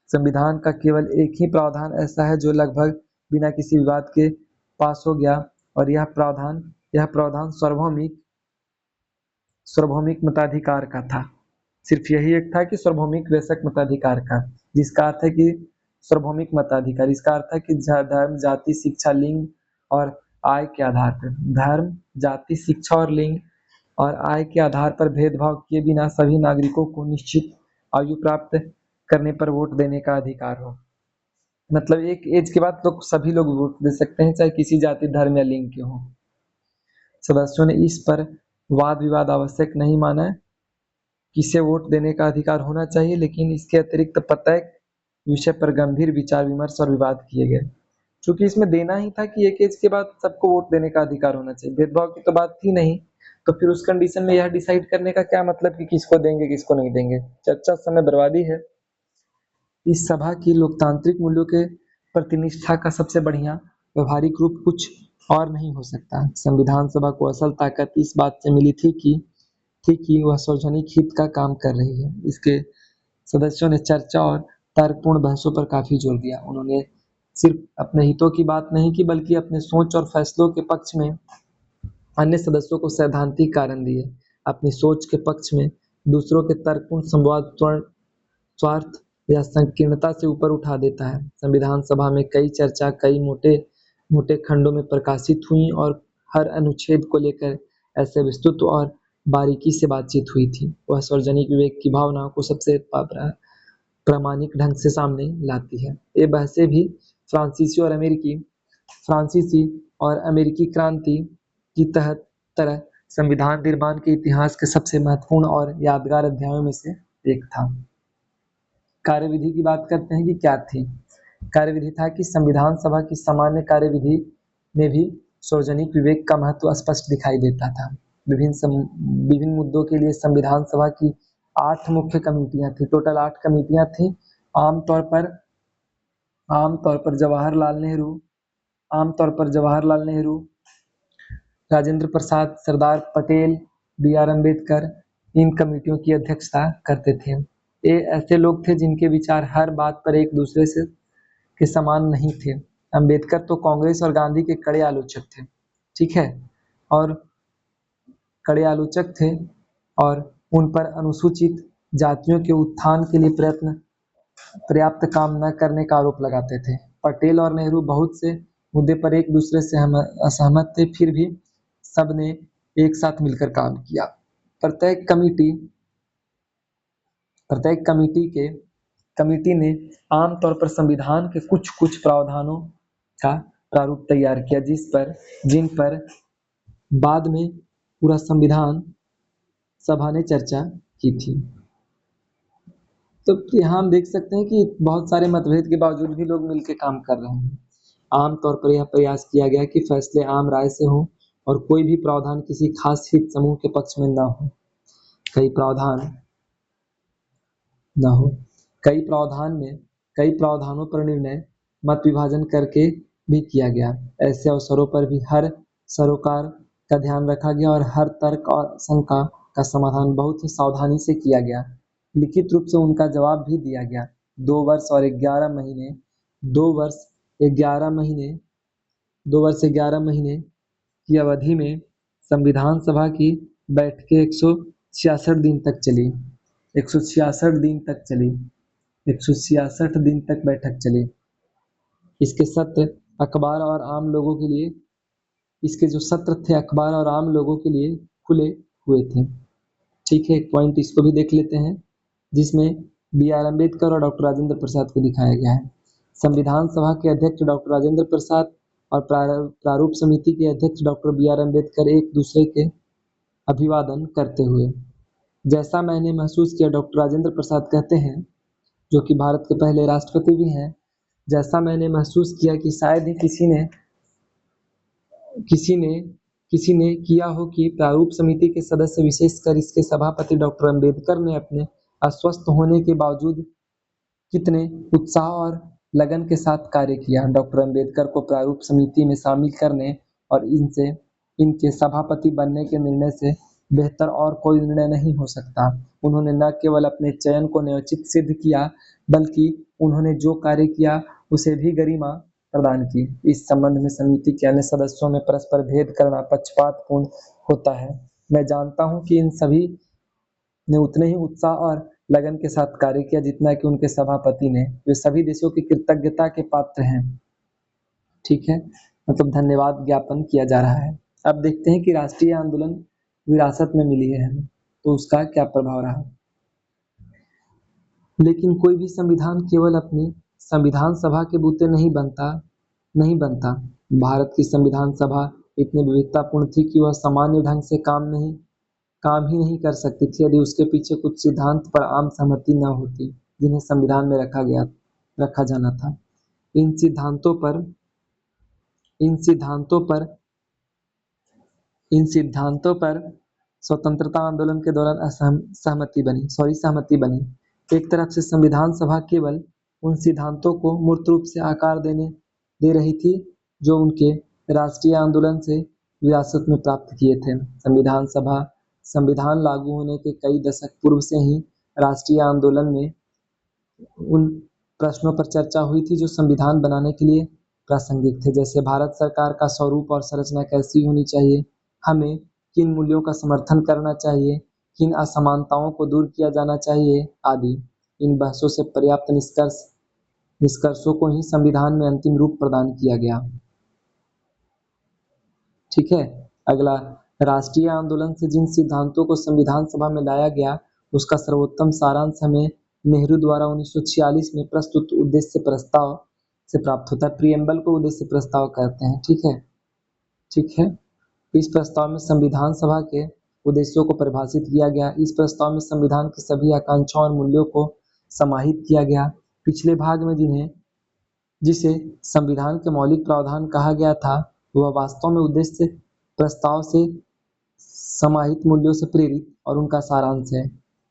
संविधान का केवल एक ही प्रावधान ऐसा है जो लगभग बिना किसी विवाद के पास हो गया, और यह प्रावधान सार्वभौमिक मताधिकार का था। सिर्फ यही एक था कि सार्वभौमिक वयस्क मताधिकार का, जिसका अर्थ है कि सार्वभौमिक मताधिकार, इसका अर्थ है कि धर्म, जाति, शिक्षा, लिंग और आय के आधार पर, धर्म, जाति, शिक्षा और लिंग और आय के आधार पर भेदभाव किए बिना सभी नागरिकों को निश्चित आयु प्राप्त करने पर वोट देने का अधिकार हो। मतलब एक एज के बाद तो सभी लोग वोट दे सकते हैं, चाहे किसी जाति, धर्म या लिंग के हों। सदस्यों ने इस पर वाद विवाद आवश्यक नहीं माना किसे वोट देने का अधिकार होना चाहिए, लेकिन इसके अतिरिक्त प्रत्येक विषय पर गंभीर विचार विमर्श और विवाद किए गए। चूंकि इसमें देना ही था कि एक एज के बाद सबको वोट देने का अधिकार होना चाहिए, भेदभाव की तो बात थी नहीं, तो फिर उस कंडीशन में यह डिसाइड करने का क्या मतलब कि किसको देंगे किसको नहीं देंगे। चर्चा समय बर्बादी है। इस सभा की लोकतांत्रिक मूल्यों के प्रतिनिष्ठा का सबसे बढ़िया व्यवहारिक रूप कुछ और नहीं हो सकता। संविधान सभा को असल ताकत इस बात से मिली थी कि वह सार्वजनिक हित का काम कर रही है। इसके सदस्यों ने चर्चा और तर्कपूर्ण बहसों पर काफी जोर दिया। उन्होंने सिर्फ अपने हितों की बात नहीं की, बल्कि अपने सोच और फैसलों के पक्ष में अन्य सदस्यों को सैद्धांतिक कारण दिए। अपनी सोच के पक्ष में दूसरों के तर्कपूर्ण संवाद स्वार्थ या संकीर्णता से ऊपर उठा देता है। संविधान सभा में कई चर्चा कई मोटे खंडों में प्रकाशित हुई और हर अनुच्छेद को लेकर ऐसे विस्तृत और बारीकी से बातचीत हुई थी। वह सार्वजनिक विवेक की भावना को सबसे प्रामाणिक ढंग से सामने लाती है। ये बहसें भी फ्रांसीसी और अमेरिकी क्रांति की तरह संविधान निर्माण के इतिहास के सबसे महत्वपूर्ण और यादगार अध्यायों में से एक था। कार्यविधि की बात करते हैं कि क्या थी। कार्यविधि था कि संविधान सभा की सामान्य कार्यविधि में भी सार्वजनिक विवेक का महत्व स्पष्ट दिखाई देता था। विभिन्न मुद्दों के लिए संविधान सभा की 8 मुख्य कमेटियां थी। टोटल 8 कमेटियां थी। आमतौर पर जवाहरलाल नेहरू, राजेंद्र प्रसाद, सरदार पटेल, B.R. अम्बेडकर इन कमेटियों की अध्यक्षता करते थे। ये ऐसे लोग थे जिनके विचार हर बात पर एक दूसरे से के समान नहीं थे। अम्बेडकर तो कांग्रेस और गांधी के कड़े आलोचक थे, ठीक है, और कड़े आलोचक थे और उन पर अनुसूचित जातियों के उत्थान के लिए पर्याप्त काम न करने का आरोप लगाते थे। पटेल और नेहरू बहुत से मुद्दे पर एक दूसरे से असहमत थे, फिर भी सबने एक साथ मिलकर काम किया। प्रत्येक कमेटी ने आमतौर पर संविधान के कुछ प्रावधानों का प्रारूप तैयार किया, जिन पर बाद में पूरा संविधान सभा ने चर्चा की थी। तो यहाँ हम देख सकते हैं कि बहुत सारे मतभेद के बावजूद भी लोग मिलकर काम कर रहे हैं। आमतौर पर यह प्रयास किया गया कि फैसले आम राय से हों और कोई भी प्रावधान किसी खास हित समूह के पक्ष में न हो। कई प्रावधानों पर निर्णय मत विभाजन करके भी किया गया। ऐसे अवसरों पर भी हर सरोकार का ध्यान रखा गया और हर तर्क और शंका का समाधान बहुत ही सावधानी से किया गया। लिखित रूप से उनका जवाब भी दिया गया। 2 वर्ष 11 महीने की अवधि में संविधान सभा की बैठकें 166 दिन तक चली। 166 दिन तक बैठक चली। इसके जो सत्र थे अखबार और आम लोगों के लिए खुले हुए थे। ठीक है, एक पॉइंट इसको भी देख लेते हैं जिसमें B.R. अम्बेडकर और डॉक्टर राजेंद्र प्रसाद को दिखाया गया है। संविधान सभा के अध्यक्ष डॉक्टर राजेंद्र प्रसाद और प्रारूप समिति के अध्यक्ष डॉक्टर B.R. अम्बेडकर एक दूसरे के अभिवादन करते हुए, जैसा मैंने महसूस किया, डॉक्टर राजेंद्र प्रसाद कहते हैं, जो कि भारत के पहले राष्ट्रपति भी हैं, जैसा मैंने महसूस किया कि शायद ही किसी ने किया हो कि प्रारूप समिति के सदस्य, विशेषकर इसके सभापति डॉक्टर अम्बेडकर ने अपने अस्वस्थ होने के बावजूद कितने उत्साह और लगन के साथ कार्य किया। डॉक्टर अम्बेडकर को प्रारूप समिति में शामिल करने और इनके सभापति बनने के निर्णय से बेहतर और कोई निर्णय नहीं हो सकता। उन्होंने न केवल अपने चयन को न्यायोचित सिद्ध किया, बल्कि उन्होंने जो कार्य किया उसे भी गरिमा प्रदान की। इस संबंध में समिति के अन्य सदस्यों में परस्पर भेद करना पक्षपातपूर्ण होता है। मैं जानता हूं कि इन सभी ने उतने ही उत्साह और लगन के साथ कार्य किया जितना कि उनके सभापति ने, वे सभी देशों की कृतज्ञता के पात्र हैं। ठीक है, मतलब धन्यवाद ज्ञापन किया जा रहा है। अब देखते हैं कि राष्ट्रीय आंदोलन विरासत में मिली है हमें, तो उसका क्या प्रभाव रहा। लेकिन कोई भी संविधान केवल अपनी संविधान सभा के बूते नहीं बनता। भारत की संविधान सभा इतनी विविधतापूर्ण थी कि वह सामान्य ढंग से काम ही नहीं कर सकती थी यदि उसके पीछे कुछ सिद्धांत पर आम सहमति न होती, जिन्हें संविधान में रखा जाना था। इन सिद्धांतों पर स्वतंत्रता आंदोलन के दौरान सहमति बनी। एक तरफ से संविधान सभा केवल उन सिद्धांतों को मूर्त रूप से आकार दे रही थी जो उनके राष्ट्रीय आंदोलन से विरासत में प्राप्त किए थे। संविधान लागू होने के कई दशक पूर्व से ही राष्ट्रीय आंदोलन में उन प्रश्नों पर चर्चा हुई थी जो संविधान बनाने के लिए प्रासंगिक थे, जैसे भारत सरकार का स्वरूप और संरचना कैसी होनी चाहिए, हमें किन मूल्यों का समर्थन करना चाहिए, किन असमानताओं को दूर किया जाना चाहिए आदि। इन बहसों से पर्याप्त निष्कर्षों को ही संविधान में अंतिम रूप प्रदान किया गया। ठीक है। अगला, राष्ट्रीय आंदोलन से जिन सिद्धांतों को संविधान सभा में लाया गया उसका सर्वोत्तम सारांश हमें नेहरू द्वारा 1946 में प्रस्तुत उद्देश्य प्रस्ताव से प्राप्त होता है। प्रियम्बल को उद्देश्य प्रस्ताव कहते हैं। ठीक है, ठीक है। इस प्रस्ताव में संविधान सभा के उद्देश्यों को परिभाषित किया गया। इस प्रस्ताव में संविधान की सभी आकांक्षाओं और मूल्यों को समाहित किया गया। पिछले भाग में जिसे संविधान के मौलिक प्रावधान कहा गया था वह वास्तव में उद्देश्य प्रस्ताव से समाहित मूल्यों से प्रेरित और उनका सारांश है।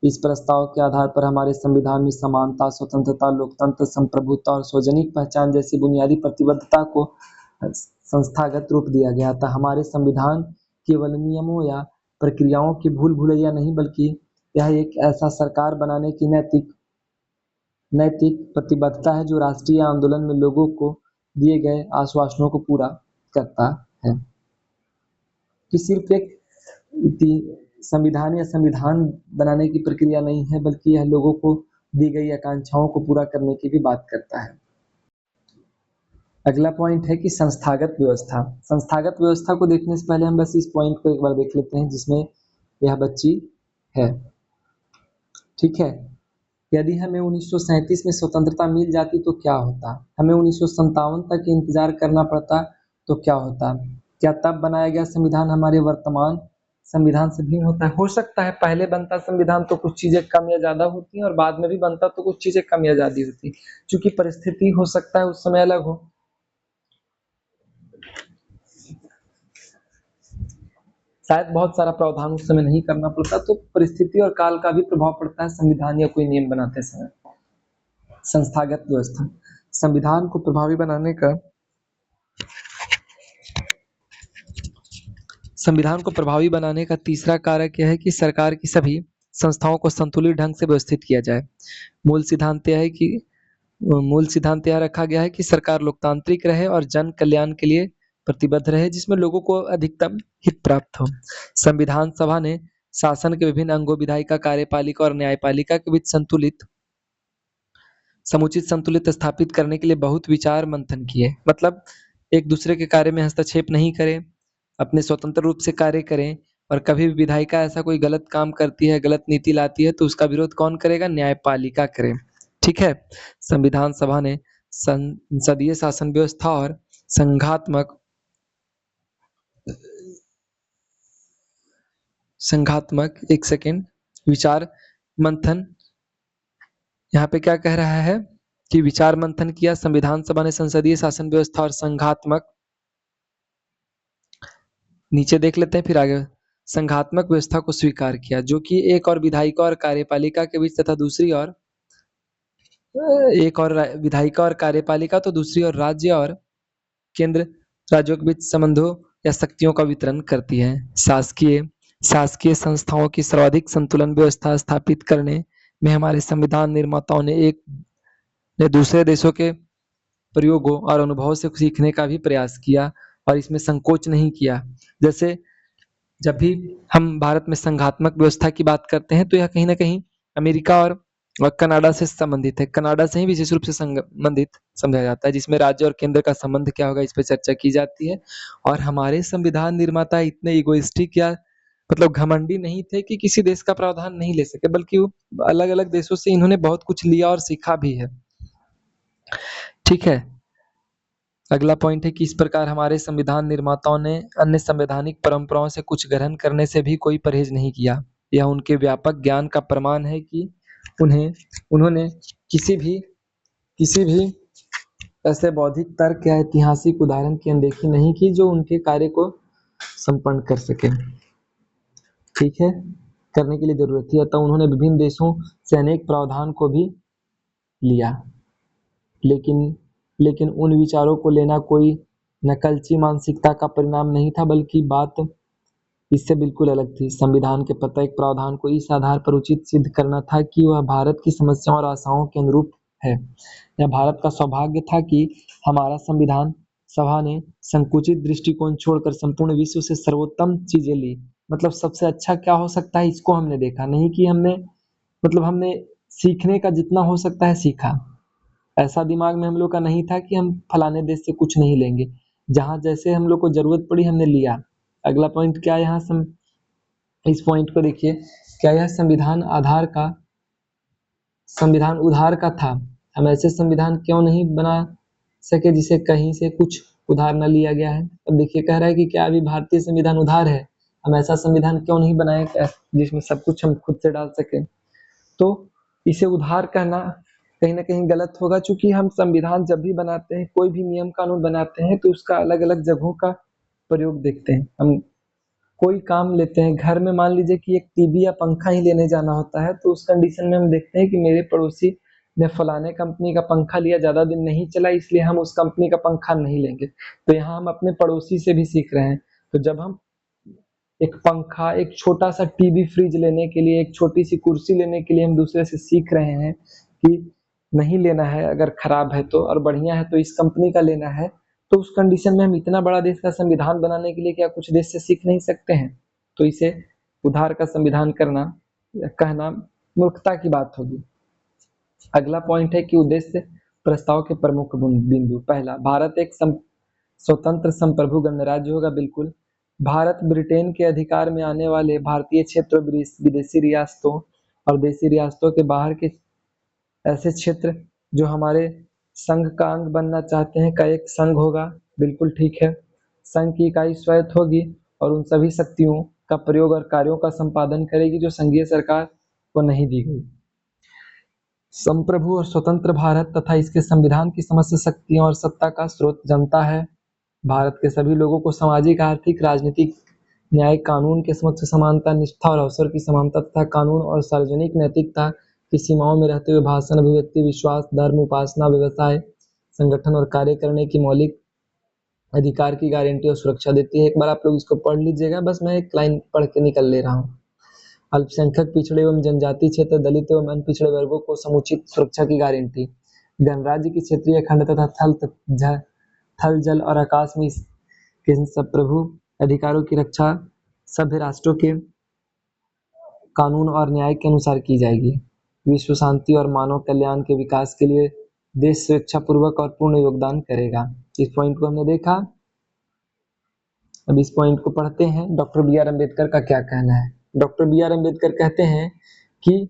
इस प्रस्ताव के आधार पर हमारे संविधान में समानता, स्वतंत्रता, लोकतंत्र, संप्रभुता और सार्वजनिक पहचान जैसी बुनियादी प्रतिबद्धता को संस्थागत रूप दिया गया था। हमारे संविधान केवल नियमों या प्रक्रियाओं की भूल भुलैया नहीं बल्कि यह एक ऐसा सरकार बनाने की नैतिक प्रतिबद्धता है जो राष्ट्रीय आंदोलन में लोगों को दिए गए आश्वासनों को पूरा करता है। कि सिर्फ एक संविधान या संविधान बनाने की प्रक्रिया नहीं है बल्कि यह लोगों को दी गई आकांक्षाओं को पूरा करने की भी बात करता है। अगला पॉइंट है कि संस्थागत व्यवस्था। संस्थागत व्यवस्था को देखने से पहले हम बस इस पॉइंट को एक बार देख लेते हैं जिसमें यह बच्ची है। ठीक है, यदि हमें 1937 में स्वतंत्रता मिल जाती तो क्या होता, हमें 1957 तक इंतजार करना पड़ता तो क्या होता, क्या तब बनाया गया संविधान हमारे वर्तमान संविधान से भिन्न होता है? हो सकता है पहले बनता संविधान तो कुछ चीजें कम या ज्यादा होती हैं और बाद में भी बनता तो कुछ चीजें कम या ज्यादा होती, क्योंकि परिस्थिति हो सकता है उस समय अलग हो। शायद बहुत सारा प्रावधान उस समय नहीं करना पड़ता, तो परिस्थिति और काल का भी प्रभाव पड़ता है संविधान या कोई नियम बनाते समय। संस्थागत व्यवस्था, संविधान को प्रभावी बनाने का तीसरा कारक यह है कि सरकार की सभी संस्थाओं को संतुलित ढंग से व्यवस्थित किया जाए। मूल सिद्धांत यह रखा गया है कि सरकार लोकतांत्रिक रहे और जन कल्याण के लिए प्रतिबद्ध रहे जिसमें लोगों को अधिकतम हित प्राप्त हो। संविधान सभा ने शासन के विभिन्न अंगों विधायिका, कार्यपालिका और न्यायपालिका के बीच समुचित संतुलित स्थापित करने के लिए बहुत विचार मंथन किए। मतलब एक दूसरे के कार्य में हस्तक्षेप नहीं करें, अपने स्वतंत्र रूप से कार्य करें, और कभी भी विधायिका ऐसा कोई गलत काम करती है, गलत नीति लाती है तो उसका विरोध कौन करेगा? न्यायपालिका करे। ठीक है, संविधान सभा ने संसदीय शासन व्यवस्था और संघात्मक एक सेकेंड विचार मंथन, यहाँ पे क्या कह रहा है कि विचार मंथन किया। संविधान सभा ने संसदीय शासन व्यवस्था और संघात्मक, नीचे देख लेते हैं फिर आगे, संघात्मक व्यवस्था को स्वीकार किया जो कि एक और विधायिका और कार्यपालिका के बीच तथा दूसरी और विधायिका और कार्यपालिका तो दूसरी और राज्य और केंद्र राज्यों के बीच संबंधों या शक्तियों का वितरण करती है। शासकीय संस्थाओं की सर्वाधिक संतुलन व्यवस्था स्थापित करने में हमारे संविधान निर्माताओं ने दूसरे देशों के प्रयोगों और अनुभवों से सीखने का भी प्रयास किया और इसमें संकोच नहीं किया। जैसे जब भी हम भारत में संघात्मक व्यवस्था की बात करते हैं तो यह कहीं ना कहीं अमेरिका और कनाडा से संबंधित है। कनाडा से ही विशेष रूप से संबंधित समझा जाता है, जिसमें राज्य और केंद्र का संबंध क्या होगा इस पर चर्चा की जाती है। और हमारे संविधान निर्माता इतने इगोइस्टिक या मतलब घमंडी नहीं थे कि किसी देश का प्रावधान नहीं ले सके, बल्कि वो अलग अलग देशों से इन्होंने बहुत कुछ लिया और सीखा भी है। ठीक है, अगला पॉइंट है कि इस प्रकार हमारे संविधान निर्माताओं ने अन्य संवैधानिक परंपराओं से कुछ ग्रहण करने से भी कोई परहेज नहीं किया। यह उनके व्यापक ज्ञान का प्रमाण है कि उन्होंने किसी भी ऐसे बौद्धिक तर्क या ऐतिहासिक उदाहरण की अनदेखी नहीं की जो उनके कार्य को संपन्न कर सके। ठीक है, करने के लिए जरूरत थी, अतः उन्होंने विभिन्न देशों से अनेक प्रावधान को भी लिया, लेकिन उन विचारों को लेना कोई नकलची मानसिकता का परिणाम नहीं था, बल्कि बात इससे बिल्कुल अलग थी। संविधान के प्रत्येक प्रावधान को इस आधार पर उचित सिद्ध करना था कि वह भारत की समस्याओं और आशाओं के अनुरूप है। यह भारत का सौभाग्य था कि हमारा संविधान सभा ने संकुचित दृष्टिकोण छोड़कर संपूर्ण विश्व से सर्वोत्तम चीजें ली। मतलब सबसे अच्छा क्या हो सकता है इसको हमने देखा, नहीं कि हमने सीखने का जितना हो सकता है सीखा। ऐसा दिमाग में हम लोग का नहीं था कि हम फलाने देश से कुछ नहीं लेंगे, जहां जैसे हम लोग को जरूरत पड़ी हमने लिया, अगला पॉइंट क्या है यहाँ इस पॉइंट को देखिए, क्या यह संविधान उधार का था? हम ऐसे संविधान क्यों नहीं बना सके जिसे कहीं से कुछ उधार न लिया गया है? अब देखिए कह रहा है कि क्या अभी भारतीय संविधान उधार है? हम ऐसा संविधान क्यों नहीं बनाए जिसमें सब कुछ हम खुद से डाल सके? तो इसे उधार कहना कहीं ना कहीं गलत होगा, चूंकि हम संविधान जब भी बनाते हैं, कोई भी नियम कानून बनाते हैं, तो उसका अलग अलग जगहों का प्रयोग देखते हैं। हम कोई काम लेते हैं, घर में मान लीजिए कि एक टीवी या पंखा ही लेने जाना होता है, तो उस कंडीशन में हम देखते हैं कि मेरे पड़ोसी ने फलाने कंपनी का पंखा लिया, ज्यादा दिन नहीं चला, इसलिए हम उस कंपनी का पंखा नहीं लेंगे। तो यहाँ हम अपने पड़ोसी से भी सीख रहे हैं। तो जब हम एक पंखा, एक छोटा सा टीवी, फ्रिज लेने के लिए, एक छोटी सी कुर्सी लेने के लिए हम दूसरे से सीख रहे हैं कि नहीं लेना है, अगर खराब है तो, और बढ़िया है तो इस कंपनी का लेना है, तो उस कंडीशन में हम इतना बड़ा देश का संविधान बनाने के लिए क्या कुछ देश से सीख नहीं सकते हैं? तो इसे उधार का संविधान कहना मूर्खता की बात होगी। अगला पॉइंट है कि उद्देश्य प्रस्ताव के प्रमुख बिंदु। पहला, भारत एक स्वतंत्र संप्रभु गणराज्य होगा। बिल्कुल। भारत ब्रिटेन के अधिकार में आने वाले भारतीय क्षेत्रों, विदेशी रियासतों और देशी रियासतों के बाहर के ऐसे क्षेत्र जो हमारे संघ का अंग बनना चाहते हैं का एक संघ होगा। बिल्कुल ठीक है। संघ की इकाई स्वायत्त होगी और उन सभी शक्तियों का प्रयोग और कार्यों का संपादन करेगी जो संघीय सरकार को नहीं दी गई। संप्रभु और स्वतंत्र भारत तथा इसके संविधान की समस्त शक्तियों और सत्ता का स्रोत जनता है। भारत के सभी लोगों को सामाजिक, आर्थिक, राजनीतिक, न्यायिक, कानून के समक्ष समानता, निष्ठा और अवसर की समानता तथा कानून और सार्वजनिक नैतिकता की सीमाओं में रहते हुए भाषण, अभिव्यक्ति, विश्वास, धर्म, उपासना, व्यवसाय, संगठन और कार्य करने की मौलिक अधिकार की गारंटी और सुरक्षा देती है। एक बार आप लोग इसको पढ़ लीजिएगा, बस मैं एक लाइन पढ़ के निकल ले रहा हूँ। अल्पसंख्यक, पिछड़े एवं जनजातीय क्षेत्र, दलित एवं अन्य पिछड़े वर्गों को समुचित सुरक्षा की गारंटी। गणराज्य की क्षेत्रीय अखंडता तथा थल, जल और आकाश में के संप्रभु अधिकारों की रक्षा सभ्य राष्ट्रों के कानून और न्याय के अनुसार की जाएगी। विश्व शांति और मानव कल्याण के विकास के लिए देश स्वेच्छापूर्वक और पूर्ण योगदान करेगा। इस पॉइंट को हमने देखा। अब इस पॉइंट को पढ़ते हैं, डॉक्टर बी आर अम्बेडकर का क्या कहना है। डॉक्टर बी आर अम्बेडकर कहते हैं कि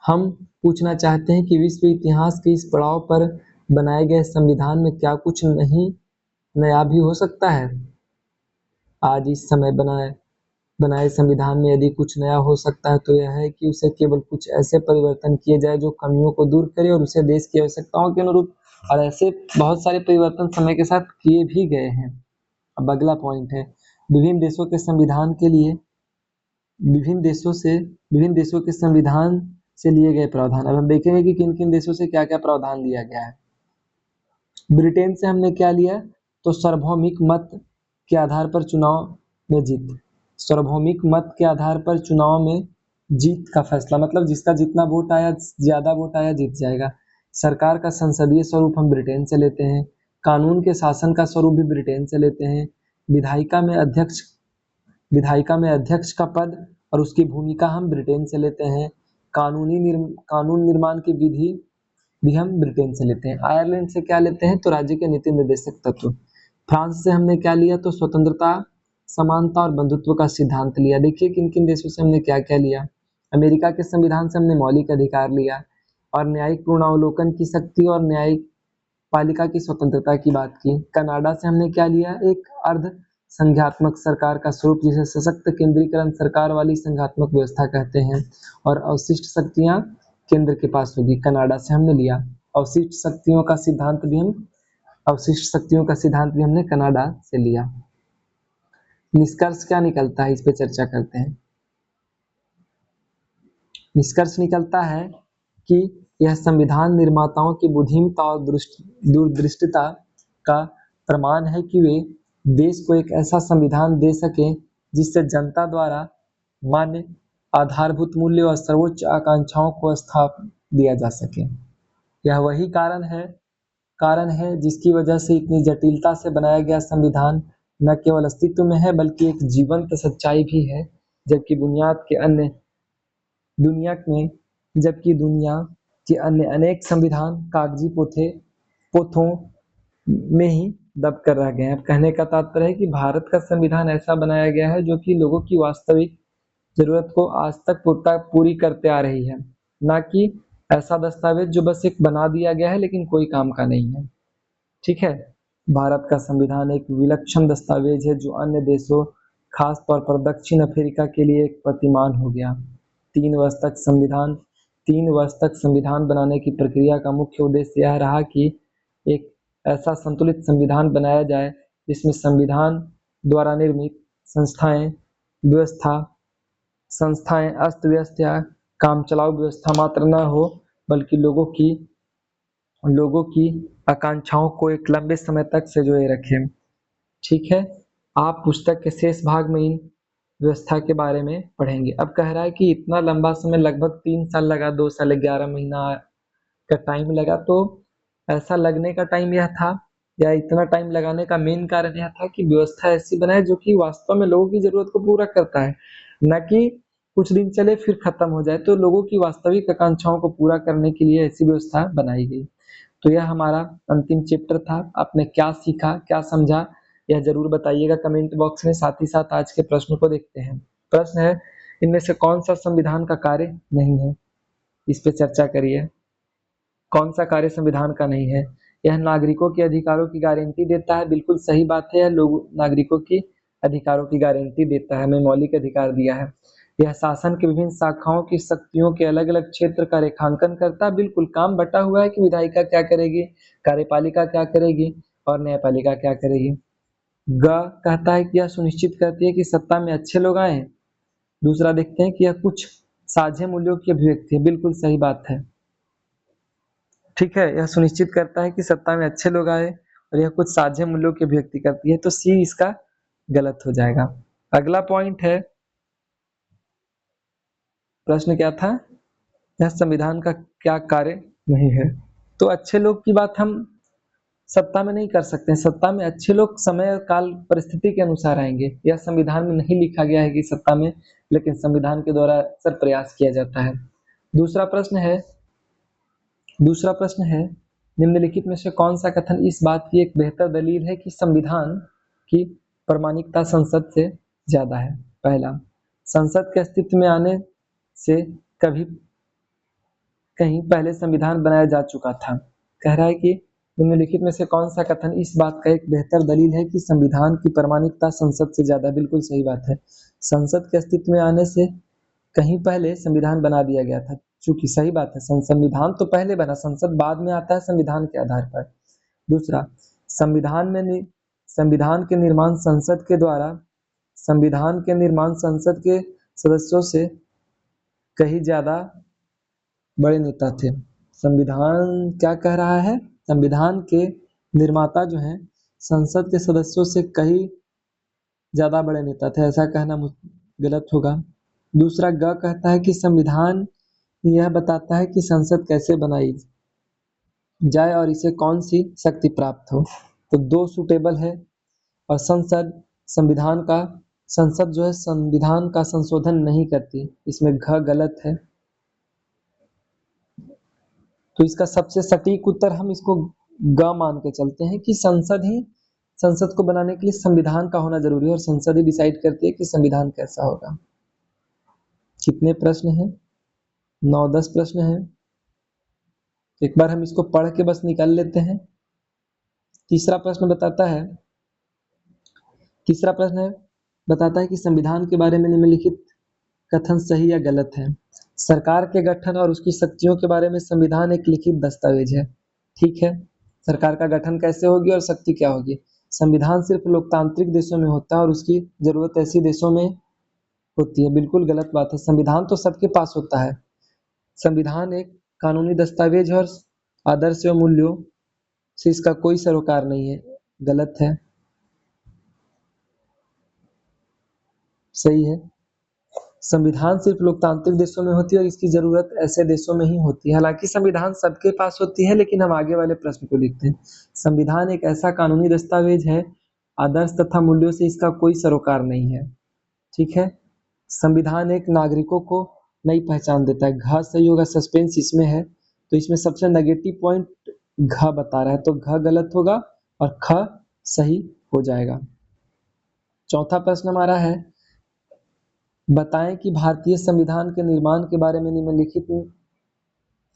हम पूछना चाहते हैं कि विश्व इतिहास के इस पड़ाव पर बनाए गए संविधान में क्या कुछ नहीं नया भी हो सकता है? आज इस समय बनाए संविधान में यदि कुछ नया हो सकता है तो यह है कि उसे केवल कुछ ऐसे परिवर्तन किए जाए जो कमियों को दूर करे और उसे देश की आवश्यकताओं के अनुरूप, और ऐसे बहुत सारे परिवर्तन समय के साथ किए भी गए हैं। अब अगला पॉइंट है, विभिन्न देशों के संविधान के लिए विभिन्न देशों के संविधान से लिए गए प्रावधान। अब हम देखेंगे कि किन किन देशों से क्या क्या प्रावधान लिया गया है। ब्रिटेन से हमने क्या लिया, तो सार्वभौमिक मत के आधार पर चुनाव में जीत। सार्वभौमिक मत के आधार पर चुनाव में जीत का फैसला, मतलब जिसका जितना वोट आया, ज्यादा वोट आया, जीत जाएगा। सरकार का संसदीय स्वरूप हम ब्रिटेन से लेते हैं। कानून के शासन का स्वरूप भी ब्रिटेन से लेते हैं। विधायिका में अध्यक्ष का पद और उसकी भूमिका हम ब्रिटेन से लेते हैं। कानून निर्माण की विधि भी हम ब्रिटेन से लेते हैं। आयरलैंड से क्या लेते हैं, तो राज्य के नीति निर्देशक तत्व। फ्रांस से हमने क्या लिया, तो स्वतंत्रता, समानता और बंधुत्व का सिद्धांत लिया। देखिए किन किन देशों से हमने क्या क्या लिया। अमेरिका के संविधान से हमने मौलिक अधिकार लिया और न्यायिक पूर्णावलोकन की शक्ति और न्यायिक पालिका की स्वतंत्रता की बात की। कनाडा से हमने क्या लिया, एक अर्ध संघात्मक सरकार का स्वरूप, जिसे सशक्त केंद्रीकरण सरकार वाली संघात्मक व्यवस्था कहते हैं, और अवशिष्ट शक्तियां केंद्र के पास होगी। कनाडा से हमने लिया। अवशिष्ट शक्तियों का सिद्धांत भी हमने कनाडा से लिया। निष्कर्ष क्या निकलता है, इस पे चर्चा करते हैं। निष्कर्ष निकलता है कि यह संविधान निर्माताओं की बुद्धिमत्ता और दूरदृष्टिता का प्रमाण है कि वे देश को एक ऐसा संविधान दे सके जिससे जनता द्वारा मान्य आधारभूत मूल्य और सर्वोच्च आकांक्षाओं को स्थापित दिया जा सके। यह वही कारण है जिसकी वजह से इतनी जटिलता से बनाया गया संविधान न केवल अस्तित्व में है बल्कि एक जीवंत सच्चाई भी है। जबकि दुनिया के अन्य अनेक संविधान कागजी पोथों में ही दब कर रह गए हैं। अब कहने का तात्पर्य है कि भारत का संविधान ऐसा बनाया गया है जो कि लोगों की वास्तविक जरूरत को आज तक पूरी करते आ रही है, ना कि ऐसा दस्तावेज जो बस एक बना दिया गया है लेकिन कोई काम का नहीं है। ठीक है, भारत का संविधान एक विलक्षण दस्तावेज है जो अन्य देशों, खास तौर पर दक्षिण अफ्रीका के लिए एक प्रतिमान हो गया। 3 वर्ष तक संविधान बनाने की प्रक्रिया का मुख्य उद्देश्य यह रहा कि एक ऐसा संतुलित संविधान बनाया जाए जिसमें संविधान द्वारा निर्मित व्यवस्था संस्थाएं अस्त व्यस्त या कामचलाऊ व्यवस्था मात्र न हो, बल्कि लोगों की आकांक्षाओं को एक लंबे समय तक संजोए रखे। ठीक है, आप पुस्तक के शेष भाग में इन व्यवस्था के बारे में पढ़ेंगे। अब कह रहा है कि इतना लंबा समय लगभग 3 साल लगा, 2 साल 11 महीना का टाइम लगा। तो ऐसा लगने का टाइम यह था, या इतना टाइम लगाने का मेन कारण यह था कि व्यवस्था ऐसी बनाए जो कि वास्तव में लोगों की जरूरत को पूरा करता है, न कि कुछ दिन चले फिर खत्म हो जाए। तो लोगों की वास्तविक आकांक्षाओं को पूरा करने के लिए ऐसी व्यवस्था बनाई गई। तो यह हमारा अंतिम चैप्टर था। आपने क्या सीखा, क्या समझा, यह जरूर बताइएगा कमेंट बॉक्स में। साथ ही साथ आज के प्रश्न को देखते हैं। प्रश्न है, इनमें से कौन सा संविधान का कार्य नहीं है? इस पे चर्चा करिए। कौन सा कार्य संविधान का नहीं है? यह नागरिकों के अधिकारों की गारंटी देता है। बिल्कुल सही बात है, यह लोग नागरिकों की अधिकारों की गारंटी देता है, हमें मौलिक अधिकार दिया है। यह शासन की विभिन्न शाखाओं की शक्तियों के अलग अलग क्षेत्र का रेखांकन करता है। बिल्कुल काम बटा हुआ है कि विधायिका क्या करेगी, कार्यपालिका क्या करेगी और न्यायपालिका क्या करेगी। ग कहता है कि यह सुनिश्चित करती है कि सत्ता में अच्छे लोग आए। दूसरा देखते हैं कि यह कुछ साझे मूल्यों की अभिव्यक्ति है। बिल्कुल सही बात है। ठीक है, यह सुनिश्चित करता है कि सत्ता में अच्छे लोग आए और यह कुछ साझे मूल्यों की अभिव्यक्ति करती है। तो सी इसका गलत हो जाएगा। अगला पॉइंट है, प्रश्न क्या था? यह संविधान का क्या कार्य नहीं है? तो अच्छे लोग की बात हम सत्ता में नहीं कर सकते। सत्ता में अच्छे लोग समय काल परिस्थिति के अनुसार आएंगे। यह संविधान में नहीं लिखा गया है कि सत्ता में, लेकिन संविधान के द्वारा अक्सर प्रयास किया जाता है। दूसरा प्रश्न है, निम्नलिखित में से कौन सा कथन इस बात की एक बेहतर दलील है कि संविधान की प्रामाणिकता संसद से ज्यादा है? पहला, संसद के अस्तित्व में आने से कभी कहीं पहले संविधान बनाया जा चुका था। कह रहा है कि निम्नलिखित में से कौन सा कथन इस बात का एक बेहतर दलील है कि संविधान की प्रामाणिकता संसद से ज्यादा? बिल्कुल सही बात है, संसद के अस्तित्व में आने से कहीं पहले संविधान बना दिया गया था। चूंकि सही बात है, संविधान तो पहले बना, संसद बाद में आता है संविधान के आधार पर। दूसरा, संविधान के निर्माण संसद के सदस्यों से कहीं ज्यादा बड़े नेता थे। संविधान क्या कह रहा है? संविधान के निर्माता जो हैं संसद के सदस्यों से कहीं ज्यादा बड़े नेता थे, ऐसा कहना गलत होगा। दूसरा, ग कहता है कि संविधान यह बताता है कि संसद कैसे बनाई जाए और इसे कौन सी शक्ति प्राप्त हो। तो दो सुटेबल है। और संसद जो है संविधान का संशोधन नहीं करती, इसमें घ गलत है। तो इसका सबसे सटीक उत्तर हम इसको ग मान के चलते हैं कि संसद को बनाने के लिए संविधान का होना जरूरी है और संसद ही डिसाइड करती है कि संविधान कैसा होगा। कितने प्रश्न हैं? 9-10 प्रश्न हैं। एक बार हम इसको पढ़ के बस निकाल लेते हैं। तीसरा प्रश्न बताता है कि संविधान के बारे में निम्नलिखित कथन सही या गलत है। सरकार के गठन और उसकी शक्तियों के बारे में संविधान एक लिखित दस्तावेज है। ठीक है, सरकार का गठन कैसे होगी और शक्ति क्या होगी? संविधान सिर्फ लोकतांत्रिक देशों में होता है और उसकी जरूरत ऐसी देशों में होती है। बिल्कुल गलत बात है, संविधान तो सबके पास होता है। संविधान एक कानूनी दस्तावेज है और आदर्श एवं मूल्यों से इसका कोई सरोकार नहीं है। गलत है। सही है, संविधान सिर्फ लोकतांत्रिक देशों में होती है और इसकी जरूरत ऐसे देशों में ही होती है। हालांकि संविधान सबके पास होती है, लेकिन हम आगे वाले प्रश्न को देखते हैं। संविधान एक ऐसा कानूनी दस्तावेज है, आदर्श तथा मूल्यों से इसका कोई सरोकार नहीं है। ठीक है, संविधान एक नागरिकों को नई पहचान देता है। घ सही होगा, सस्पेंस इसमें है, तो इसमें सबसे नेगेटिव पॉइंट घ बता रहा है, तो घ गलत होगा और ख सही हो जाएगा। चौथा प्रश्न हमारा है, बताएं कि भारतीय संविधान के निर्माण के बारे में निम्नलिखित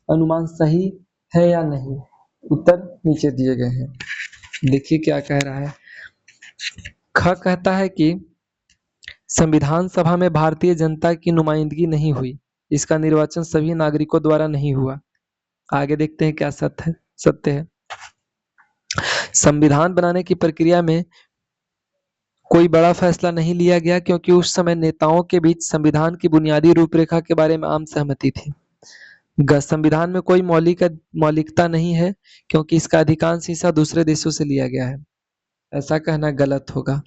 अनुमान सही है या नहीं। उत्तर नीचे दिए गए हैं। देखिए क्या कह रहा है। ख कहता है कि संविधान सभा में भारतीय जनता की नुमाइंदगी नहीं हुई, इसका निर्वाचन सभी नागरिकों द्वारा नहीं हुआ। आगे देखते हैं क्या सत्य है। संविधान बनाने की प्रक्रिया में कोई बड़ा फैसला नहीं लिया गया क्योंकि उस समय नेताओं के बीच संविधान की बुनियादी रूपरेखा के बारे में आम सहमति थी। संविधान में कोई मौलिकता नहीं है क्योंकि इसका अधिकांश हिस्सा दूसरे देशों से लिया गया है। ऐसा कहना गलत होगा।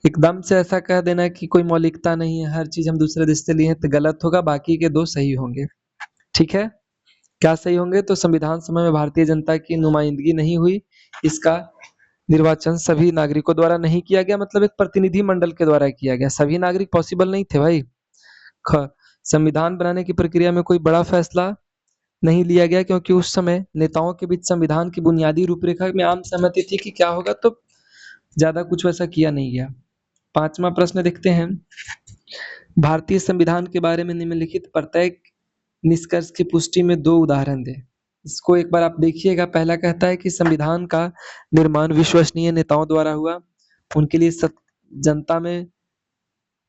एकदम से ऐसा कह देना कि कोई मौलिकता नहीं है, हर चीज हम दूसरे देश से लिए हैं, तो गलत होगा। बाकी के दो सही होंगे। ठीक है, क्या सही होंगे? तो संविधान सभा में भारतीय जनता की नुमाइंदगी नहीं हुई, इसका निर्वाचन सभी नागरिकों द्वारा नहीं किया गया, मतलब एक प्रतिनिधि मंडल के द्वारा किया गया। सभी नागरिक पॉसिबल नहीं थे भाई। ख संविधान बनाने की प्रक्रिया में कोई बड़ा फैसला नहीं लिया गया क्योंकि उस समय नेताओं के बीच संविधान की बुनियादी रूपरेखा में आम सहमति थी कि क्या होगा, तो ज्यादा कुछ वैसा किया नहीं गया। पांचवा प्रश्न देखते हैं, भारतीय संविधान के बारे में निम्नलिखित प्रत्येक निष्कर्ष की पुष्टि में दो उदाहरण दें। इसको एक बार आप देखिएगा। पहला कहता है कि संविधान का निर्माण विश्वसनीय नेताओं द्वारा हुआ, उनके लिए जनता में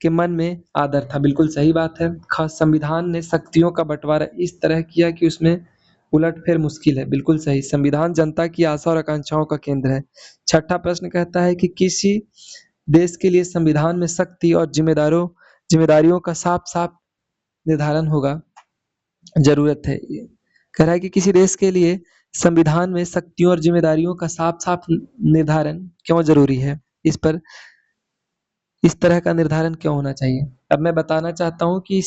के मन में आदर था। बिल्कुल सही बात है। खास संविधान ने शक्तियों का बंटवारा इस तरह किया कि उसमें उलटफेर मुश्किल है। बिल्कुल सही। संविधान जनता की आशा और आकांक्षाओं का केंद्र है। छठा प्रश्न कहता है कि किसी देश के लिए संविधान में शक्ति और जिम्मेदारियों का साफ साफ निर्धारण होगा जरूरत है। कह रहा है कि किसी देश के लिए संविधान में शक्तियों और जिम्मेदारियों का साफ साफ निर्धारण क्यों जरूरी है, इस तरह का निर्धारण क्यों होना चाहिए। अब मैं बताना चाहता हूं कि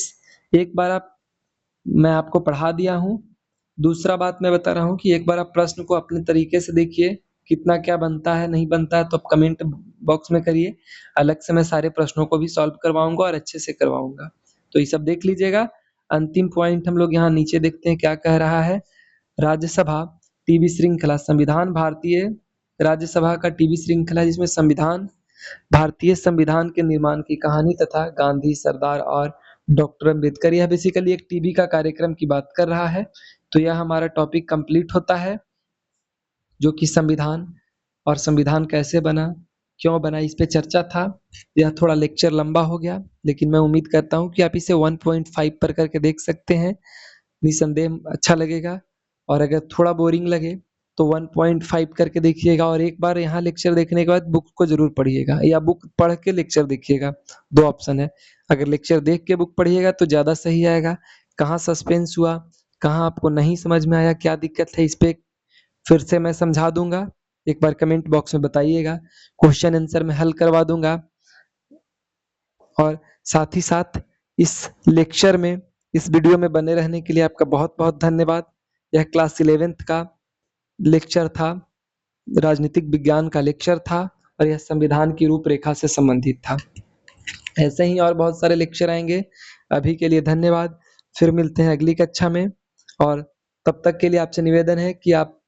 एक बार मैं आपको पढ़ा दिया हूं। दूसरा बात मैं बता रहा हूं कि एक बार आप प्रश्न को अपने तरीके से देखिए, कितना क्या बनता है नहीं बनता है तो आप कमेंट बॉक्स में करिए। अलग से मैं सारे प्रश्नों को भी सॉल्व करवाऊंगा और अच्छे से करवाऊंगा, तो ये सब देख लीजिएगा। अंतिम पॉइंट हम लोग यहाँ नीचे देखते हैं क्या कह रहा है। राज्यसभा टीवी श्रृंखला संविधान भारतीय राज्यसभा का टीवी श्रृंखला, जिसमें भारतीय संविधान के निर्माण की कहानी तथा गांधी, सरदार और डॉक्टर अम्बेडकर, यह बेसिकली एक टीवी का कार्यक्रम की बात कर रहा है। तो यह हमारा टॉपिक कंप्लीट होता है, जो कि संविधान और संविधान कैसे बना, क्यों बना, इस पे चर्चा था। यह थोड़ा लेक्चर लंबा हो गया, लेकिन मैं उम्मीद करता हूँ कि आप इसे 1.5 पर करके देख सकते हैं। निसंदेह अच्छा लगेगा। और अगर थोड़ा बोरिंग लगे तो 1.5 करके देखिएगा, और एक बार यहाँ लेक्चर देखने के बाद बुक को जरूर पढ़िएगा, या बुक पढ़ के लेक्चर देखिएगा। दो ऑप्शन है। अगर लेक्चर देख के बुक पढ़िएगा तो ज्यादा सही आएगा। कहाँ सस्पेंस हुआ, कहाँ आपको नहीं समझ में आया, क्या दिक्कत है, इस पे फिर से मैं समझा दूंगा। एक बार कमेंट बॉक्स में बताइएगा, क्वेश्चन आंसर में हल करवा दूंगा। और साथ ही साथ इस लेक्चर में, इस वीडियो में बने रहने के लिए आपका बहुत बहुत धन्यवाद। यह क्लास 11th का लेक्चर था, राजनीतिक विज्ञान का लेक्चर था, और यह संविधान की रूपरेखा से संबंधित था। ऐसे ही और बहुत सारे लेक्चर आएंगे। अभी के लिए धन्यवाद। फिर मिलते हैं अगली कक्षा में, और तब तक के लिए आपसे निवेदन है कि आप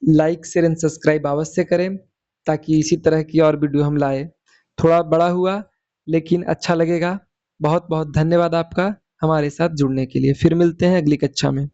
लाइक शेयर एंड सब्सक्राइब अवश्य करें, ताकि इसी तरह की और वीडियो हम लाए। थोड़ा बड़ा हुआ लेकिन अच्छा लगेगा। बहुत बहुत धन्यवाद आपका हमारे साथ जुड़ने के लिए। फिर मिलते हैं अगली कक्षा में।